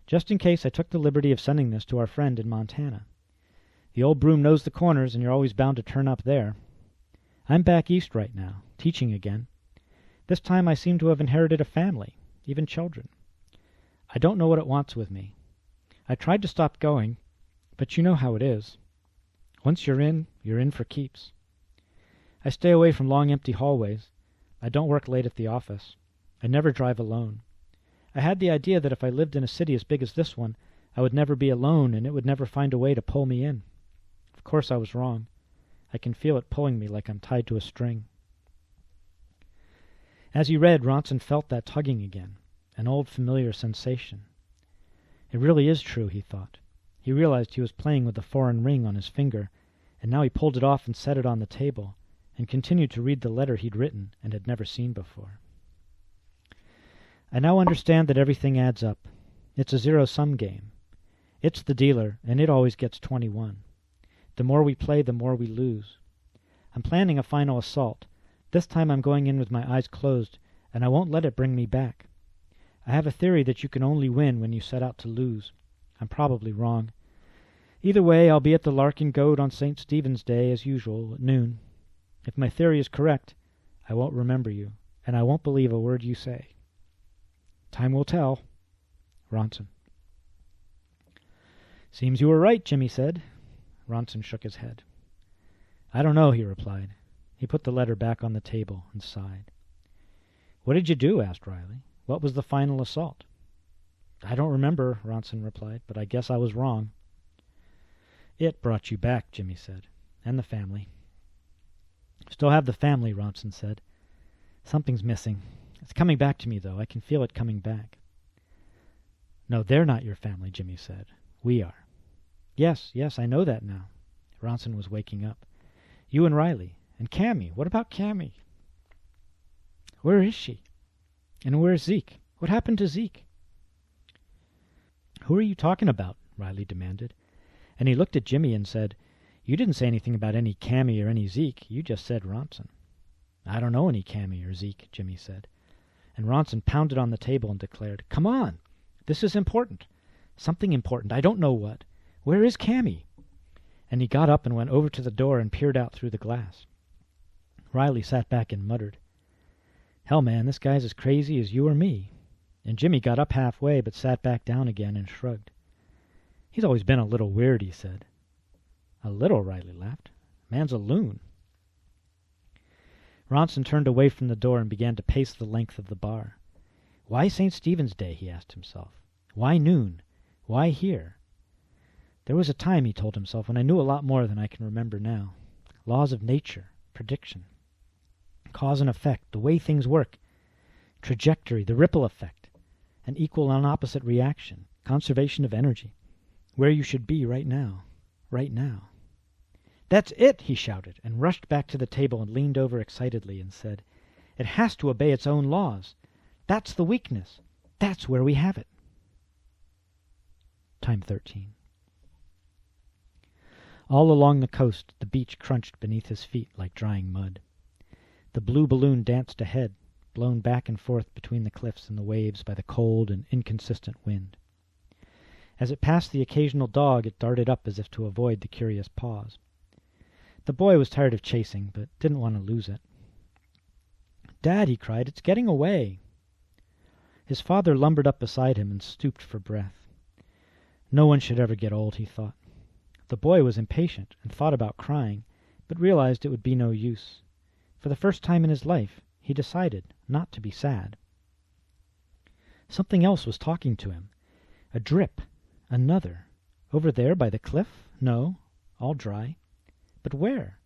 [SPEAKER 1] Just in case, I took the liberty of sending this to our friend in Montana. The old broom knows the corners, and you're always bound to turn up there. I'm back east right now, teaching again. This time I seem to have inherited a family, even children. I don't know what it wants with me. I tried to stop going, but you know how it is. Once you're in for keeps. I stay away from long empty hallways. I don't work late at the office. I never drive alone. I had the idea that if I lived in a city as big as this one, I would never be alone and it would never find a way to pull me in. Of course I was wrong. I can feel it pulling me like I'm tied to a string." As he read, Ronson felt that tugging again, an old familiar sensation. It really is true, he thought. He realized he was playing with a foreign ring on his finger, and now he pulled it off and set it on the table, and continued to read the letter he'd written and had never seen before. "I now understand that everything adds up. It's a zero-sum game. It's the dealer, and it always gets 21. The more we play, the more we lose. I'm planning a final assault. This time I'm going in with my eyes closed, and I won't let it bring me back. I have a theory that you can only win when you set out to lose. I'm probably wrong. Either way, I'll be at the Lark and Goat on St. Stephen's Day as usual at noon. If my theory is correct, I won't remember you, and I won't believe a word you say." Time will tell. Ronson. Seems you were right, Jimmy said. Ronson shook his head. I don't know, he replied. He put the letter back on the table and sighed. What did you do? Asked Riley. What was the final assault? I don't remember, Ronson replied, but I guess I was wrong. It brought you back, Jimmy said, and the family. Still have the family, Ronson said. Something's missing. It's coming back to me, though. I can feel it coming back. No, they're not your family, Jimmy said. We are. Yes, I know that now. Ronson was waking up. You and Riley. And Cammy. What about Cammy? Where is she? And where's Zeke? What happened to Zeke? Who are you talking about? Riley demanded. And he looked at Jimmy and said, You didn't say anything about any Cammy or any Zeke. You just said Ronson. I don't know any Cammy or Zeke, Jimmy said. And Ronson pounded on the table and declared, Come on! This is important. Something important. I don't know what. Where is Cammy? And he got up and went over to the door and peered out through the glass. Riley sat back and muttered, Hell, man, this guy's as crazy as you or me. And Jimmy got up halfway but sat back down again and shrugged. He's always been a little weird, he said. A little, Riley laughed. Man's a loon. Ronson turned away from the door and began to pace the length of the bar. Why St. Stephen's Day, he asked himself. Why noon? Why here? There was a time, he told himself, when I knew a lot more than I can remember now. Laws of nature, prediction, cause and effect, the way things work, trajectory, the ripple effect, an equal and opposite reaction, conservation of energy, where you should be right now. That's it, he shouted, and rushed back to the table and leaned over excitedly and said, It has to obey its own laws. That's the weakness. That's where we have it. Time 13. All along the coast, the beach crunched beneath his feet like drying mud. The blue balloon danced ahead, blown back and forth between the cliffs and the waves by the cold and inconsistent wind. As it passed the occasional dog, it darted up as if to avoid the curious paws. The boy was tired of chasing, but didn't want to lose it. Dad, he cried, it's getting away. His father lumbered up beside him and stooped for breath. No one should ever get old, he thought. The boy was impatient and thought about crying, but realized it would be no use. For the first time in his life, he decided not to be sad. Something else was talking to him. A drip. Another. Over there by the cliff? No, all dry. But where?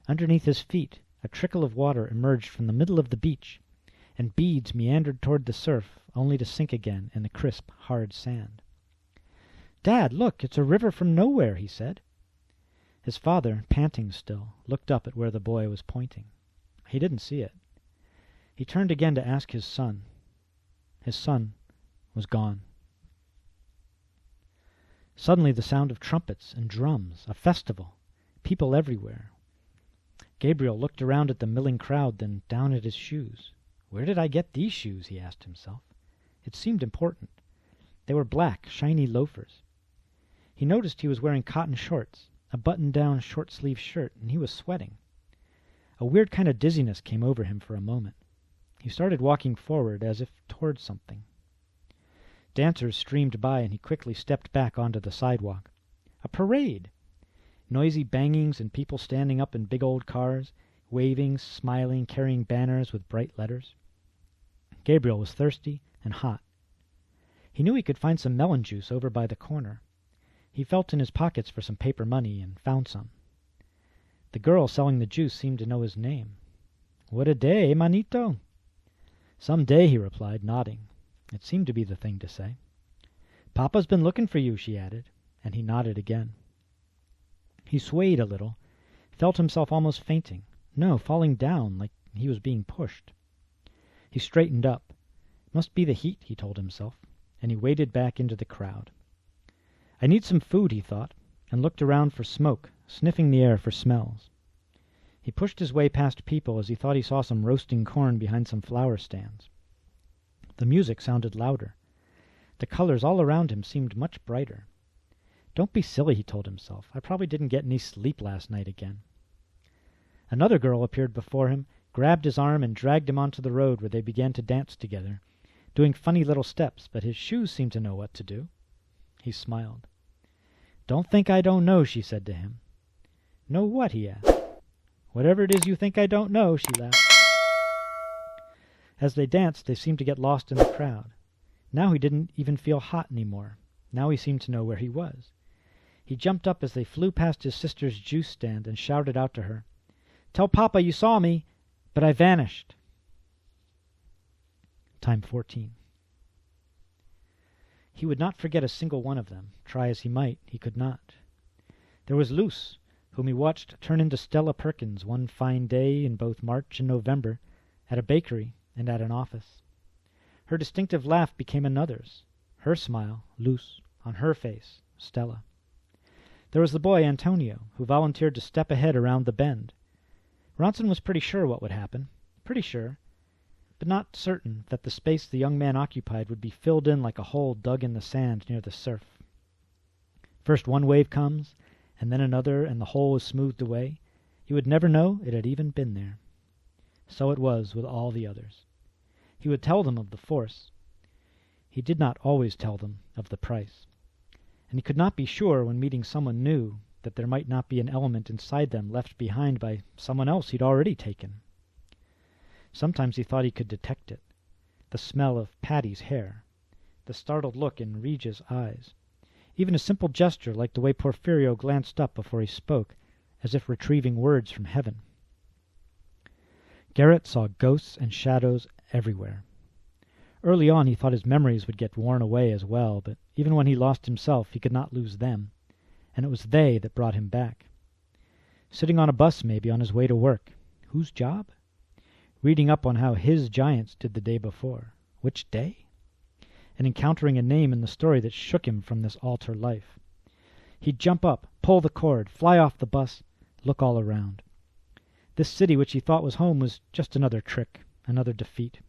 [SPEAKER 1] Underneath his feet, a trickle of water emerged from the middle of the beach, and beads meandered toward the surf, only to sink again in the crisp, hard sand. Dad, look, it's a river from nowhere, he said. His father, panting still, looked up at where the boy was pointing. He didn't see it. He turned again to ask his son. His son was gone. Suddenly the sound of trumpets and drums, a festival, people everywhere. Gabriel looked around at the milling crowd, then down at his shoes. Where did I get these shoes? He asked himself. It seemed important. They were black, shiny loafers. He noticed he was wearing cotton shorts, a button-down short-sleeved shirt, and he was sweating. A weird kind of dizziness came over him for a moment. He started walking forward as if toward something. Dancers streamed by, and he quickly stepped back onto the sidewalk. A parade! Noisy bangings and people standing up in big old cars, waving, smiling, carrying banners with bright letters. Gabriel was thirsty and hot. He knew he could find some melon juice over by the corner. He felt in his pockets for some paper money and found some. The girl selling the juice seemed to know his name. What a day, manito? Some day, he replied, nodding. It seemed to be the thing to say. Papa's been looking for you, she added, and he nodded again. He swayed a little, felt himself almost fainting. No, falling down, like he was being pushed. He straightened up. Must be the heat, he told himself, and he waded back into the crowd. I need some food, he thought, and looked around for smoke, sniffing the air for smells. He pushed his way past people as he thought he saw some roasting corn behind some flower stands. The music sounded louder. The colors all around him seemed much brighter. Don't be silly, he told himself. I probably didn't get any sleep last night again. Another girl appeared before him, grabbed his arm, and dragged him onto the road where they began to dance together, doing funny little steps, but his shoes seemed to know what to do. He smiled. "Don't think I don't know," she said to him. "Know what?" he asked. "Whatever it is you think I don't know," she laughed. As they danced, they seemed to get lost in the crowd. Now he didn't even feel hot anymore. Now he seemed to know where he was. He jumped up as they flew past his sister's juice stand and shouted out to her, "Tell Papa you saw me, but I vanished." Time 14. He would not forget a single one of them. Try as he might, he could not. There was Luce, whom he watched turn into Stella Perkins one fine day in both March and November, at a bakery and at an office. Her distinctive laugh became another's. Her smile, Luce, on her face, Stella. There was the boy Antonio, who volunteered to step ahead around the bend. Ronson was pretty sure what would happen. Pretty sure, but not certain that the space the young man occupied would be filled in like a hole dug in the sand near the surf. First one wave comes, and then another, and the hole is smoothed away. He would never know it had even been there. So it was with all the others. He would tell them of the force. He did not always tell them of the price. And he could not be sure when meeting someone new that there might not be an element inside them left behind by someone else he'd already taken. Sometimes he thought he could detect it. The smell of Patty's hair, the startled look in Regis' eyes, even a simple gesture like the way Porfirio glanced up before he spoke, as if retrieving words from heaven. Garrett saw ghosts and shadows everywhere. Early on he thought his memories would get worn away as well, but even when he lost himself he could not lose them, and it was they that brought him back. Sitting on a bus maybe on his way to work. Whose job? Reading up on how his giants did the day before. Which day? And encountering a name in the story that shook him from this altar life. He'd jump up, pull the cord, fly off the bus, look all around. This city which he thought was home was just another trick, another defeat.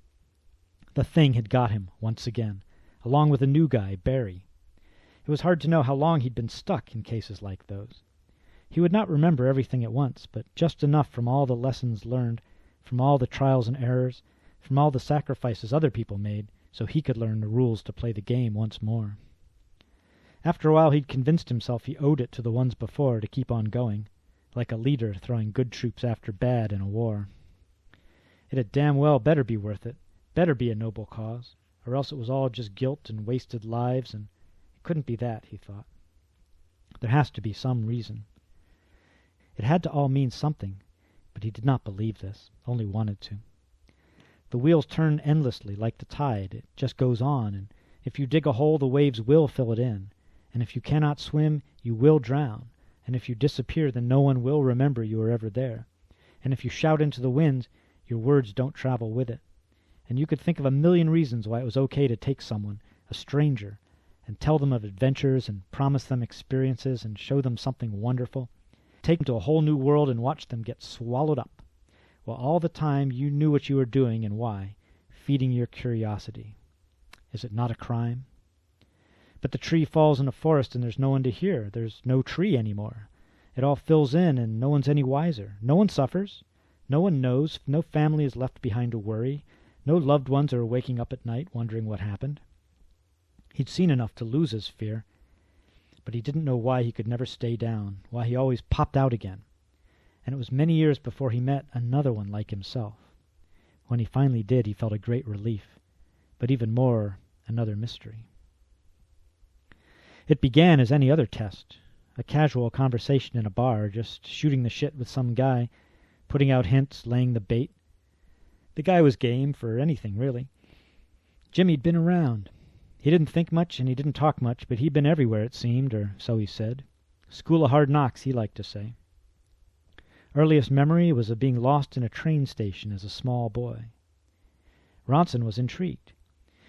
[SPEAKER 1] The thing had got him once again, along with a new guy, Barry. It was hard to know how long he'd been stuck in cases like those. He would not remember everything at once, but just enough from all the lessons learned, from all the trials and errors, from all the sacrifices other people made, so he could learn the rules to play the game once more. After a while he'd convinced himself he owed it to the ones before to keep on going, like a leader throwing good troops after bad in a war. It had damn well better be worth it, better be a noble cause, or else it was all just guilt and wasted lives, and it couldn't be that, he thought. There has to be some reason. It had to all mean something, but he did not believe this, only wanted to. The wheels turn endlessly like the tide. It just goes on, and if you dig a hole, the waves will fill it in, and if you cannot swim, you will drown, and if you disappear, then no one will remember you were ever there, and if you shout into the wind, your words don't travel with it. And you could think of a million reasons why it was okay to take someone, a stranger, and tell them of adventures and promise them experiences and show them something wonderful, take them to a whole new world and watch them get swallowed up, while all the time you knew what you were doing and why, feeding your curiosity. Is it not a crime? But the tree falls in a forest and there's no one to hear. There's no tree anymore. It all fills in and no one's any wiser. No one suffers. No one knows. No family is left behind to worry. No loved ones are waking up at night wondering what happened. He'd seen enough to lose his fear, but he didn't know why he could never stay down, why he always popped out again. And it was many years before he met another one like himself. When he finally did, he felt a great relief, but even more, another mystery. It began as any other test, a casual conversation in a bar, just shooting the shit with some guy, putting out hints, laying the bait. The guy was game for anything, really. Jimmy'd been around. He didn't think much and he didn't talk much, but he'd been everywhere, it seemed, or so he said. School of hard knocks, he liked to say. Earliest memory was of being lost in a train station as a small boy. Ronson was intrigued.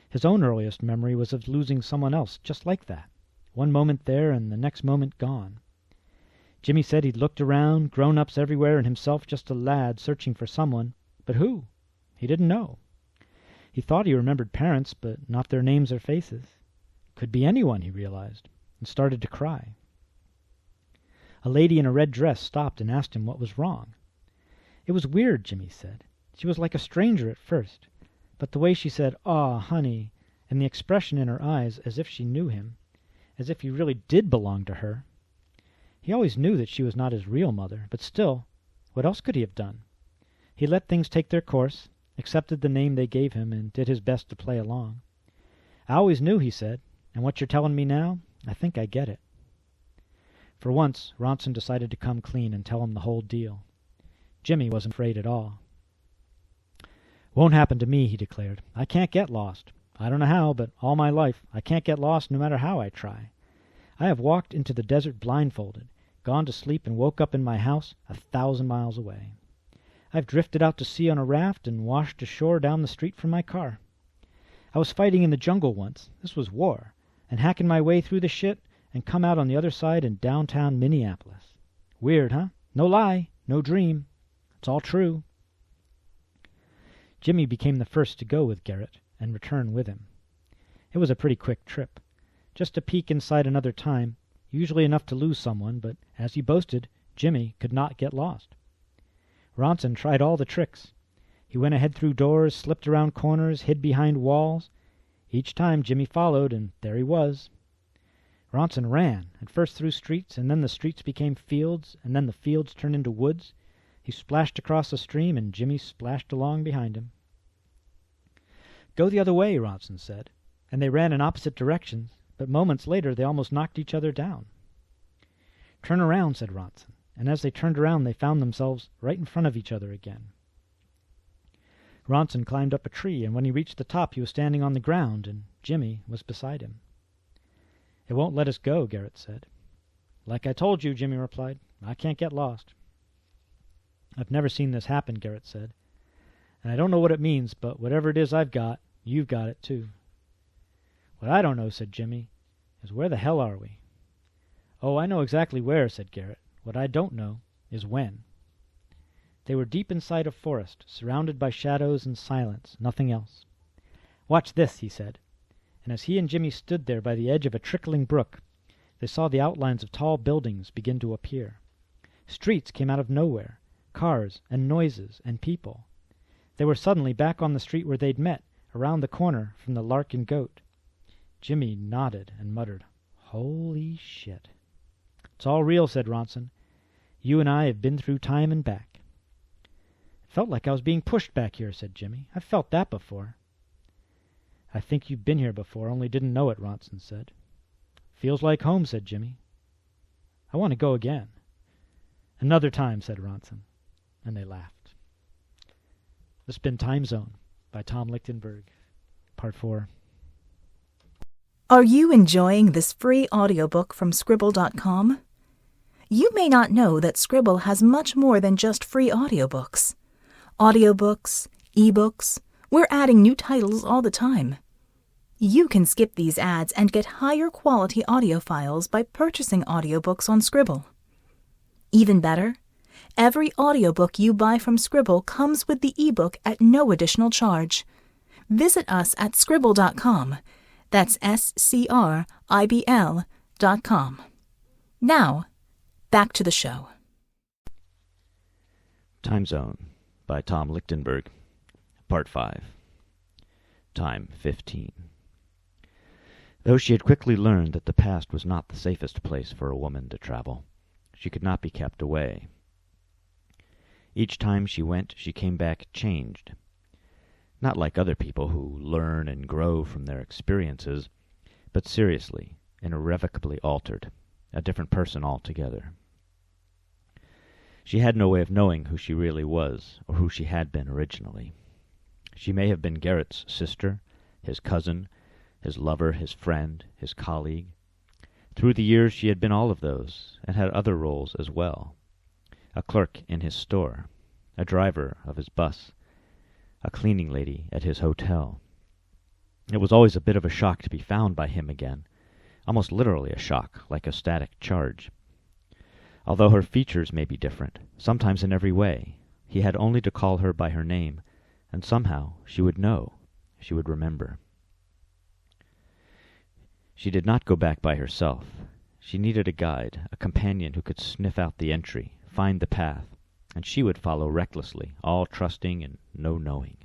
[SPEAKER 1] His own earliest memory was of losing someone else just like that, one moment there and the next moment gone. Jimmy said he'd looked around, grown-ups everywhere, and himself just a lad searching for someone, but who? He didn't know. He thought he remembered parents, but not their names or faces. Could be anyone, he realized, and started to cry. A lady in a red dress stopped and asked him what was wrong. It was weird, Jimmy said. She was like a stranger at first, but the way she said, "Aw, honey," and the expression in her eyes as if she knew him, as if he really did belong to her. He always knew that she was not his real mother, but still, what else could he have done? He let things take their course, accepted the name they gave him, and did his best to play along. "I always knew," he said, "and what you're telling me now, I think I get it." For once, Ronson decided to come clean and tell him the whole deal. Jimmy wasn't afraid at all. "Won't happen to me," he declared. "I can't get lost. I don't know how, but all my life I can't get lost no matter how I try. I have walked into the desert blindfolded, gone to sleep and woke up in my house 1,000 miles away. I've drifted out to sea on a raft and washed ashore down the street from my car. I was fighting in the jungle once, this was war, and hacking my way through the shit and come out on the other side in downtown Minneapolis. Weird, huh? No lie, no dream. It's all true." Jimmy became the first to go with Garrett and return with him. It was a pretty quick trip. Just a peek inside another time, usually enough to lose someone, but as he boasted, Jimmy could not get lost. Ronson tried all the tricks. He went ahead through doors, slipped around corners, hid behind walls. Each time Jimmy followed, and there he was. Ronson ran, at first through streets, and then the streets became fields, and then the fields turned into woods. He splashed across a stream, and Jimmy splashed along behind him. "Go the other way," Ronson said, and they ran in opposite directions, but moments later they almost knocked each other down. "Turn around," said Ronson, and as they turned around they found themselves right in front of each other again. Ronson climbed up a tree, and when he reached the top he was standing on the ground, and Jimmy was beside him. "It won't let us go," Garrett said. "Like I told you," Jimmy replied, "I can't get lost." "I've never seen this happen," Garrett said, "and I don't know what it means, but whatever it is I've got, you've got it too." "What I don't know," said Jimmy, "is where the hell are we?" "Oh, I know exactly where," said Garrett. "What I don't know is when." They were deep inside a forest, surrounded by shadows and silence, nothing else. "Watch this," he said, and as he and Jimmy stood there by the edge of a trickling brook, they saw the outlines of tall buildings begin to appear. Streets came out of nowhere, cars and noises and people. They were suddenly back on the street where they'd met, around the corner from the Lark and Goat. Jimmy nodded and muttered, "Holy shit." "It's all real," said Ronson. "You and I have been through time and back." "It felt like I was being pushed back here," said Jimmy. "I've felt that before." "I think you've been here before, only didn't know it," Ronson said. "Feels like home," said Jimmy. "I want to go again." "Another time," said Ronson, and they laughed. This has been Time Zone by Tom Lichtenberg, Part 4.
[SPEAKER 2] Are you enjoying this free audiobook from Scribble.com? You may not know that Scribble has much more than just free audiobooks. Audiobooks, ebooks, we're adding new titles all the time. You can skip these ads and get higher quality audio files by purchasing audiobooks on Scribble. Even better, every audiobook you buy from Scribble comes with the ebook at no additional charge. Visit us at Scribble.com. That's SCRIBL.com. Now, back to the show.
[SPEAKER 3] Time Zone by Tom Lichtenberg, Part 5. Time 15. Though she had quickly learned that the past was not the safest place for a woman to travel, she could not be kept away. Each time she went, she came back changed. Not like other people who learn and grow from their experiences, but seriously and irrevocably altered, a different person altogether. She had no way of knowing who she really was, or who she had been originally. She may have been Garrett's sister, his cousin, his lover, his friend, his colleague. Through the years she had been all of those, and had other roles as well. A clerk in his store, a driver of his bus, a cleaning lady at his hotel. It was always a bit of a shock to be found by him again, almost literally a shock, like a static charge. Although her features may be different, sometimes in every way, he had only to call her by her name, and somehow she would know, she would remember. She did not go back by herself. She needed a guide, a companion who could sniff out the entry, find the path, and she would follow recklessly, all trusting and no knowing.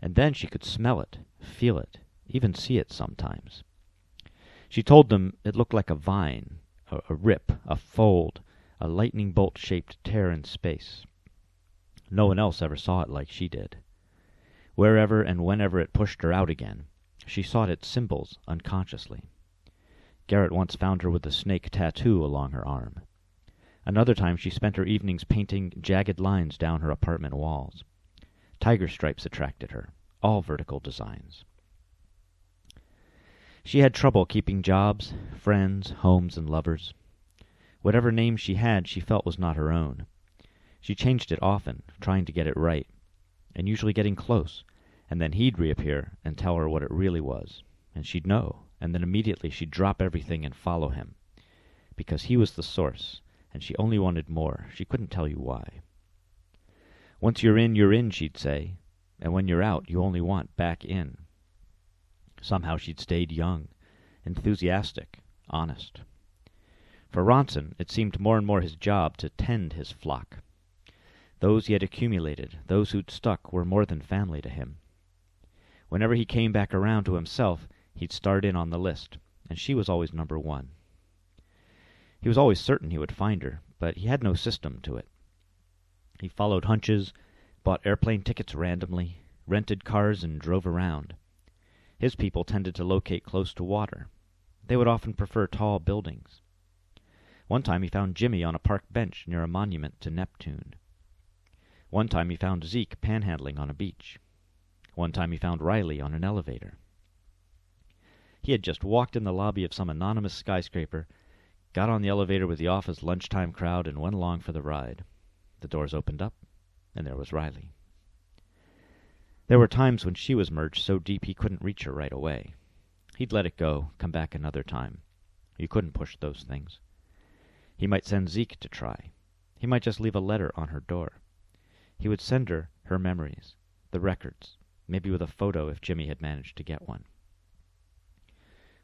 [SPEAKER 3] And then she could smell it, feel it, even see it sometimes. She told them it looked like a vine, a rip, a fold, a lightning bolt-shaped tear in space. No one else ever saw it like she did. Wherever and whenever it pushed her out again, she sought its symbols unconsciously. Garrett once found her with a snake tattoo along her arm. Another time she spent her evenings painting jagged lines down her apartment walls. Tiger stripes attracted her, all vertical designs. She had trouble keeping jobs, friends, homes, and lovers. Whatever name she had, she felt was not her own. She changed it often, trying to get it right, and usually getting close, and then he'd reappear and tell her what it really was, and she'd know, and then immediately she'd drop everything and follow him, because he was the source, and she only wanted more. She couldn't tell you why. Once you're in, she'd say, and when you're out, you only want back in. Somehow she'd stayed young, enthusiastic, honest. For Ronson, it seemed more and more his job to tend his flock. Those he had accumulated, those who'd stuck, were more than family to him. Whenever he came back around to himself, he'd start in on the list, and she was always number one. He was always certain he would find her, but he had no system to it. He followed hunches, bought airplane tickets randomly, rented cars, and drove around. His people tended to locate close to water. They would often prefer tall buildings. One time he found Jimmy on a park bench near a monument to Neptune. One time he found Zeke panhandling on a beach. One time he found Riley on an elevator. He had just walked in the lobby of some anonymous skyscraper, got on the elevator with the office lunchtime crowd, and went along for the ride. The doors opened up, and there was Riley. There were times when she was merged so deep he couldn't reach her right away. He'd let it go, come back another time. You couldn't push those things. He might send Zeke to try. He might just leave a letter on her door. He would send her her memories, the records, maybe with a photo if Jimmy had managed to get one.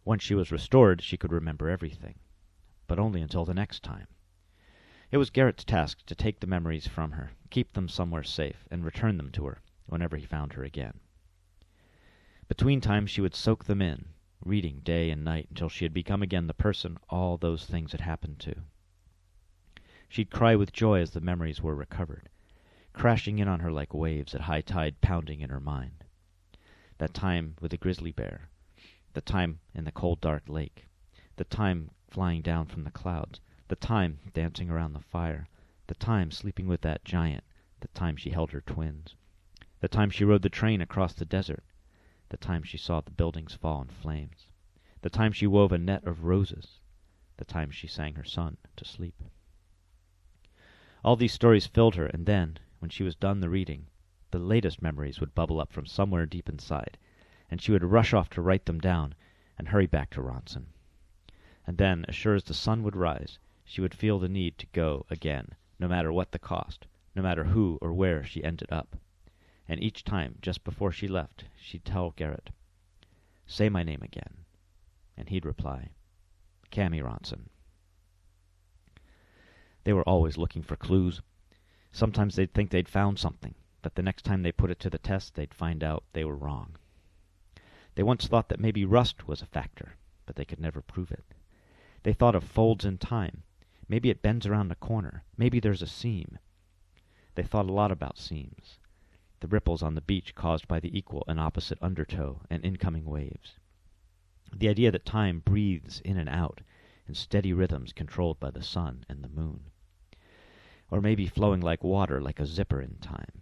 [SPEAKER 3] Once she was restored, she could remember everything, but only until the next time. It was Garrett's task to take the memories from her, keep them somewhere safe, and return them to her whenever he found her again. Between times she would soak them in, reading day and night until she had become again the person all those things had happened to. She'd cry with joy as the memories were recovered, crashing in on her like waves at high tide, pounding in her mind. That time with the grizzly bear, the time in the cold dark lake, the time flying down from the clouds, the time dancing around the fire, the time sleeping with that giant, the time she held her twins, the time she rode the train across the desert, the time she saw the buildings fall in flames, the time she wove a net of roses, the time she sang her son to sleep. All these stories filled her, and then, when she was done the reading, the latest memories would bubble up from somewhere deep inside, and she would rush off to write them down and hurry back to Ronson. And then, as sure as the sun would rise, she would feel the need to go again, no matter what the cost, no matter who or where she ended up. And each time, just before she left, she'd tell Garrett, "Say my name again." And he'd reply, "Cammy Ronson." They were always looking for clues. Sometimes they'd think they'd found something, but the next time they put it to the test, they'd find out they were wrong. They once thought that maybe rust was a factor, but they could never prove it. They thought of folds in time. Maybe it bends around a corner. Maybe there's a seam. They thought a lot about seams. The ripples on the beach caused by the equal and opposite undertow and incoming waves. The idea that time breathes in and out in steady rhythms controlled by the sun and the moon. Or maybe flowing like water, like a zipper in time.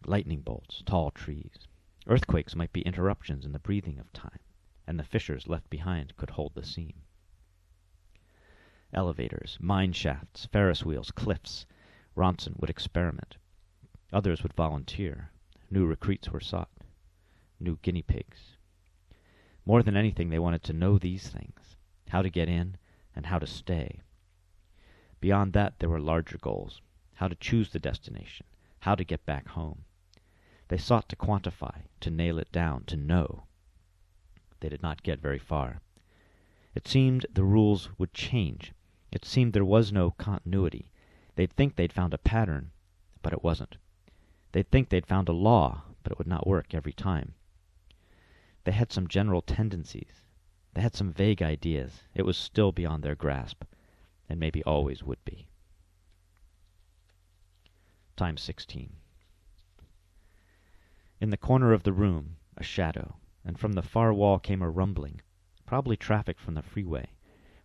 [SPEAKER 3] Lightning bolts, tall trees. Earthquakes might be interruptions in the breathing of time, and the fissures left behind could hold the seam. Elevators, mine shafts, Ferris wheels, cliffs. Ronson would experiment. Others would volunteer. New recruits were sought. New guinea pigs. More than anything, they wanted to know these things, how to get in and how to stay. Beyond that, there were larger goals, how to choose the destination, how to get back home. They sought to quantify, to nail it down, to know. They did not get very far. It seemed the rules would change. It seemed there was no continuity. They'd think they'd found a pattern, but it wasn't. They'd think they'd found a law, but it would not work every time. They had some general tendencies. They had some vague ideas. It was still beyond their grasp, and maybe always would be. Time 16. In the corner of the room, a shadow, and from the far wall came a rumbling, probably traffic from the freeway,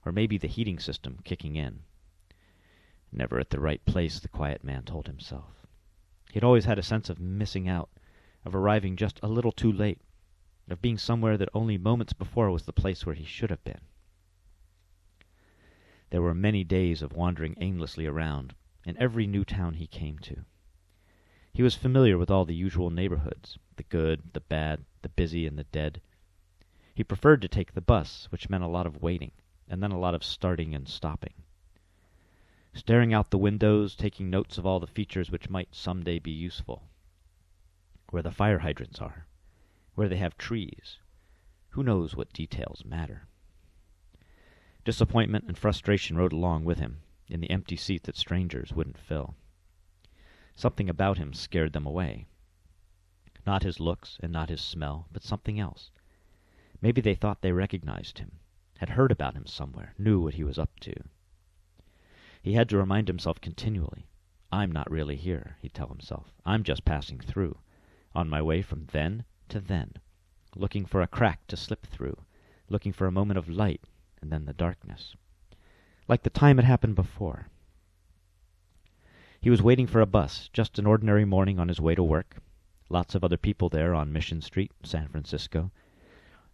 [SPEAKER 3] or maybe the heating system kicking in. Never at the right place, the quiet man told himself. He'd always had a sense of missing out, of arriving just a little too late, of being somewhere that only moments before was the place where he should have been. There were many days of wandering aimlessly around in every new town he came to. He was familiar with all the usual neighborhoods, the good, the bad, the busy, and the dead. He preferred to take the bus, which meant a lot of waiting, and then a lot of starting and stopping. Staring out the windows, taking notes of all the features which might someday be useful. Where the fire hydrants are, where they have trees. Who knows what details matter? Disappointment and frustration rode along with him, in the empty seat that strangers wouldn't fill. Something about him scared them away. Not his looks and not his smell, but something else. Maybe they thought they recognized him, had heard about him somewhere, knew what he was up to. He had to remind himself continually. I'm not really here, he'd tell himself. I'm just passing through, on my way from then to then, looking for a crack to slip through, looking for a moment of light, and then the darkness. Like the time it happened before. He was waiting for a bus, just an ordinary morning on his way to work. Lots of other people there on Mission Street, San Francisco.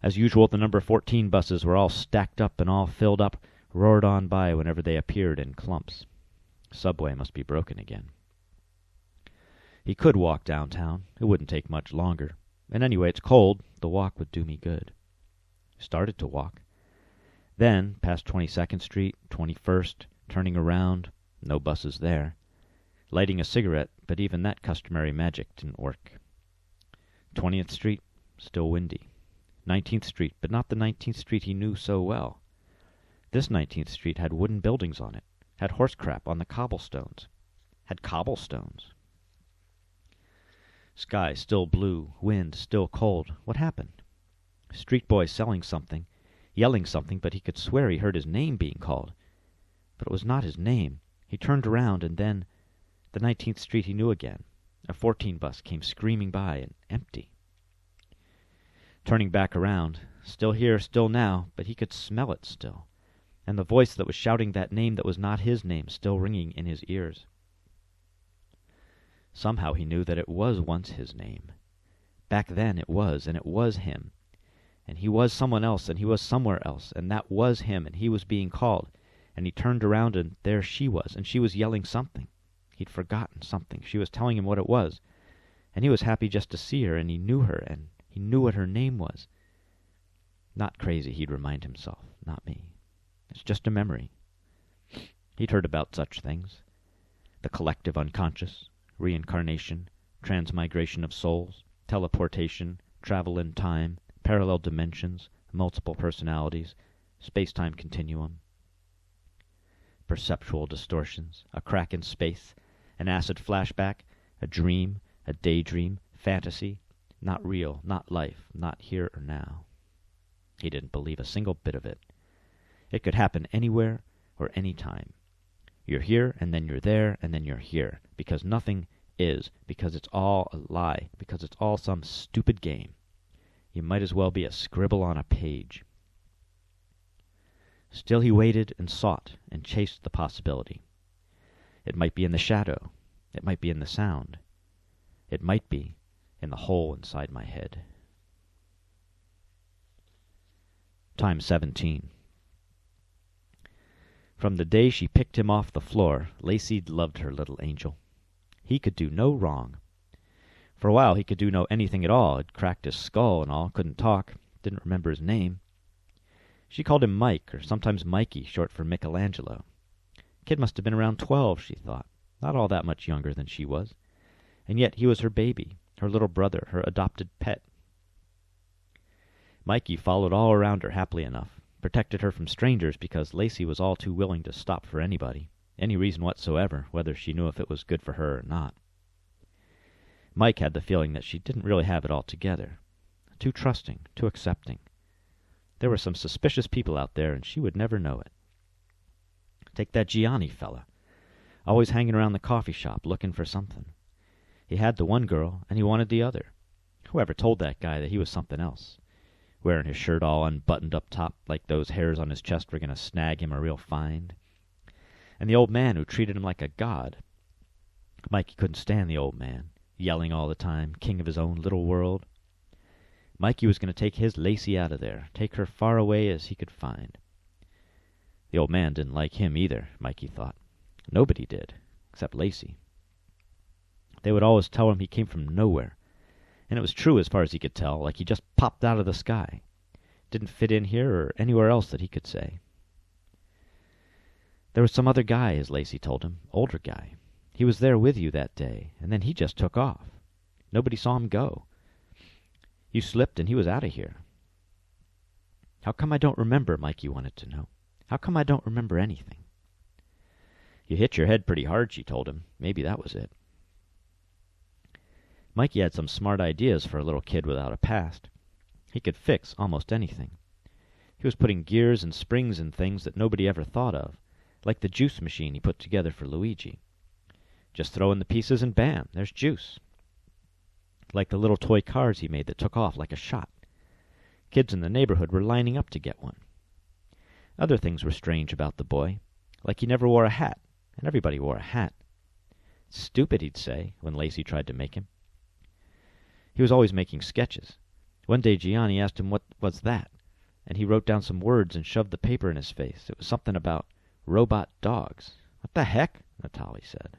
[SPEAKER 3] As usual, the number 14 buses were all stacked up and all filled up, roared on by whenever they appeared in clumps. Subway must be broken again. He could walk downtown. It wouldn't take much longer. And anyway, it's cold. The walk would do me good. Started to walk. Then, past 22nd Street, 21st, turning around, no buses there. Lighting a cigarette, but even that customary magic didn't work. 20th Street, still windy. 19th Street, but not the 19th Street he knew so well. This 19th Street had wooden buildings on it, had horse crap on the cobblestones, had cobblestones. Sky still blue, wind still cold. What happened? Street boy selling something, yelling something, but he could swear he heard his name being called. But it was not his name. He turned around, and then the 19th Street he knew again. A 14 bus came screaming by, and empty. Turning back around, still here, still now, but he could smell it still, and the voice that was shouting that name that was not his name still ringing in his ears. Somehow he knew that it was once his name. Back then it was, and it was him. And he was someone else, and he was somewhere else, and that was him, and he was being called. And he turned around, and there she was, and she was yelling something. He'd forgotten something. She was telling him what it was. And he was happy just to see her, and he knew her, and he knew what her name was. Not crazy, he'd remind himself. Not me. It's just a memory. He'd heard about such things. The collective unconscious, reincarnation, transmigration of souls, teleportation, travel in time, parallel dimensions, multiple personalities, space-time continuum. Perceptual distortions, a crack in space, an acid flashback, a dream, a daydream, fantasy, not real, not life, not here or now. He didn't believe a single bit of it. It could happen anywhere or any time. You're here, and then you're there, and then you're here, because nothing is, because it's all a lie, because it's all some stupid game. You might as well be a scribble on a page. Still he waited and sought and chased the possibility. It might be in the shadow. It might be in the sound. It might be in the hole inside my head. Time 17. From the day she picked him off the floor, Lacey'd loved her little angel. He could do no wrong. For a while he could do no anything at all. Had cracked his skull and all, couldn't talk, didn't remember his name. She called him Mike, or sometimes Mikey, short for Michelangelo. Kid must have been around 12, she thought, not all that much younger than she was. And yet he was her baby, her little brother, her adopted pet. Mikey followed all around her happily enough, protected her from strangers because Lacey was all too willing to stop for anybody, any reason whatsoever, whether she knew if it was good for her or not. Mike had the feeling that she didn't really have it all together. Too trusting, too accepting. There were some suspicious people out there, and she would never know it. Take that Gianni fella. Always hanging around the coffee shop looking for something. He had the one girl, and he wanted the other. Whoever told that guy that he was something else? Wearing his shirt all unbuttoned up top like those hairs on his chest were going to snag him a real find. And the old man who treated him like a god. Mikey couldn't stand the old man, yelling all the time, king of his own little world. Mikey was going to take his Lacey out of there, take her far away as he could find. The old man didn't like him either, Mikey thought. Nobody did, except Lacey. They would always tell him he came from nowhere, and it was true as far as he could tell, like he just popped out of the sky. Didn't fit in here or anywhere else that he could say. There was some other guy, as Lacey told him, older guy. He was there with you that day, and then he just took off. Nobody saw him go. You slipped and he was out of here. How come I don't remember, Mikey wanted to know. How come I don't remember anything? You hit your head pretty hard, she told him. Maybe that was it. Mikey had some smart ideas for a little kid without a past. He could fix almost anything. He was putting gears and springs in things that nobody ever thought of, like the juice machine he put together for Luigi. Just throw in the pieces and bam, there's juice. Like the little toy cars he made that took off like a shot. Kids in the neighborhood were lining up to get one. Other things were strange about the boy, like he never wore a hat, and everybody wore a hat. Stupid, he'd say, when Lacey tried to make him. He was always making sketches. One day Gianni asked him what was that, and he wrote down some words and shoved the paper in his face. It was something about robot dogs. What the heck? Natalie said.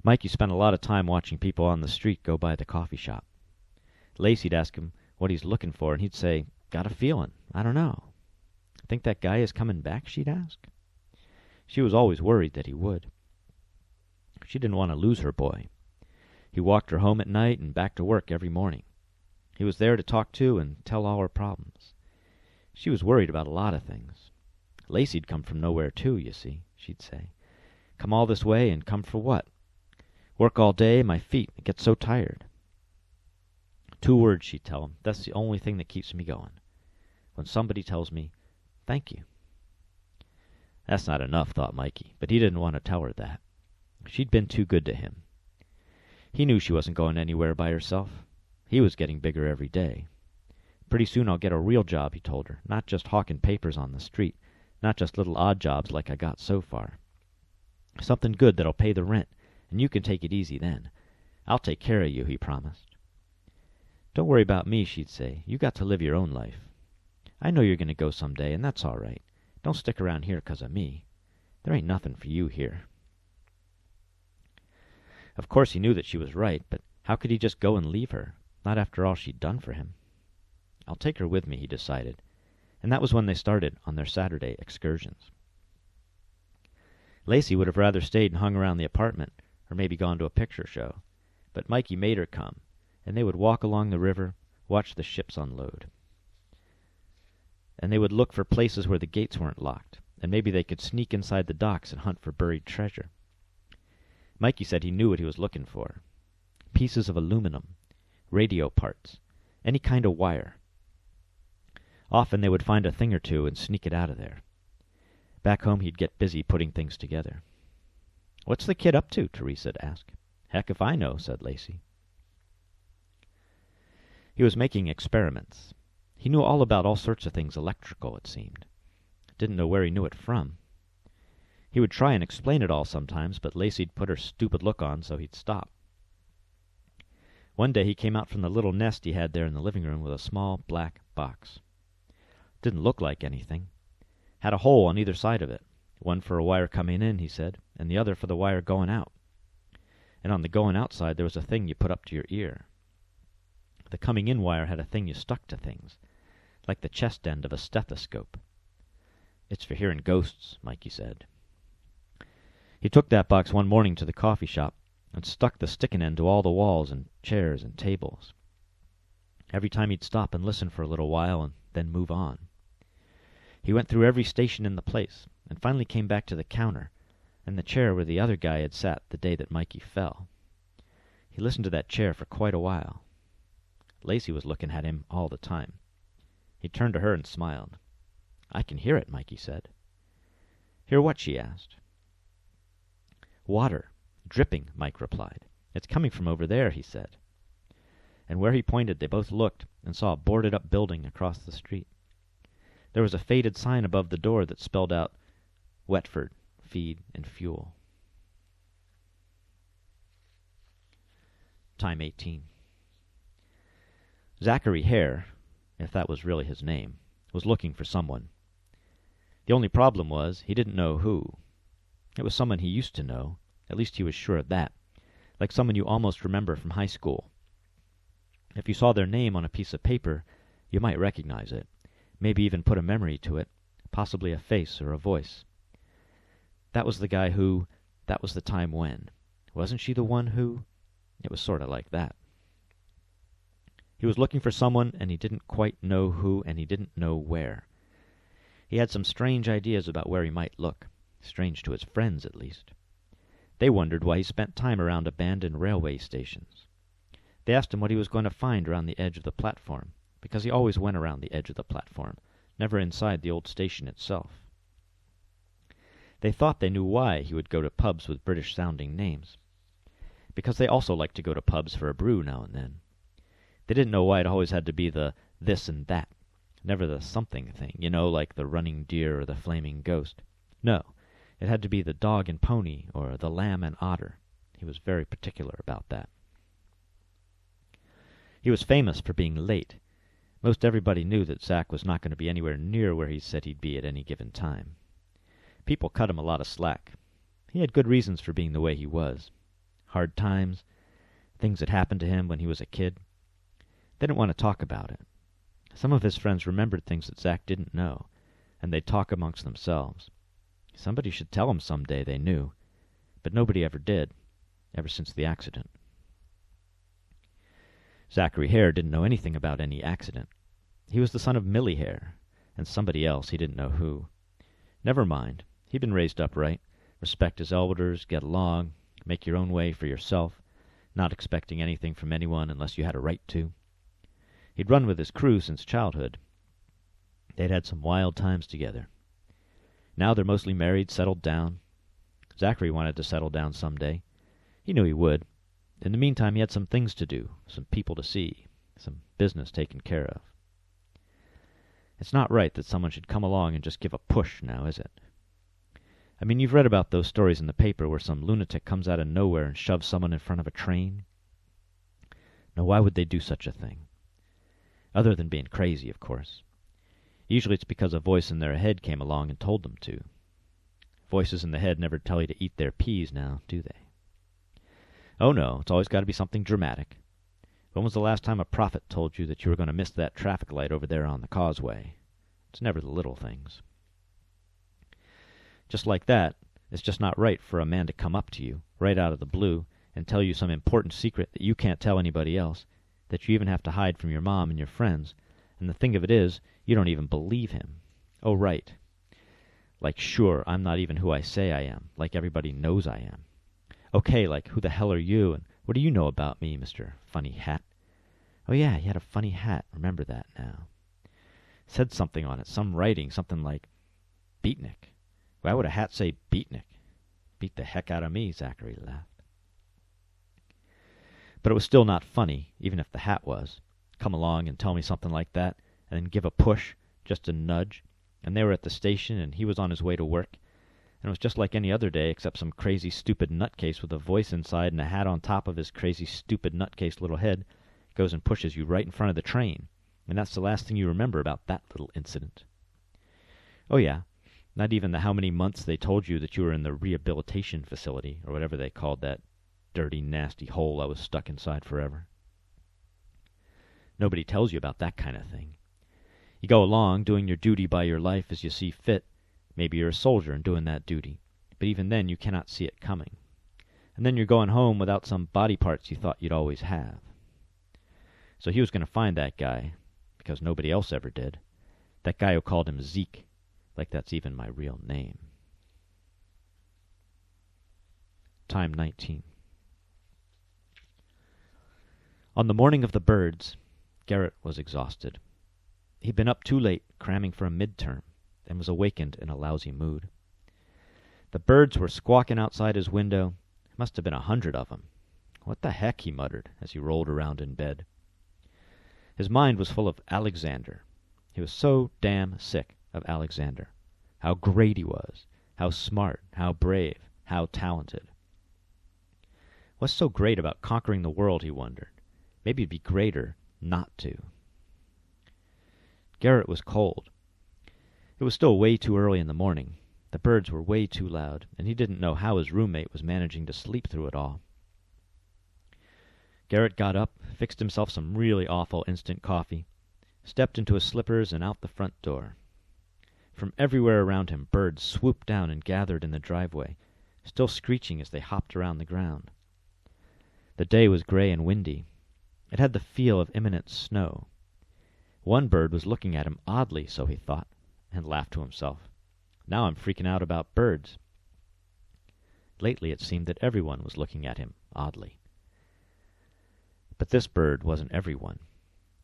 [SPEAKER 3] Mikey spent a lot of time watching people on the street go by the coffee shop. Lacey'd ask him what he's looking for, and he'd say, got a feeling. I don't know. Think that guy is coming back, she'd ask. She was always worried that he would. She didn't want to lose her boy. He walked her home at night and back to work every morning. He was there to talk to and tell all her problems. She was worried about a lot of things. Lacey'd come from nowhere too, you see, she'd say. Come all this way and come for what? Work all day, my feet get so tired. 2 words, she'd tell him. That's the only thing that keeps me going. When somebody tells me, thank you. That's not enough, thought Mikey, but he didn't want to tell her that. She'd been too good to him. He knew she wasn't going anywhere by herself. He was getting bigger every day. Pretty soon I'll get a real job, he told her, not just hawking papers on the street, not just little odd jobs like I got so far. Something good that'll pay the rent, and you can take it easy then. I'll take care of you, he promised. Don't worry about me, she'd say. You got to live your own life. I know you're going to go someday, and that's all right. Don't stick around here 'cause of me. There ain't nothing for you here. Of course he knew that she was right, but how could he just go and leave her? Not after all she'd done for him. I'll take her with me, he decided, and that was when they started on their Saturday excursions. Lacey would have rather stayed and hung around the apartment, or maybe gone to a picture show, but Mikey made her come, and they would walk along the river, watch the ships unload. And they would look for places where the gates weren't locked, and maybe they could sneak inside the docks and hunt for buried treasure. Mikey said he knew what he was looking for. Pieces of aluminum, radio parts, any kind of wire. Often they would find a thing or two and sneak it out of there. Back home he'd get busy putting things together. What's the kid up to? Teresa'd ask. Heck if I know, said Lacey. He was making experiments. He knew all about all sorts of things electrical, it seemed. Didn't know where he knew it from. He would try and explain it all sometimes, but Lacey'd put her stupid look on, so he'd stop. One day he came out from the little nest he had there in the living room with a small black box. Didn't look like anything. Had a hole on either side of it. One for a wire coming in, he said, and the other for the wire going out. And on the going out side there was a thing you put up to your ear. The coming in wire had a thing you stuck to things, like the chest end of a stethoscope. It's for hearing ghosts, Mikey said. He took that box one morning to the coffee shop and stuck the sticking end to all the walls and chairs and tables. Every time he'd stop and listen for a little while and then move on. He went through every station in the place and finally came back to the counter and the chair where the other guy had sat the day that Mikey fell. He listened to that chair for quite a while. Lacey was looking at him all the time. He turned to her and smiled. "I can hear it," Mikey said. "Hear what?" she asked. "Water. Dripping," Mike replied. "It's coming from over there," he said. And where he pointed, they both looked and saw a boarded-up building across the street. There was a faded sign above the door that spelled out, "Wetford, Feed and Fuel." Time 18. Zachary Hare, if that was really his name, was looking for someone. The only problem was he didn't know who. It was someone he used to know, at least he was sure of that, like someone you almost remember from high school. If you saw their name on a piece of paper, you might recognize it, maybe even put a memory to it, possibly a face or a voice. That was the guy who, that was the time when. Wasn't she the one who? It was sort of like that. He was looking for someone, and he didn't quite know who, and he didn't know where. He had some strange ideas about where he might look, strange to his friends at least. They wondered why he spent time around abandoned railway stations. They asked him what he was going to find around the edge of the platform, because he always went around the edge of the platform, never inside the old station itself. They thought they knew why he would go to pubs with British-sounding names, because they also liked to go to pubs for a brew now and then. They didn't know why it always had to be the this and that, never the something thing, you know, like the running deer or the flaming ghost. No, it had to be the dog and pony or the lamb and otter. He was very particular about that. He was famous for being late. Most everybody knew that Zach was not going to be anywhere near where he said he'd be at any given time. People cut him a lot of slack. He had good reasons for being the way he was. Hard times, things that happened to him when he was a kid. They didn't want to talk about it. Some of his friends remembered things that Zach didn't know, and they'd talk amongst themselves. Somebody should tell him someday, they knew, but nobody ever did, ever since the accident. Zachary Hare didn't know anything about any accident. He was the son of Millie Hare, and somebody else, he didn't know who. Never mind, he'd been raised up right. Respect his elders, get along, make your own way for yourself, not expecting anything from anyone unless you had a right to. He'd run with his crew since childhood. They'd had some wild times together. Now they're mostly married, settled down. Zachary wanted to settle down someday. He knew he would. In the meantime, he had some things to do, some people to see, some business taken care of. It's not right that someone should come along and just give a push now, is it? I mean, you've read about those stories in the paper where some lunatic comes out of nowhere and shoves someone in front of a train. Now, why would they do such a thing? Other than being crazy, of course. Usually it's because a voice in their head came along and told them to. Voices in the head never tell you to eat their peas now, do they? Oh no, it's always got to be something dramatic. When was the last time a prophet told you that you were going to miss that traffic light over there on the causeway? It's never the little things. Just like that, it's just not right for a man to come up to you, right out of the blue, and tell you some important secret that you can't tell anybody else, that you even have to hide from your mom and your friends, and the thing of it is, you don't even believe him. Oh, right. Like, sure, I'm not even who I say I am, like everybody knows I am. Okay, like, who the hell are you, and what do you know about me, Mr. Funny Hat? Oh yeah, he had a funny hat, remember that now. Said something on it, some writing, something like, Beatnik. Why would a hat say Beatnik? Beat the heck out of me, Zachary laughed. But it was still not funny, even if the hat was. Come along and tell me something like that, and then give a push, just a nudge, and they were at the station, and he was on his way to work, and it was just like any other day, except some crazy, stupid nutcase with a voice inside and a hat on top of his crazy, stupid nutcase little head goes and pushes you right in front of the train, and that's the last thing you remember about that little incident. Oh yeah, not even the how many months they told you that you were in the rehabilitation facility, or whatever they called that dirty, nasty hole I was stuck inside forever. Nobody tells you about that kind of thing. You go along, doing your duty by your life as you see fit. Maybe you're a soldier and doing that duty, but even then you cannot see it coming. And then you're going home without some body parts you thought you'd always have. So he was going to find that guy, because nobody else ever did. That guy who called him Zeke, like that's even my real name. Time 19. On the morning of the birds, Garrett was exhausted. He'd been up too late, cramming for a midterm, and was awakened in a lousy mood. The birds were squawking outside his window. Must have been 100 of them. What the heck, he muttered as he rolled around in bed. His mind was full of Alexander. He was so damn sick of Alexander. How great he was. How smart. How brave. How talented. What's so great about conquering the world, he wondered. Maybe it'd be greater not to. Garrett was cold. It was still way too early in the morning. The birds were way too loud, and he didn't know how his roommate was managing to sleep through it all. Garrett got up, fixed himself some really awful instant coffee, stepped into his slippers and out the front door. From everywhere around him, birds swooped down and gathered in the driveway, still screeching as they hopped around the ground. The day was gray and windy. It had the feel of imminent snow. One bird was looking at him oddly, so he thought, and laughed to himself. Now I'm freaking out about birds. Lately it seemed that everyone was looking at him oddly. But this bird wasn't everyone.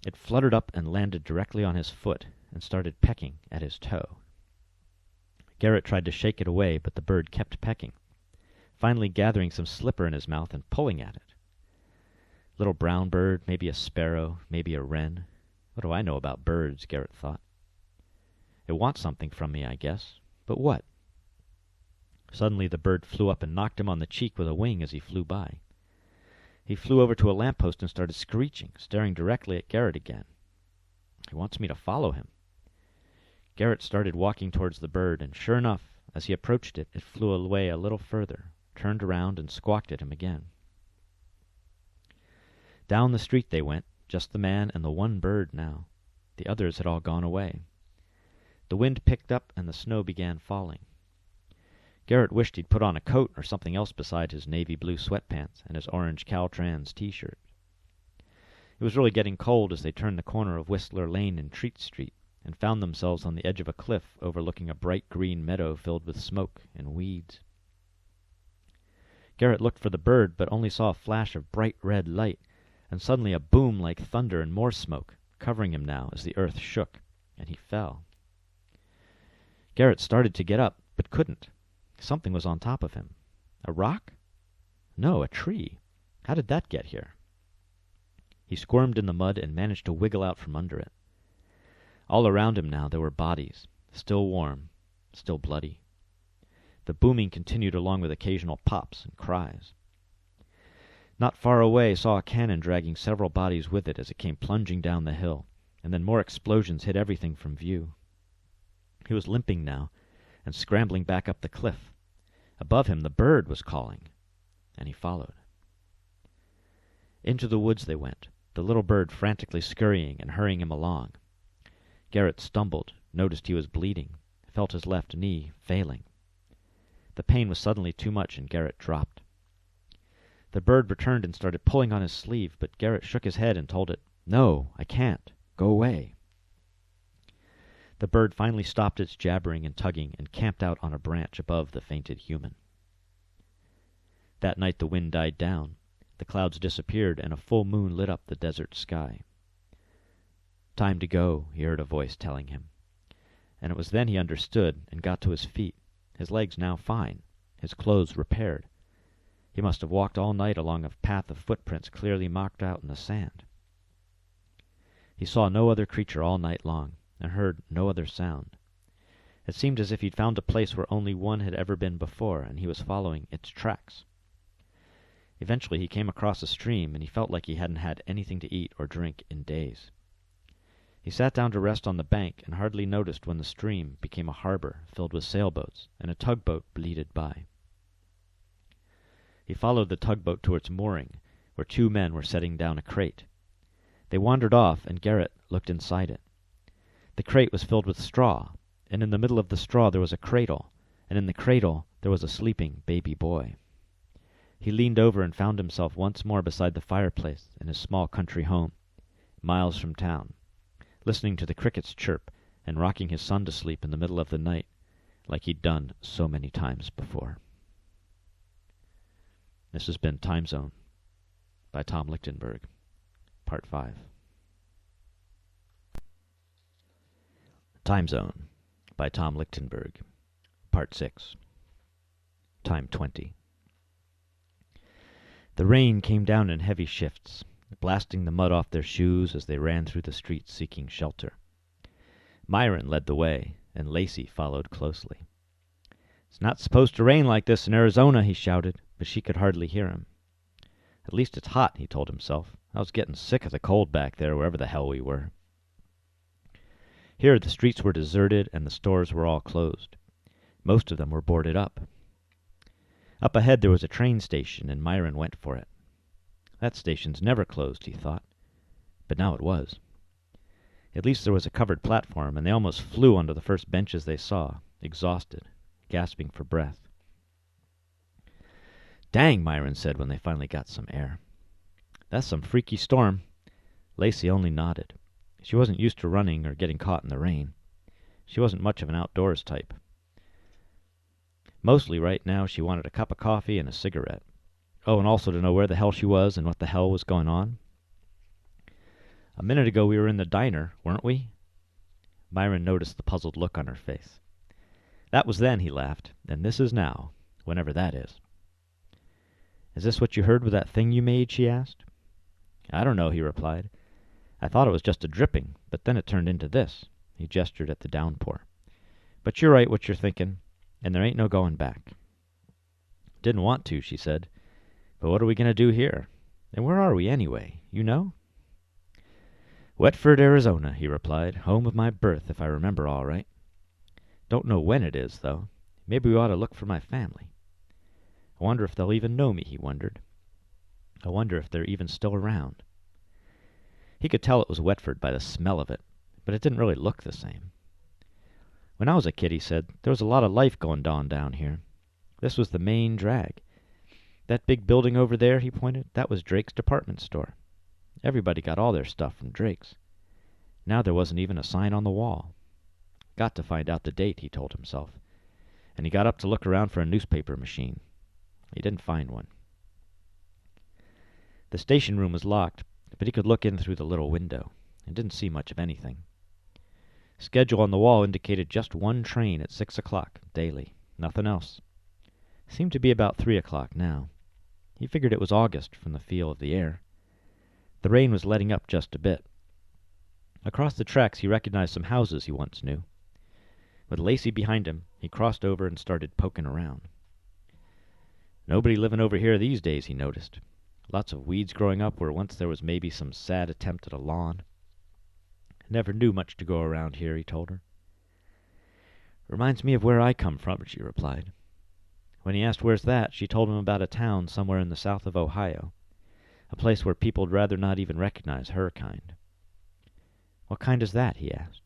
[SPEAKER 3] It fluttered up and landed directly on his foot and started pecking at his toe. Garrett tried to shake it away, but the bird kept pecking, finally gathering some slipper in his mouth and pulling at it. Little brown bird, maybe a sparrow, maybe a wren. What do I know about birds, Garrett thought. It wants something from me, I guess. But what? Suddenly the bird flew up and knocked him on the cheek with a wing as he flew by. He flew over to a lamppost and started screeching, staring directly at Garrett again. He wants me to follow him. Garrett started walking towards the bird, and sure enough, as he approached it, it flew away a little further, turned around, and squawked at him again. Down the street they went, just the man and the one bird now. The others had all gone away. The wind picked up and the snow began falling. Garrett wished he'd put on a coat or something else beside his navy blue sweatpants and his orange Caltrans t-shirt. It was really getting cold as they turned the corner of Whistler Lane and Treat Street and found themselves on the edge of a cliff overlooking a bright green meadow filled with smoke and weeds. Garrett looked for the bird, but only saw a flash of bright red light, and suddenly a boom like thunder and more smoke, covering him now as the earth shook, and he fell. Garrett started to get up, but couldn't. Something was on top of him. A rock? No, a tree. How did that get here? He squirmed in the mud and managed to wiggle out from under it. All around him now there were bodies, still warm, still bloody. The booming continued along with occasional pops and cries. Not far away saw a cannon dragging several bodies with it as it came plunging down the hill, and then more explosions hid everything from view. He was limping now, and scrambling back up the cliff. Above him the bird was calling, and he followed. Into the woods they went, the little bird frantically scurrying and hurrying him along. Garrett stumbled, noticed he was bleeding, felt his left knee failing. The pain was suddenly too much, and Garrett dropped. The bird returned and started pulling on his sleeve, but Garrett shook his head and told it, "No, I can't. Go away." The bird finally stopped its jabbering and tugging and camped out on a branch above the fainted human. That night the wind died down, the clouds disappeared, and a full moon lit up the desert sky. "Time to go," he heard a voice telling him. And it was then he understood and got to his feet, his legs now fine, his clothes repaired. He must have walked all night along a path of footprints clearly marked out in the sand. He saw no other creature all night long, and heard no other sound. It seemed as if he'd found a place where only one had ever been before, and he was following its tracks. Eventually he came across a stream, and he felt like he hadn't had anything to eat or drink in days. He sat down to rest on the bank and hardly noticed when the stream became a harbor filled with sailboats, and a tugboat bleated by. He followed the tugboat to its mooring, where two men were setting down a crate. They wandered off, and Garrett looked inside it. The crate was filled with straw, and in the middle of the straw there was a cradle, and in the cradle there was a sleeping baby boy. He leaned over and found himself once more beside the fireplace in his small country home, miles from town, listening to the crickets chirp and rocking his son to sleep in the middle of the night, like he'd done so many times before. This has been Time Zone by Tom Lichtenberg. Part 5. Time Zone by Tom Lichtenberg. Part 6. Time 20. The rain came down in heavy shifts, blasting the mud off their shoes as they ran through the streets seeking shelter. Myron led the way, and Lacey followed closely. "It's not supposed to rain like this in Arizona," he shouted, but she could hardly hear him. "At least it's hot," he told himself. "I was getting sick of the cold back there, wherever the hell we were." Here the streets were deserted and the stores were all closed. Most of them were boarded up. Up ahead there was a train station, and Myron went for it. That station's never closed, he thought, but now it was. At least there was a covered platform, and they almost flew onto the first benches they saw, exhausted, gasping for breath. "Dang," Myron said when they finally got some air. "That's some freaky storm." Lacey only nodded. She wasn't used to running or getting caught in the rain. She wasn't much of an outdoors type. Mostly right now she wanted a cup of coffee and a cigarette. Oh, and also to know where the hell she was and what the hell was going on. "A minute ago we were in the diner, weren't we?" Myron noticed the puzzled look on her face. "That was then," he laughed, "and this is now, whenever that is." "Is this what you heard with that thing you made?" she asked. "I don't know," he replied. "I thought it was just a dripping, but then it turned into this." He gestured at the downpour. "But you're right what you're thinking, and there ain't no going back." "Didn't want to," she said. "But what are we going to do here? And where are we, anyway? You know?" "Wetford, Arizona," he replied. "Home of my birth, if I remember all right. Don't know when it is, though. Maybe we ought to look for my family. I wonder if they'll even know me," he wondered. "I wonder if they're even still around." He could tell it was Wetford by the smell of it, but it didn't really look the same. "When I was a kid," he said, "there was a lot of life going on down here. This was the main drag. That big building over there," he pointed, "that was Drake's department store. Everybody got all their stuff from Drake's. Now there wasn't even a sign on the wall. Got to find out the date," he told himself, and he got up to look around for a newspaper machine. He didn't find one. The station room was locked, but he could look in through the little window, and didn't see much of anything. Schedule on the wall indicated just one train at 6 o'clock daily, nothing else. Seemed to be about 3 o'clock now. He figured it was August from the feel of the air. The rain was letting up just a bit. Across the tracks he recognized some houses he once knew. With Lacey behind him, he crossed over and started poking around. Nobody living over here these days, he noticed. Lots of weeds growing up where once there was maybe some sad attempt at a lawn. "Never knew much to go around here," he told her. "Reminds me of where I come from," she replied. When he asked where's that, she told him about a town somewhere in the south of Ohio, a place where people'd rather not even recognize her kind. "What kind is that?" he asked.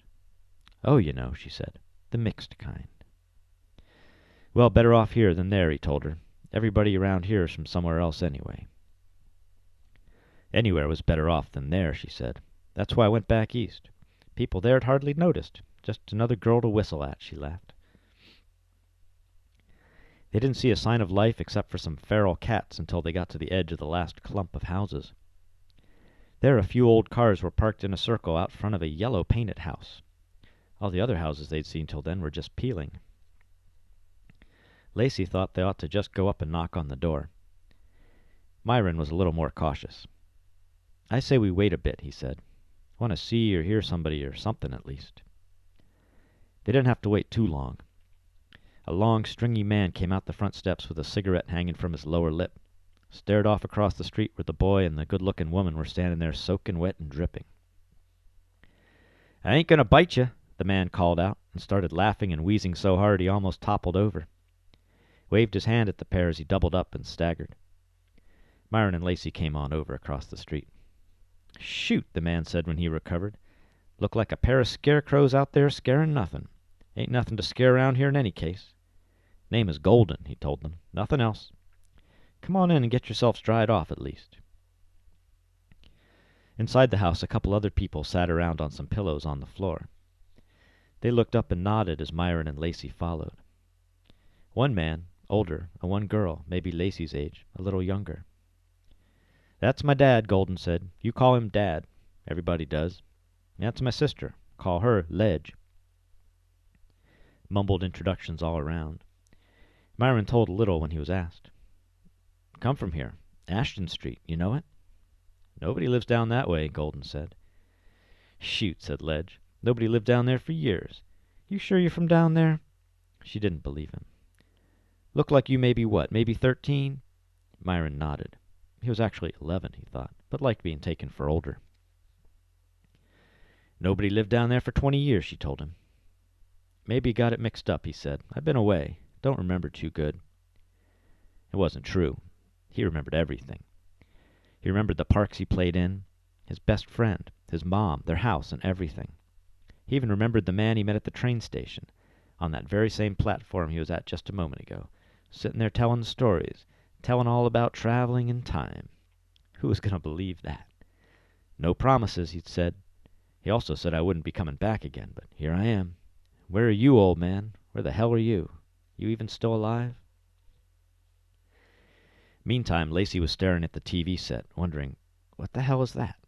[SPEAKER 3] "Oh, you know," she said, "the mixed kind." "Well, better off here than there," he told her. "Everybody around here is from somewhere else anyway." "Anywhere was better off than there," she said. "That's why I went back east. People there'd hardly noticed. Just another girl to whistle at," she laughed. They didn't see a sign of life except for some feral cats until they got to the edge of the last clump of houses. There a few old cars were parked in a circle out front of a yellow-painted house. All the other houses they'd seen till then were just peeling. Lacey thought they ought to just go up and knock on the door. Myron was a little more cautious. "I say we wait a bit," he said. "Want to see or hear somebody or something at least." They didn't have to wait too long. A long, stringy man came out the front steps with a cigarette hanging from his lower lip, stared off across the street where the boy and the good-looking woman were standing there soaking wet and dripping. "I ain't going to bite you," the man called out, and started laughing and wheezing so hard he almost toppled over. Waved his hand at the pair as he doubled up and staggered. Myron and Lacey came on over across the street. "Shoot," the man said when he recovered. "Look like a pair of scarecrows out there scaring nothing. Ain't nothing to scare around here in any case. Name is Golden," he told them. "Nothing else. Come on in and get yourselves dried off at least." Inside the house a couple other people sat around on some pillows on the floor. They looked up and nodded as Myron and Lacey followed. One man, older, and one girl, maybe Lacey's age, a little younger. "That's my dad," Golden said. "You call him Dad. Everybody does. That's my sister. Call her Ledge." Mumbled introductions all around. Myron told little when he was asked. "Come from here. Ashton Street. You know it?" "Nobody lives down that way," Golden said. "Shoot," said Ledge. "Nobody lived down there for years. You sure you're from down there?" She didn't believe him. "Look like you may be what, maybe 13? Myron nodded. He was actually 11, he thought, but liked being taken for older. "Nobody lived down there for 20 years, she told him. "Maybe you got it mixed up," he said. "I've been away. Don't remember too good." It wasn't true. He remembered everything. He remembered the parks he played in, his best friend, his mom, their house, and everything. He even remembered the man he met at the train station, on that very same platform he was at just a moment ago, sitting there telling stories, telling all about traveling in time. Who was going to believe that? "No promises," he'd said. He also said I wouldn't be coming back again, but here I am. Where are you, old man? Where the hell are you? You even still alive? Meantime, Lacey was staring at the TV set, wondering, what the hell is that?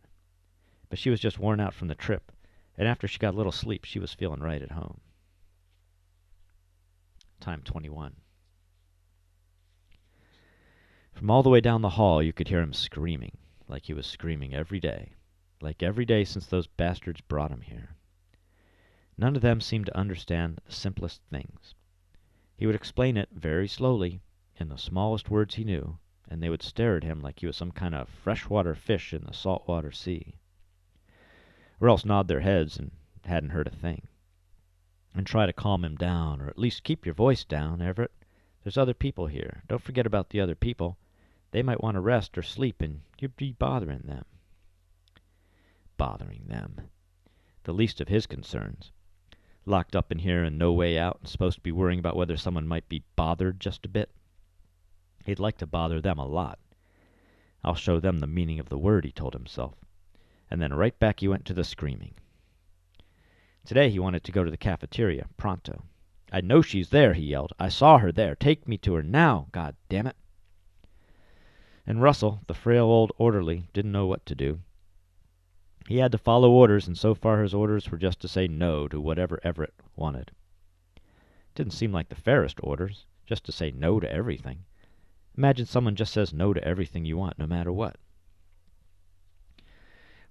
[SPEAKER 3] But she was just worn out from the trip, and after she got a little sleep, she was feeling right at home. Time 21. From all the way down the hall, you could hear him screaming, like he was screaming every day, like every day since those bastards brought him here. None of them seemed to understand the simplest things. He would explain it very slowly, in the smallest words he knew, and they would stare at him like he was some kind of freshwater fish in the saltwater sea. Or else nod their heads and hadn't heard a thing. And try to calm him down, or at least keep your voice down, Everett. There's other people here. Don't forget about the other people. They might want to rest or sleep, and you'd be bothering them. Bothering them. The least of his concerns. Locked up in here and no way out, and supposed to be worrying about whether someone might be bothered just a bit. He'd like to bother them a lot. I'll show them the meaning of the word, he told himself. And then right back he went to the screaming. Today he wanted to go to the cafeteria, pronto. "I know she's there," he yelled. "I saw her there. Take me to her now, God damn it!" And Russell, the frail old orderly, didn't know what to do. He had to follow orders, and so far his orders were just to say no to whatever Everett wanted. Didn't seem like the fairest orders, just to say no to everything. Imagine someone just says no to everything you want, no matter what.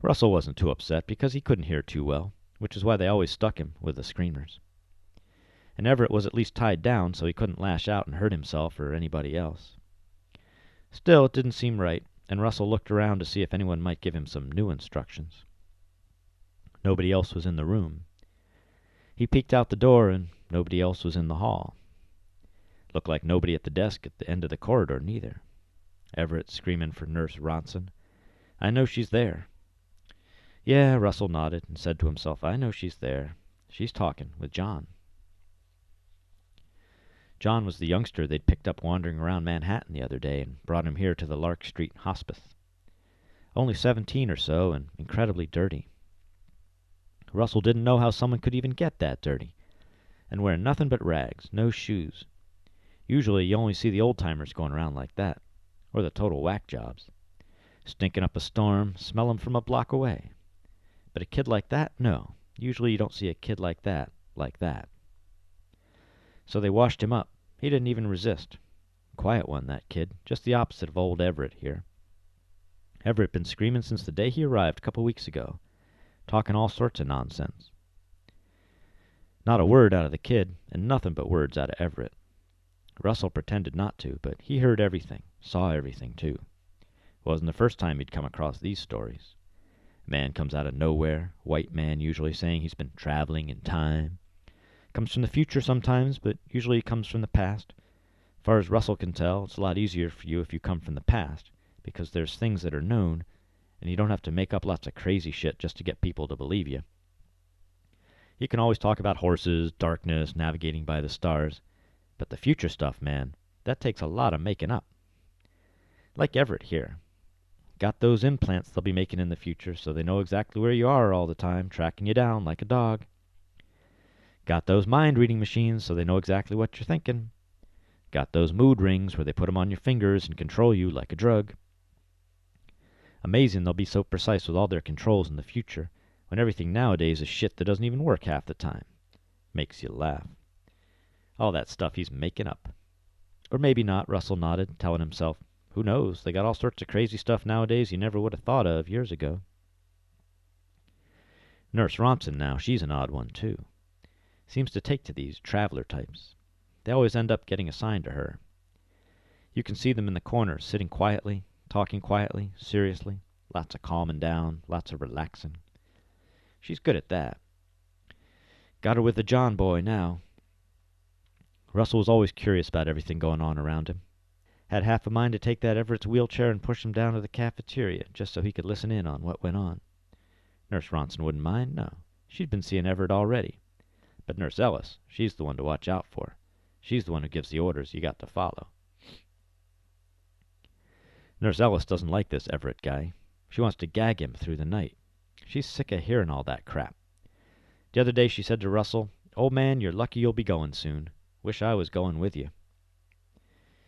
[SPEAKER 3] Russell wasn't too upset, because he couldn't hear too well, which is why they always stuck him with the screamers. And Everett was at least tied down, so he couldn't lash out and hurt himself or anybody else. Still, it didn't seem right, and Russell looked around to see if anyone might give him some new instructions. Nobody else was in the room. He peeked out the door, and nobody else was in the hall. Looked like nobody at the desk at the end of the corridor, neither. Everett screaming for Nurse Ronson. "I know she's there." "Yeah," Russell nodded and said to himself, "I know she's there. She's talking with John." John was the youngster they'd picked up wandering around Manhattan the other day and brought him here to the Lark Street Hospice. Only 17 or so, and incredibly dirty. Russell didn't know how someone could even get that dirty, and wear nothing but rags, no shoes. Usually you only see the old-timers going around like that, or the total whack jobs. Stinking up a storm, smell 'em from a block away. But a kid like that? No. Usually you don't see a kid like that. So they washed him up. He didn't even resist. Quiet one, that kid. Just the opposite of old Everett here. Everett been screaming since the day he arrived a couple weeks ago, talking all sorts of nonsense. Not a word out of the kid, and nothing but words out of Everett. Russell pretended not to, but he heard everything, saw everything, too. It wasn't the first time he'd come across these stories. A man comes out of nowhere, white man usually saying he's been traveling in time. Comes from the future sometimes, but usually he comes from the past. As far as Russell can tell, it's a lot easier for you if you come from the past, because there's things that are known, and you don't have to make up lots of crazy shit just to get people to believe you. You can always talk about horses, darkness, navigating by the stars, but the future stuff, man, that takes a lot of making up. Like Everett here. Got those implants they'll be making in the future, so they know exactly where you are all the time, tracking you down like a dog. Got those mind-reading machines so they know exactly what you're thinking. Got those mood rings where they put 'em on your fingers and control you like a drug. Amazing they'll be so precise with all their controls in the future, when everything nowadays is shit that doesn't even work half the time. Makes you laugh. All that stuff he's making up. Or maybe not, Russell nodded, telling himself, who knows, they got all sorts of crazy stuff nowadays you never would have thought of years ago. Nurse Ronson now, she's an odd one, too. Seems to take to these traveler types. They always end up getting assigned to her. You can see them in the corners, sitting quietly, talking quietly, seriously. Lots of calming down, lots of relaxing. She's good at that. Got her with the John boy now. Russell was always curious about everything going on around him. Had half a mind to take that Everett's wheelchair and push him down to the cafeteria, just so he could listen in on what went on. Nurse Ronson wouldn't mind, no. She'd been seeing Everett already. But Nurse Ellis, she's the one to watch out for. She's the one who gives the orders you got to follow. Nurse Ellis doesn't like this Everett guy. She wants to gag him through the night. She's sick of hearing all that crap. The other day she said to Russell, "Old man, you're lucky you'll be going soon. Wish I was going with you."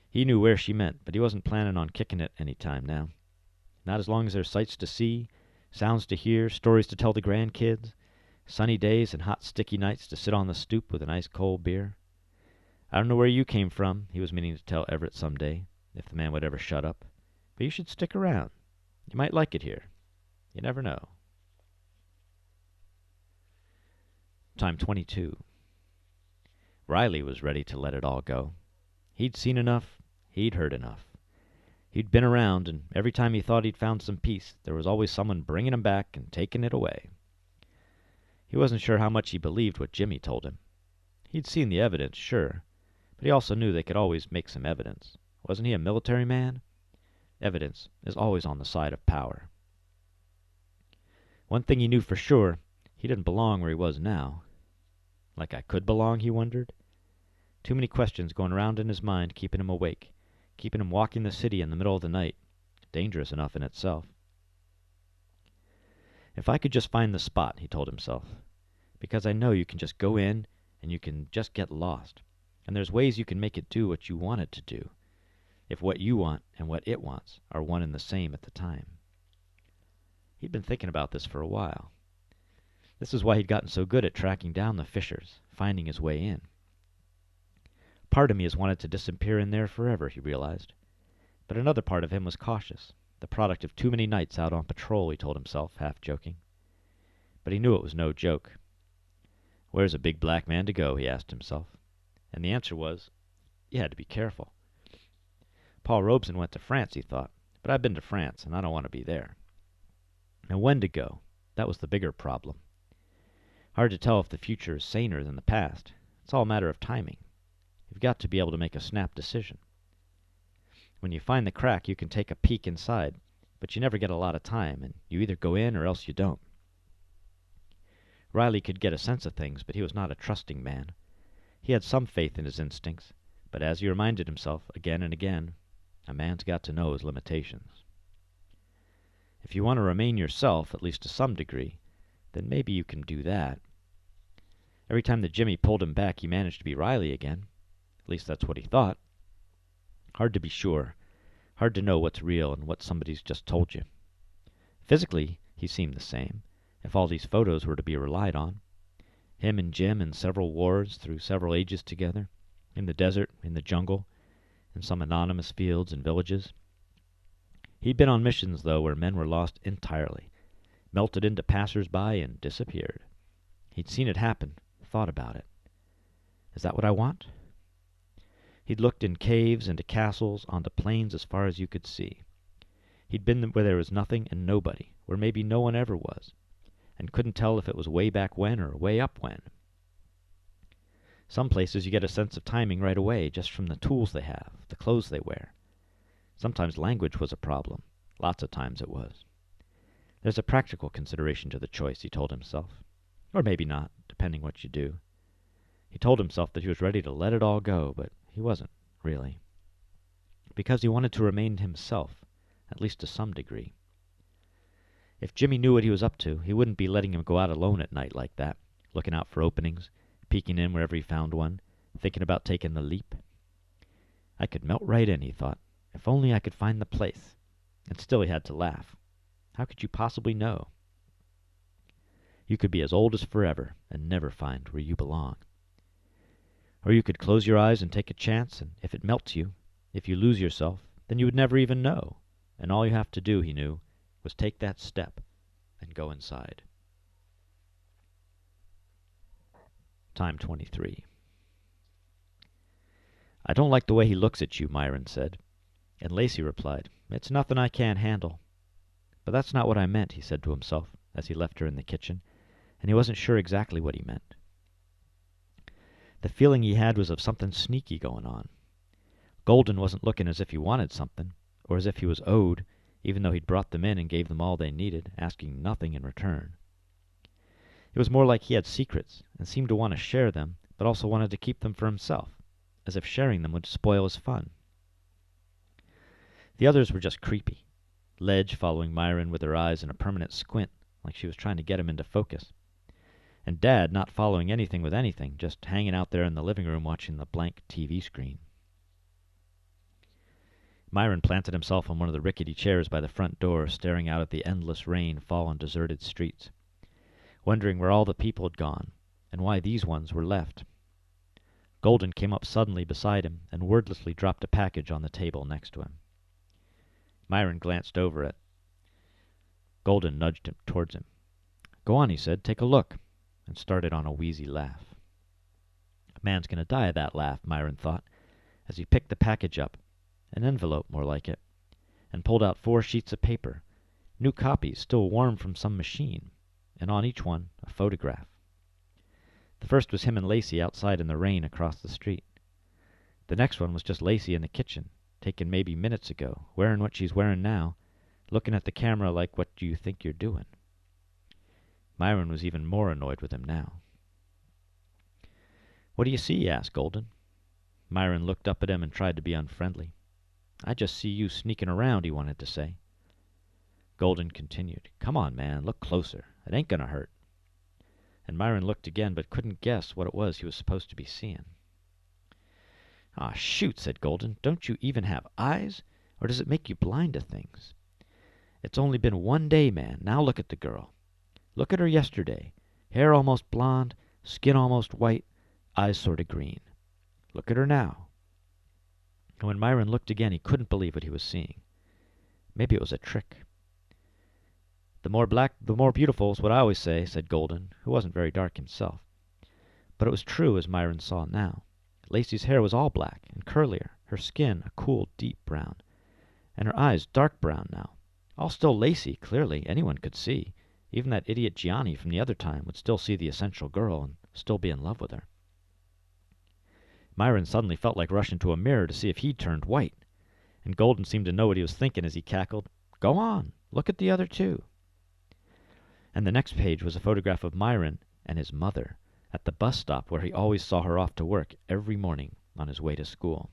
[SPEAKER 3] He knew where she meant, but he wasn't planning on kicking it any time now. Not as long as there's sights to see, sounds to hear, stories to tell the grandkids, sunny days and hot sticky nights to sit on the stoop with an ice-cold beer. I don't know where you came from, he was meaning to tell Everett some day, if the man would ever shut up. But you should stick around. You might like it here. You never know. Time 22. Riley was ready to let it all go. He'd seen enough. He'd heard enough. He'd been around, and every time he thought he'd found some peace, there was always someone bringing him back and taking it away. He wasn't sure how much he believed what Jimmy told him. He'd seen the evidence, sure, but he also knew they could always make some evidence. Wasn't he a military man? Evidence is always on the side of power. One thing he knew for sure, he didn't belong where he was now. Like I could belong, he wondered. Too many questions going around in his mind, keeping him awake, keeping him walking the city in the middle of the night. Dangerous enough in itself. If I could just find the spot, he told himself. Because I know you can just go in, and you can just get lost. And there's ways you can make it do what you want it to do, if what you want and what it wants are one and the same at the time. He'd been thinking about this for a while. This is why he'd gotten so good at tracking down the fissures, finding his way in. Part of me has wanted to disappear in there forever, he realized. But another part of him was cautious, the product of too many nights out on patrol, he told himself, half joking. But he knew it was no joke. Where's a big black man to go, he asked himself. And the answer was, you had to be careful. Paul Robeson went to France, he thought, but I've been to France, and I don't want to be there. And when to go, that was the bigger problem. Hard to tell if the future is saner than the past. It's all a matter of timing. You've got to be able to make a snap decision. When you find the crack, you can take a peek inside, but you never get a lot of time, and you either go in or else you don't. Riley could get a sense of things, but he was not a trusting man. He had some faith in his instincts, but as he reminded himself again and again, a man's got to know his limitations. If you want to remain yourself, at least to some degree, then maybe you can do that. Every time that Jimmy pulled him back, he managed to be Riley again. At least that's what he thought. Hard to be sure. Hard to know what's real and what somebody's just told you. Physically, he seemed the same, if all these photos were to be relied on. Him and Jim in several wars through several ages together, in the desert, in the jungle, in some anonymous fields and villages. He'd been on missions, though, where men were lost entirely, melted into passers-by and disappeared. He'd seen it happen, thought about it. Is that what I want? He'd looked in caves, into castles, onto plains as far as you could see. He'd been where there was nothing and nobody, where maybe no one ever was, and couldn't tell if it was way back when or way up when. Some places you get a sense of timing right away, just from the tools they have, the clothes they wear. Sometimes language was a problem. Lots of times it was. There's a practical consideration to the choice, he told himself. Or maybe not, depending what you do. He told himself that he was ready to let it all go, but he wasn't, really. Because he wanted to remain himself, at least to some degree. If Jimmy knew what he was up to, he wouldn't be letting him go out alone at night like that, looking out for openings, peeking in wherever he found one, thinking about taking the leap. I could melt right in, he thought. If only I could find the place. And still he had to laugh. How could you possibly know? You could be as old as forever and never find where you belong. Or you could close your eyes and take a chance, and if it melts you, if you lose yourself, then you would never even know. And all you have to do, he knew, was take that step and go inside. Time 23. I don't like the way he looks at you, Myron said. And Lacey replied, It's nothing I can't handle. But that's not what I meant, he said to himself, as he left her in the kitchen, and he wasn't sure exactly what he meant. The feeling he had was of something sneaky going on. Golden wasn't looking as if he wanted something, or as if he was owed, even though he'd brought them in and gave them all they needed, asking nothing in return. It was more like he had secrets, and seemed to want to share them, but also wanted to keep them for himself, as if sharing them would spoil his fun. The others were just creepy. Ledge following Myron with her eyes in a permanent squint, like she was trying to get him into focus. And Dad not following anything with anything, just hanging out there in the living room watching the blank TV screen. Myron planted himself on one of the rickety chairs by the front door, staring out at the endless rain fall on deserted streets, wondering where all the people had gone, and why these ones were left. Golden came up suddenly beside him and wordlessly dropped a package on the table next to him. Myron glanced over it. Golden nudged him towards him. Go on, he said, take a look, and started on a wheezy laugh. A man's going to die of that laugh, Myron thought, as he picked the package up, an envelope more like it, and pulled out 4 sheets of paper, new copies still warm from some machine, and on each one a photograph. The first was him and Lacey outside in the rain across the street. The next one was just Lacey in the kitchen, taken maybe minutes ago, wearing what she's wearing now, looking at the camera like, what do you think you're doing? Myron was even more annoyed with him now. What do you see? Asked Golden. Myron looked up at him and tried to be unfriendly. I just see you sneaking around, he wanted to say. Golden continued, Come on, man, look closer. It ain't gonna hurt. And Myron looked again, but couldn't guess what it was he was supposed to be seeing. Ah, shoot, said Golden. Don't you even have eyes? Or does it make you blind to things? It's only been 1 day, man. Now look at the girl. Look at her yesterday. Hair almost blonde, skin almost white, eyes sort of green. Look at her now. And when Myron looked again, he couldn't believe what he was seeing. Maybe it was a trick. The more black, the more beautiful is what I always say, said Golden, who wasn't very dark himself. But it was true, as Myron saw now. Lacey's hair was all black and curlier, her skin a cool, deep brown, and her eyes dark brown now. All still Lacey, clearly, anyone could see. Even that idiot Gianni from the other time would still see the essential girl and still be in love with her. Myron suddenly felt like rushing to a mirror to see if he'd turned white, and Golden seemed to know what he was thinking as he cackled, Go on, look at the other two. And the next page was a photograph of Myron and his mother at the bus stop where he always saw her off to work every morning on his way to school.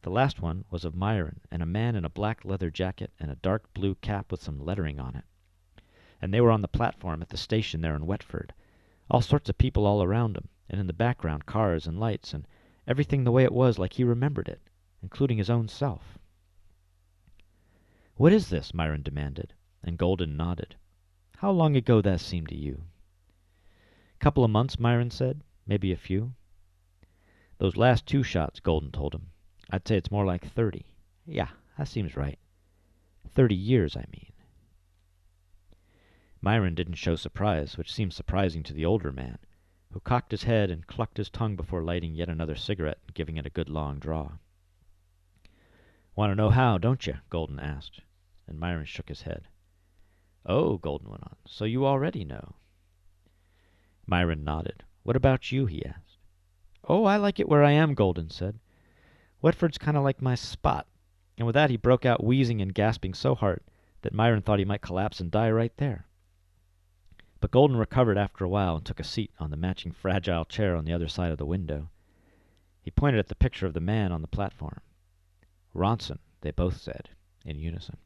[SPEAKER 3] The last one was of Myron and a man in a black leather jacket and a dark blue cap with some lettering on it. And they were on the platform at the station there in Wetford. All sorts of people all around him, and in the background cars and lights, and everything the way it was like he remembered it, including his own self. What is this? Myron demanded, and Golden nodded. How long ago that seemed to you? Couple of months, Myron said. Maybe a few. Those last 2 shots, Golden told him. I'd say it's more like 30. Yeah, that seems right. 30 years, I mean. Myron didn't show surprise, which seemed surprising to the older man, who cocked his head and clucked his tongue before lighting yet another cigarette and giving it a good long draw. Want to know how, don't you? Golden asked, and Myron shook his head. Oh, Golden went on, so you already know. Myron nodded. What about you? He asked. Oh, I like it where I am, Golden said. Wetford's kind of like my spot. And with that he broke out wheezing and gasping so hard that Myron thought he might collapse and die right there. But Golden recovered after a while and took a seat on the matching fragile chair on the other side of the window. He pointed at the picture of the man on the platform. Ronson, they both said, in unison.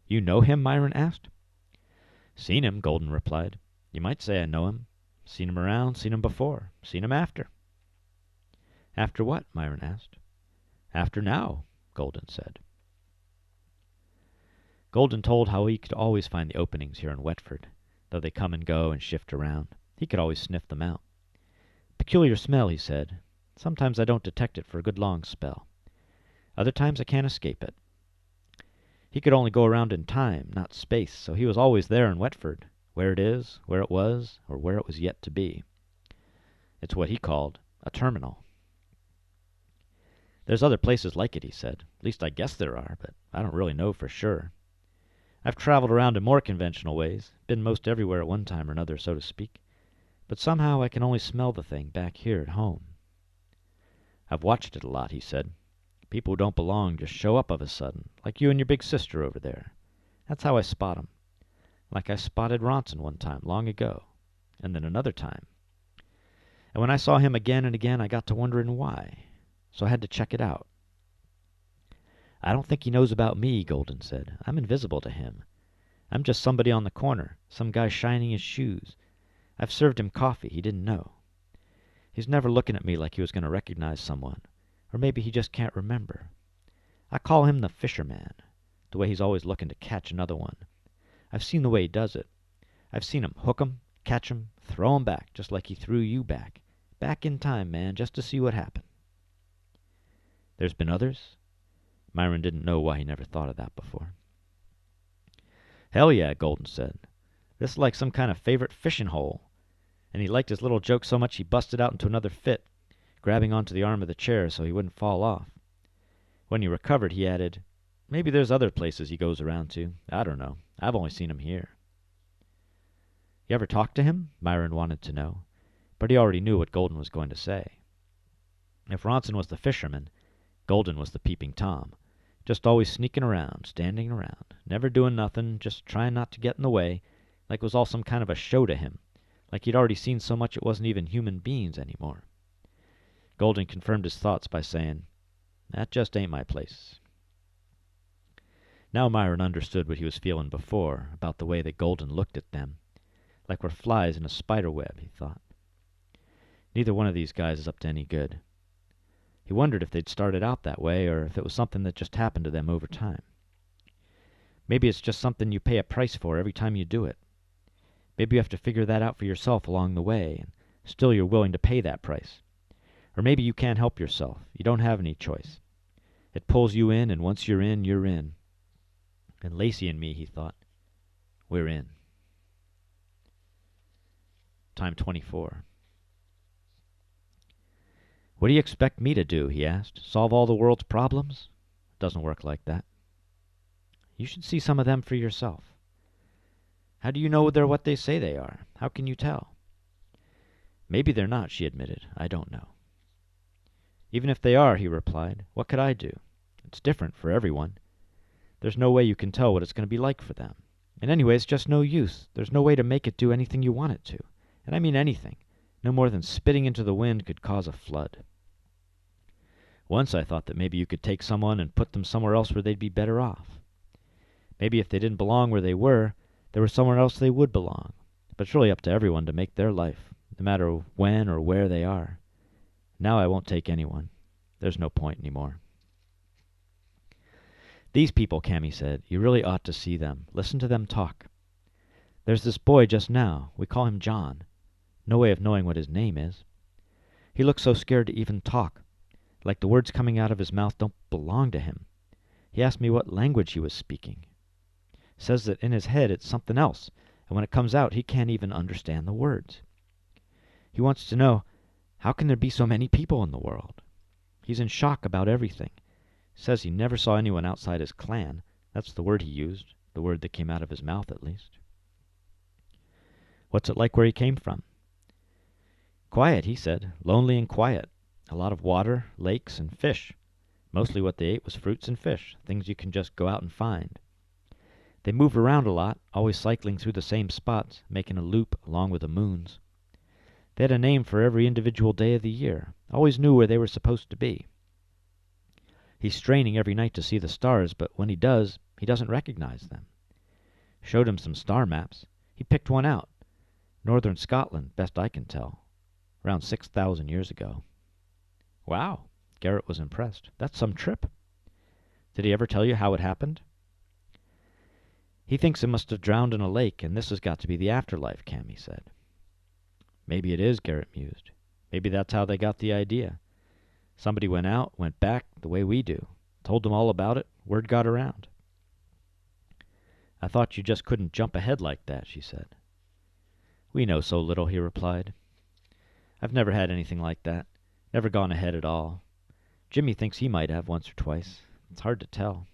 [SPEAKER 3] You know him? Myron asked. Seen him, Golden replied. You might say I know him. Seen him around, seen him before, seen him after. After what? Myron asked. After now, Golden said. Golden told how he could always find the openings here in Wetford, though they come and go and shift around. He could always sniff them out. Peculiar smell, he said. Sometimes I don't detect it for a good long spell. Other times I can't escape it. He could only go around in time, not space, so he was always there in Wetford, where it is, where it was, or where it was yet to be. It's what he called a terminal. There's other places like it, he said. At least I guess there are, but I don't really know for sure. I've traveled around in more conventional ways, been most everywhere at one time or another, so to speak, but somehow I can only smell the thing back here at home. I've watched it a lot, he said. People who don't belong just show up of a sudden, like you and your big sister over there. That's how I spot 'em. Like I spotted Ronson one time, long ago, and then another time. And when I saw him again and again, I got to wondering why, so I had to check it out. I don't think he knows about me, Golden said. I'm invisible to him. I'm just somebody on the corner, some guy shining his shoes. I've served him coffee. He didn't know. He's never looking at me like he was going to recognize someone, or maybe he just can't remember. I call him the fisherman, the way he's always looking to catch another one. I've seen the way he does it. I've seen him hook 'em, catch 'em, throw 'em back, just like he threw you back. Back in time, man, just to see what happened. There's been others? Myron didn't know why he never thought of that before. Hell yeah, Golden said. This is like some kind of favorite fishing hole. And he liked his little joke so much he busted out into another fit, grabbing onto the arm of the chair so he wouldn't fall off. When he recovered, he added, Maybe there's other places he goes around to. I don't know. I've only seen him here. You ever talk to him? Myron wanted to know, but he already knew what Golden was going to say. If Ronson was the fisherman, Golden was the peeping Tom, just always sneaking around, standing around, never doing nothing, just trying not to get in the way, like it was all some kind of a show to him, like he'd already seen so much it wasn't even human beings anymore. Golden confirmed his thoughts by saying, That just ain't my place. Now Myron understood what he was feeling before, about the way that Golden looked at them. Like we're flies in a spider web, he thought. Neither one of these guys is up to any good. He wondered if they'd started out that way, or if it was something that just happened to them over time. Maybe it's just something you pay a price for every time you do it. Maybe you have to figure that out for yourself along the way, and still you're willing to pay that price. Or maybe you can't help yourself. You don't have any choice. It pulls you in, and once you're in, you're in. And Lacey and me, he thought, we're in. Time 24. What do you expect me to do? He asked. Solve all the world's problems? It doesn't work like that. You should see some of them for yourself. How do you know they're what they say they are? How can you tell? Maybe they're not, she admitted. I don't know. Even if they are, he replied, what could I do? It's different for everyone. There's no way you can tell what it's going to be like for them. And anyway, it's just no use. There's no way to make it do anything you want it to. And I mean anything. No more than spitting into the wind could cause a flood. Once I thought that maybe you could take someone and put them somewhere else where they'd be better off. Maybe if they didn't belong where they were, there was somewhere else they would belong. But it's really up to everyone to make their life, no matter when or where they are. Now I won't take anyone. There's no point anymore. These people, Cammy said, you really ought to see them. Listen to them talk. There's this boy just now. We call him John. No way of knowing what his name is. He looks so scared to even talk, like the words coming out of his mouth don't belong to him. He asked me what language he was speaking. Says that in his head it's something else, and when it comes out he can't even understand the words. He wants to know, how can there be so many people in the world? He's in shock about everything. Says he never saw anyone outside his clan. That's the word he used, the word that came out of his mouth at least. What's it like where he came from? Quiet, he said. Lonely and quiet. A lot of water, lakes, and fish. Mostly what they ate was fruits and fish, things you can just go out and find. They moved around a lot, always cycling through the same spots, making a loop along with the moons. They had a name for every individual day of the year, always knew where they were supposed to be. He's straining every night to see the stars, but when he does, he doesn't recognize them. Showed him some star maps. He picked one out. Northern Scotland, best I can tell. Around 6,000 years ago. Wow, Garrett was impressed. That's some trip. Did he ever tell you how it happened? He thinks it must have drowned in a lake, and this has got to be the afterlife, Cammy said. Maybe it is, Garrett mused. Maybe that's how they got the idea. Somebody went out, went back, the way we do. Told them all about it. Word got around. I thought you just couldn't jump ahead like that, she said. We know so little, he replied. I've never had anything like that. Never gone ahead at all. Jimmy thinks he might have once or twice. It's hard to tell.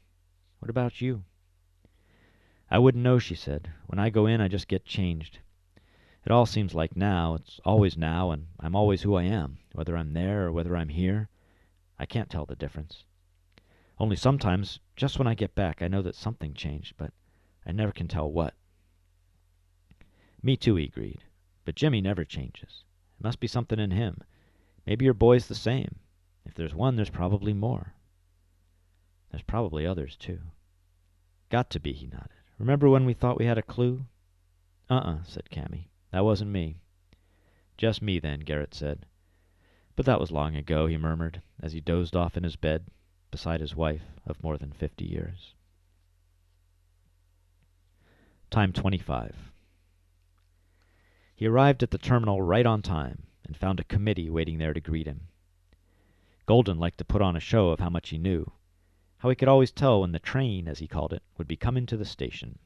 [SPEAKER 3] What about you? I wouldn't know, she said. When I go in, I just get changed. It all seems like now. It's always now, and I'm always who I am, whether I'm there or whether I'm here. I can't tell the difference. Only sometimes, just when I get back, I know that something changed, but I never can tell what. Me too, he agreed. But Jimmy never changes. It must be something in him. Maybe your boy's the same. If there's one, there's probably more. There's probably others, too. Got to be, he nodded. Remember when we thought we had a clue? Said Cammy. That wasn't me. Just me, then, Garrett said. But that was long ago, he murmured, as he dozed off in his bed beside his wife of more than 50 years. Time 25. He arrived at the terminal right on time and found a committee waiting there to greet him. Golden liked to put on a show of how much he knew, how he could always tell when the train, as he called it, would be coming to the station.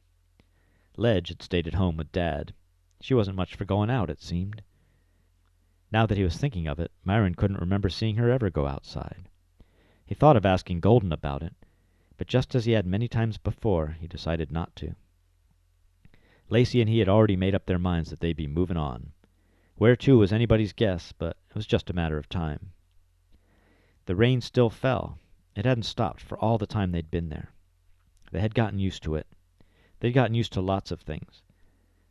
[SPEAKER 3] Ledge had stayed at home with Dad. She wasn't much for going out, it seemed. Now that he was thinking of it, Myron couldn't remember seeing her ever go outside. He thought of asking Golden about it, but just as he had many times before, he decided not to. Lacey and he had already made up their minds that they'd be moving on. Where to was anybody's guess, but it was just a matter of time. The rain still fell. It hadn't stopped for all the time they'd been there. They had gotten used to it. They'd gotten used to lots of things.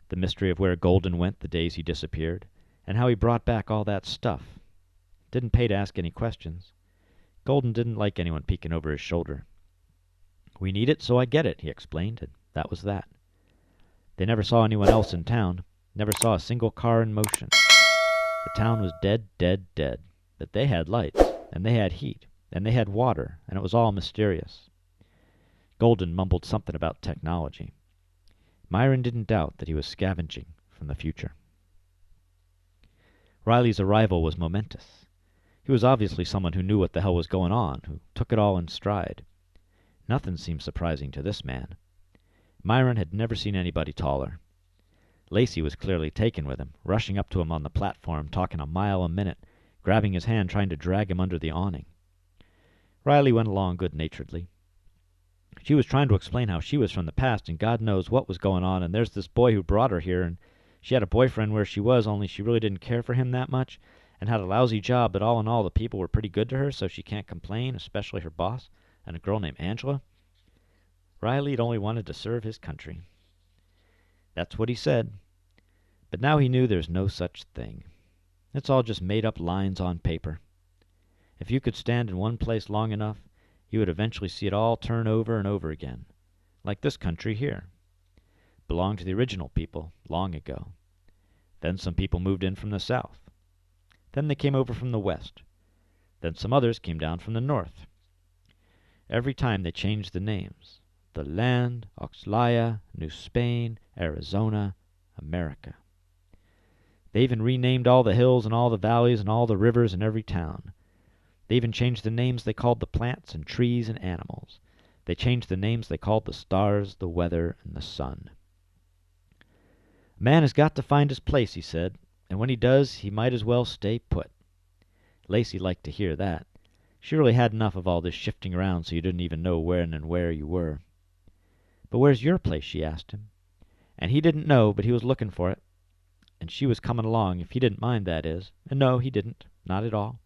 [SPEAKER 3] The mystery of where Golden went the days he disappeared, and how he brought back all that stuff. It didn't pay to ask any questions. Golden didn't like anyone peeking over his shoulder. We need it, so I get it, he explained, and that was that. They never saw anyone else in town, never saw a single car in motion. The town was dead, dead, dead, but they had lights, and they had heat, and they had water, and it was all mysterious. Golden mumbled something about technology. Myron didn't doubt that he was scavenging from the future. Riley's arrival was momentous. He was obviously someone who knew what the hell was going on, who took it all in stride. Nothing seemed surprising to this man. Myron had never seen anybody taller. Lacey was clearly taken with him, rushing up to him on the platform, talking a mile a minute, grabbing his hand, trying to drag him under the awning. Riley went along good-naturedly. She was trying to explain how she was from the past, and God knows what was going on, and there's this boy who brought her here, and she had a boyfriend where she was, only she really didn't care for him that much, and had a lousy job, but all in all the people were pretty good to her, so she can't complain, especially her boss, and a girl named Angela. Riley had only wanted to serve his country. That's what he said. But now he knew there's no such thing. It's all just made-up lines on paper. If you could stand in one place long enough, you would eventually see it all turn over and over again, like this country here. Belonged to the original people long ago. Then some people moved in from the south. Then they came over from the west. Then some others came down from the north. Every time they changed the names. The land, Oxlaya, New Spain, Arizona, America. They even renamed all the hills and all the valleys and all the rivers in every town. They even changed the names they called the plants and trees and animals. They changed the names they called the stars, the weather, and the sun. A man has got to find his place, he said, and when he does, he might as well stay put. Lacey liked to hear that. She really had enough of all this shifting around so you didn't even know when and where you were. But where's your place, she asked him. And he didn't know, but he was looking for it. And she was coming along, if he didn't mind, that is. And no, he didn't. Not at all.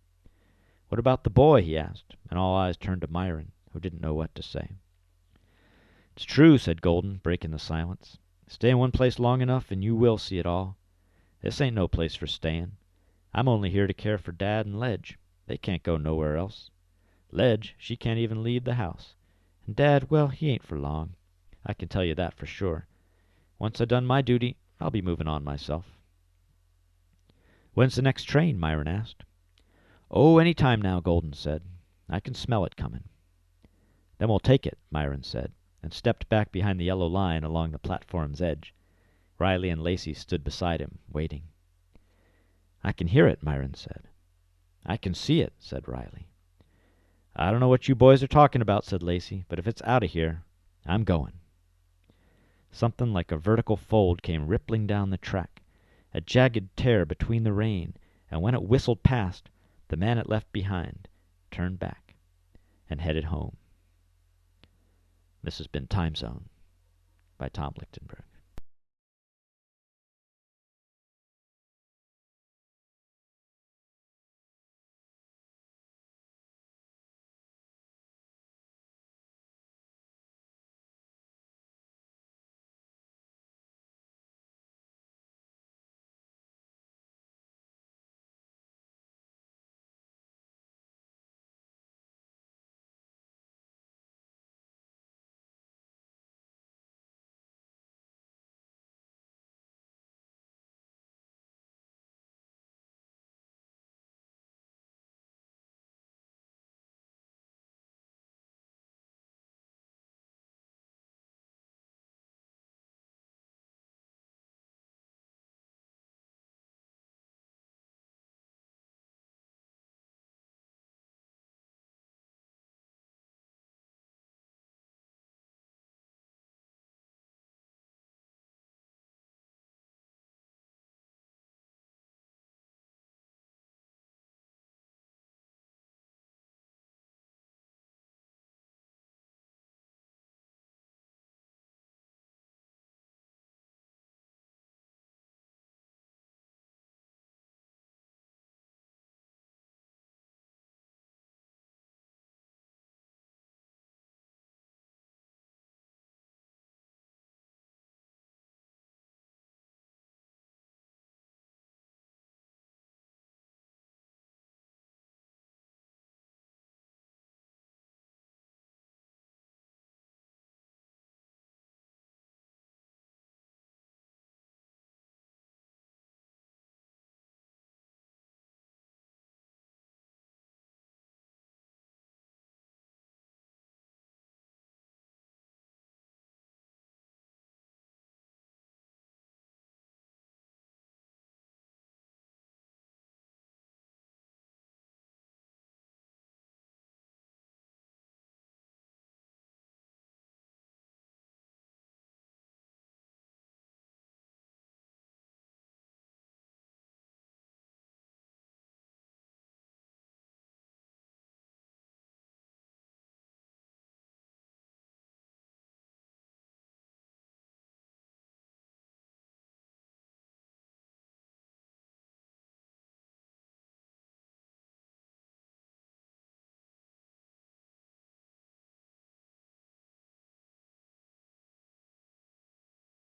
[SPEAKER 3] What about the boy, he asked, and all eyes turned to Myron, who didn't know what to say. It's true, said Golden, breaking the silence. Stay in one place long enough, and you will see it all. This ain't no place for staying. I'm only here to care for Dad and Ledge. They can't go nowhere else. Ledge, she can't even leave the house. And Dad, well, he ain't for long. I can tell you that for sure. Once I've done my duty, I'll be moving on myself. When's the next train? Myron asked. Oh, any time now, Golden said. I can smell it coming. Then we'll take it, Myron said. and stepped back behind the yellow line along the platform's edge. Riley and Lacey stood beside him, waiting. "I can hear it," Myron said. "I can see it," said Riley. "I don't know what you boys are talking about," said Lacey, "but if it's out of here, I'm going." Something like a vertical fold came rippling down the track, a jagged tear between the rain, and when it whistled past, the man it left behind turned back and headed home. This has been Time Zone by Tom Lichtenberg.